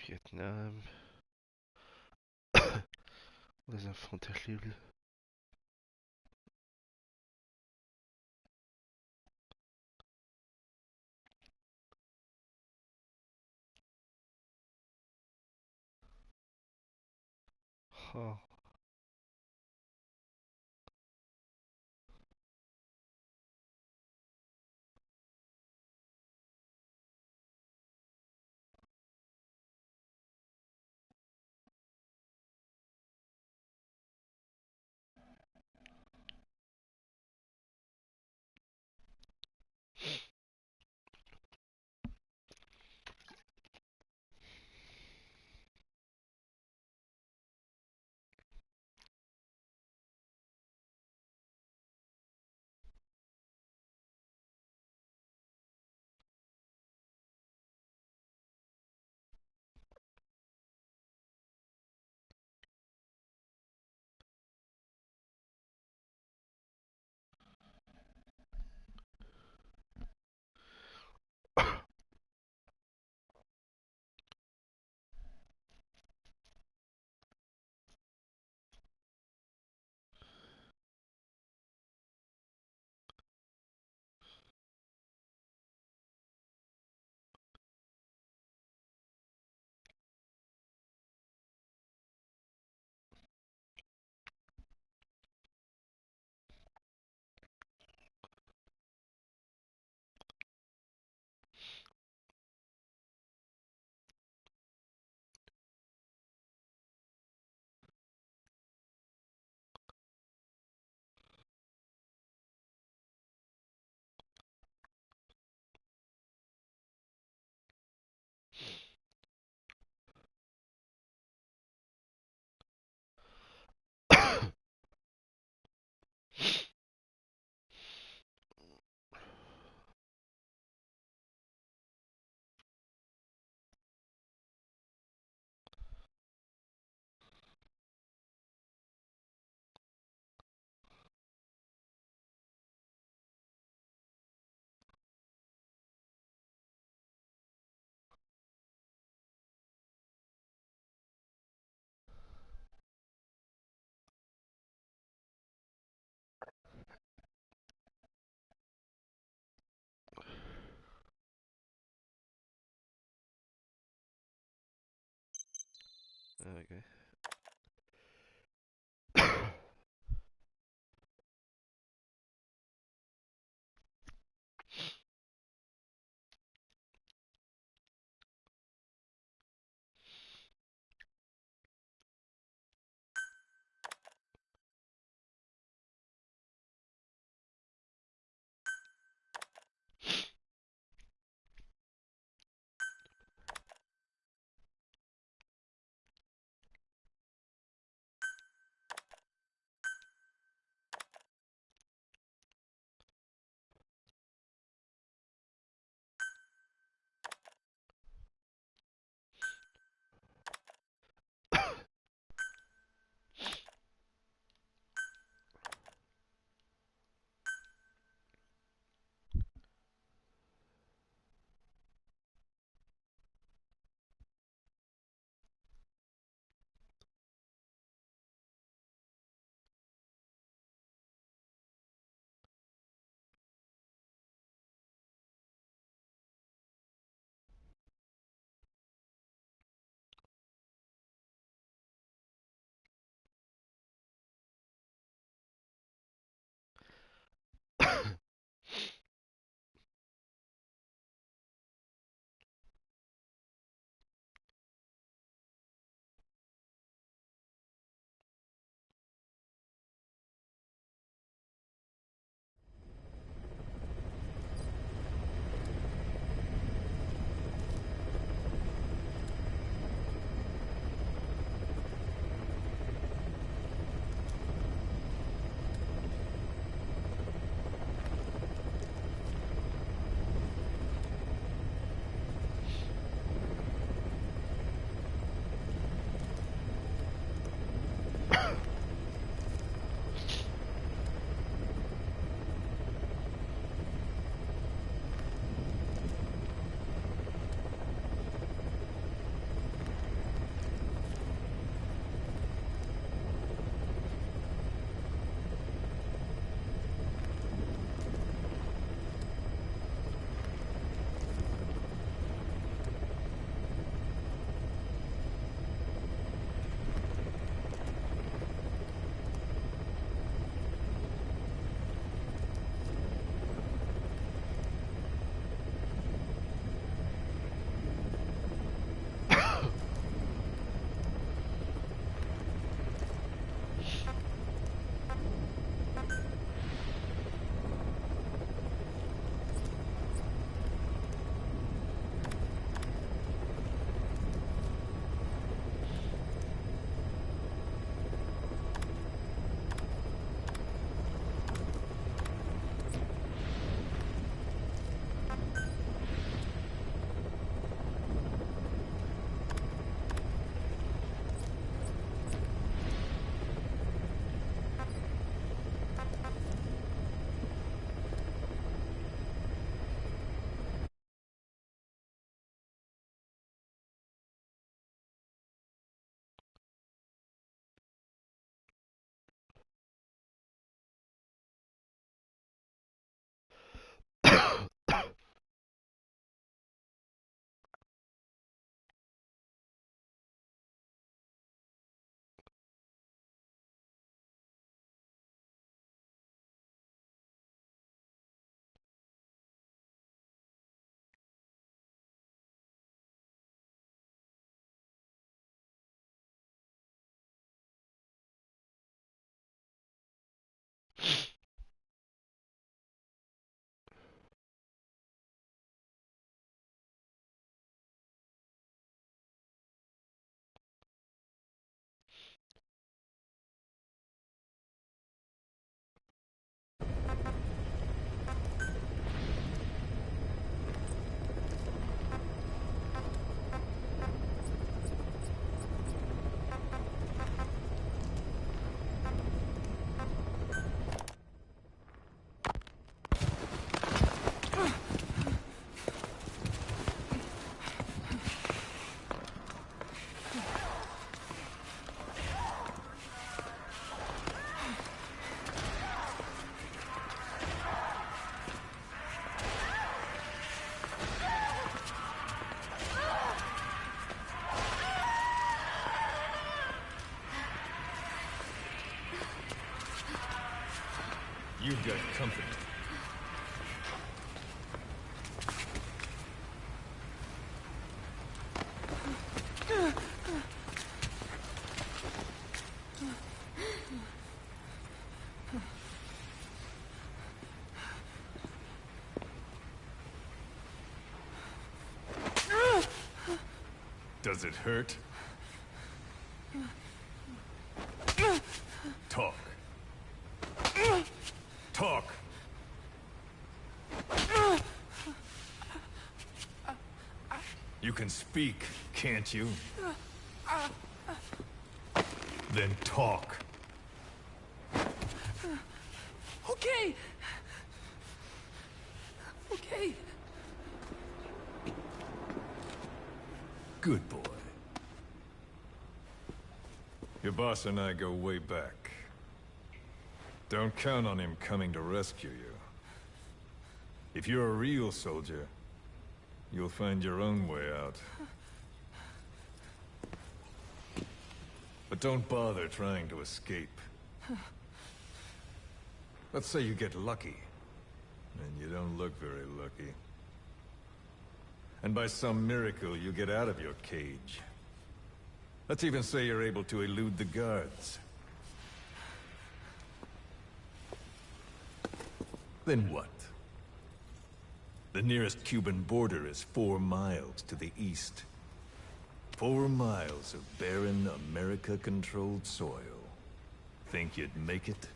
Vietnam. Les enfants terribles. Oh. Okay. got company. Does it hurt? Talk. Talk! You can speak, can't you? Then talk. Okay. Okay. Good boy. Your boss and I go way back. Don't count on him coming to rescue you. If you're a real soldier, you'll find your own way out. But don't bother trying to escape. Let's say you get lucky, and you don't look very lucky. And by some miracle, you get out of your cage. Let's even say you're able to elude the guards. Then what? The nearest Cuban border is 4 miles to the east. 4 miles of barren, America-controlled soil. Think you'd make it?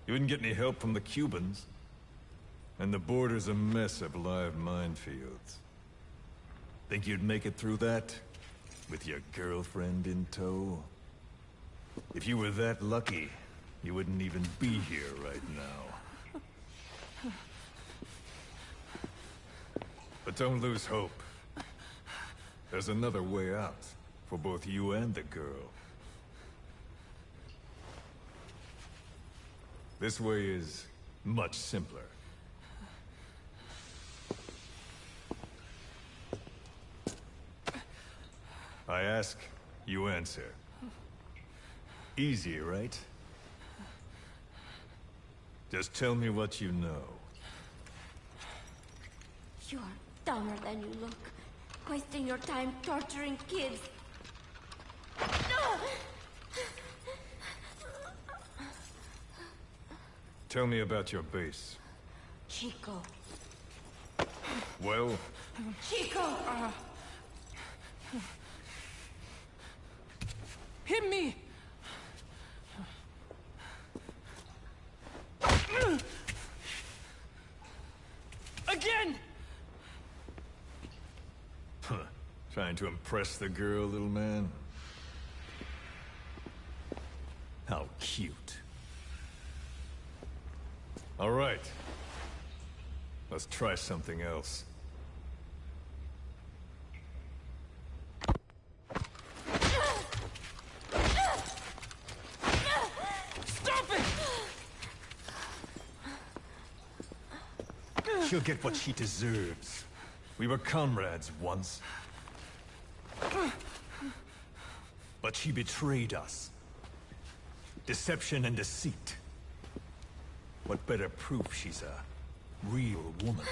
You wouldn't get any help from the Cubans. And the border's a mess of live minefields. Think you'd make it through that? With your girlfriend in tow? If you were that lucky, you wouldn't even be here right now. But don't lose hope. There's another way out, for both you and the girl. This way is much simpler. I ask, you answer. Easy, right? Just tell me what you know. You're dumber than you look. Wasting your time torturing kids. Tell me about your base. Chico. Well? Chico! Hit me! Again! Huh. Trying to impress the girl, little man? How cute. All right. Let's try something else. Stop it! She'll get what she deserves. We were comrades once. But she betrayed us. Deception and deceit. What better proof she's a real woman?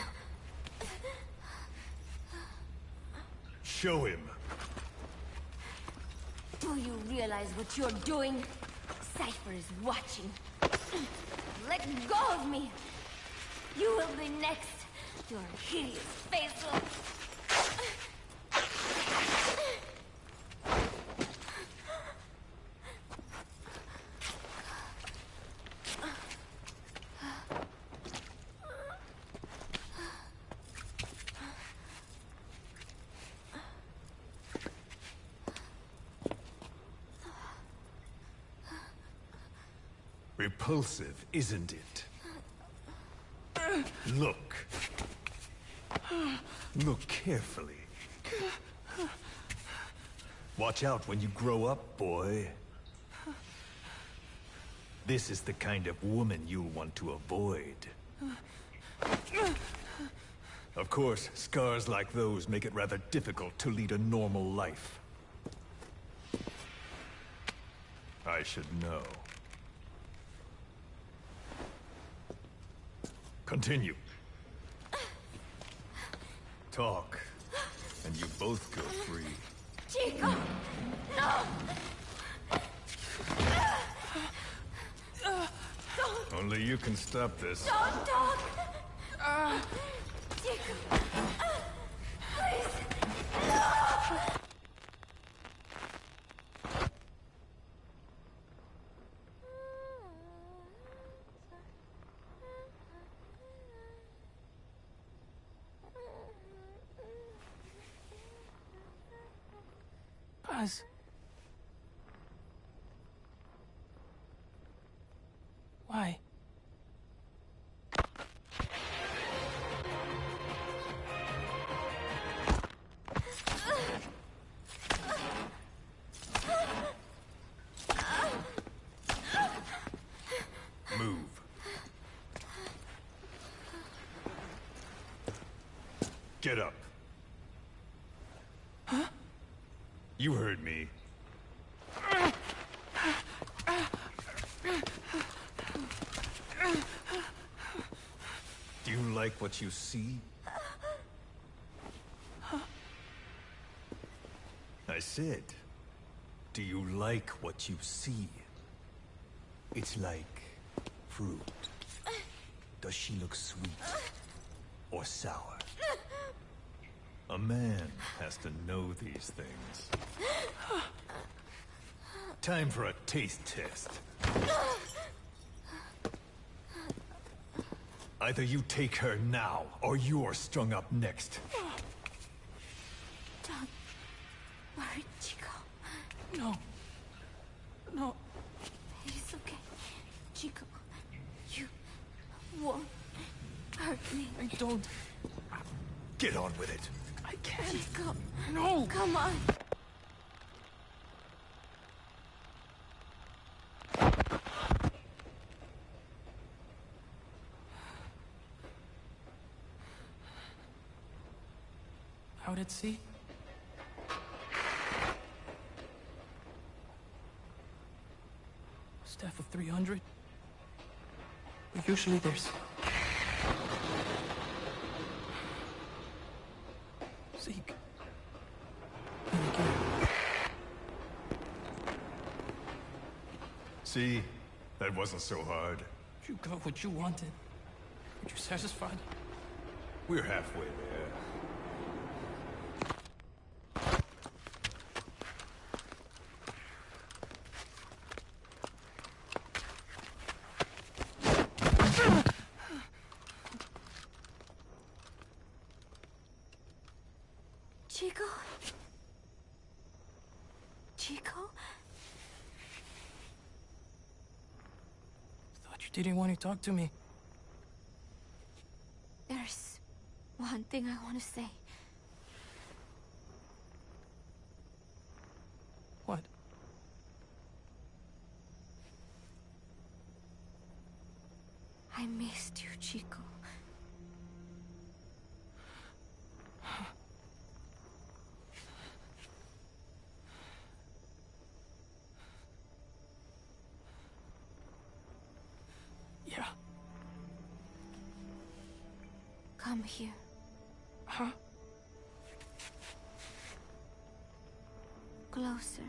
Show him. Do you realize what you're doing? Cypher is watching. Let go of me! You will be next. Your hideous face will... Repulsive, isn't it? Look. Look carefully. Watch out when you grow up, boy. This is the kind of woman you'll want to avoid. Of course, scars like those make it rather difficult to lead a normal life. I should know. Continue. Talk, and you both go free. Chico! No! Only you can stop this. Don't talk! Chico! Please! No! Buzz. Why? Move. Get up. Huh? You heard me. Do you like what you see? I said, do you like what you see? It's like fruit. Does she look sweet or sour? A man has to know these things. Time for a taste test. Either you take her now, or you're strung up next. Don't worry, Chico. No. No. It's okay. Chico, you won't hurt me. I don't. Get on with it. I can't. Chico. No. Come on. Out at sea? Staff of 300? But usually there's... Zeke. And again. See? That wasn't so hard. You got what you wanted. Are you satisfied? We're halfway there. Chico? Chico? Thought you didn't want to talk to me. There's one thing I want to say. What? I missed you, Chico. Yeah. Come here. Huh? Closer.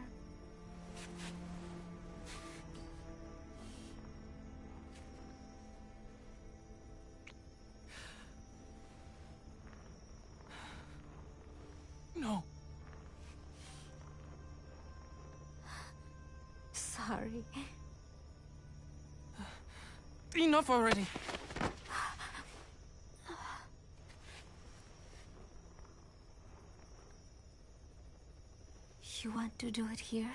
No. Sorry. Enough already. You want to do it here?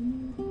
Mm-hmm.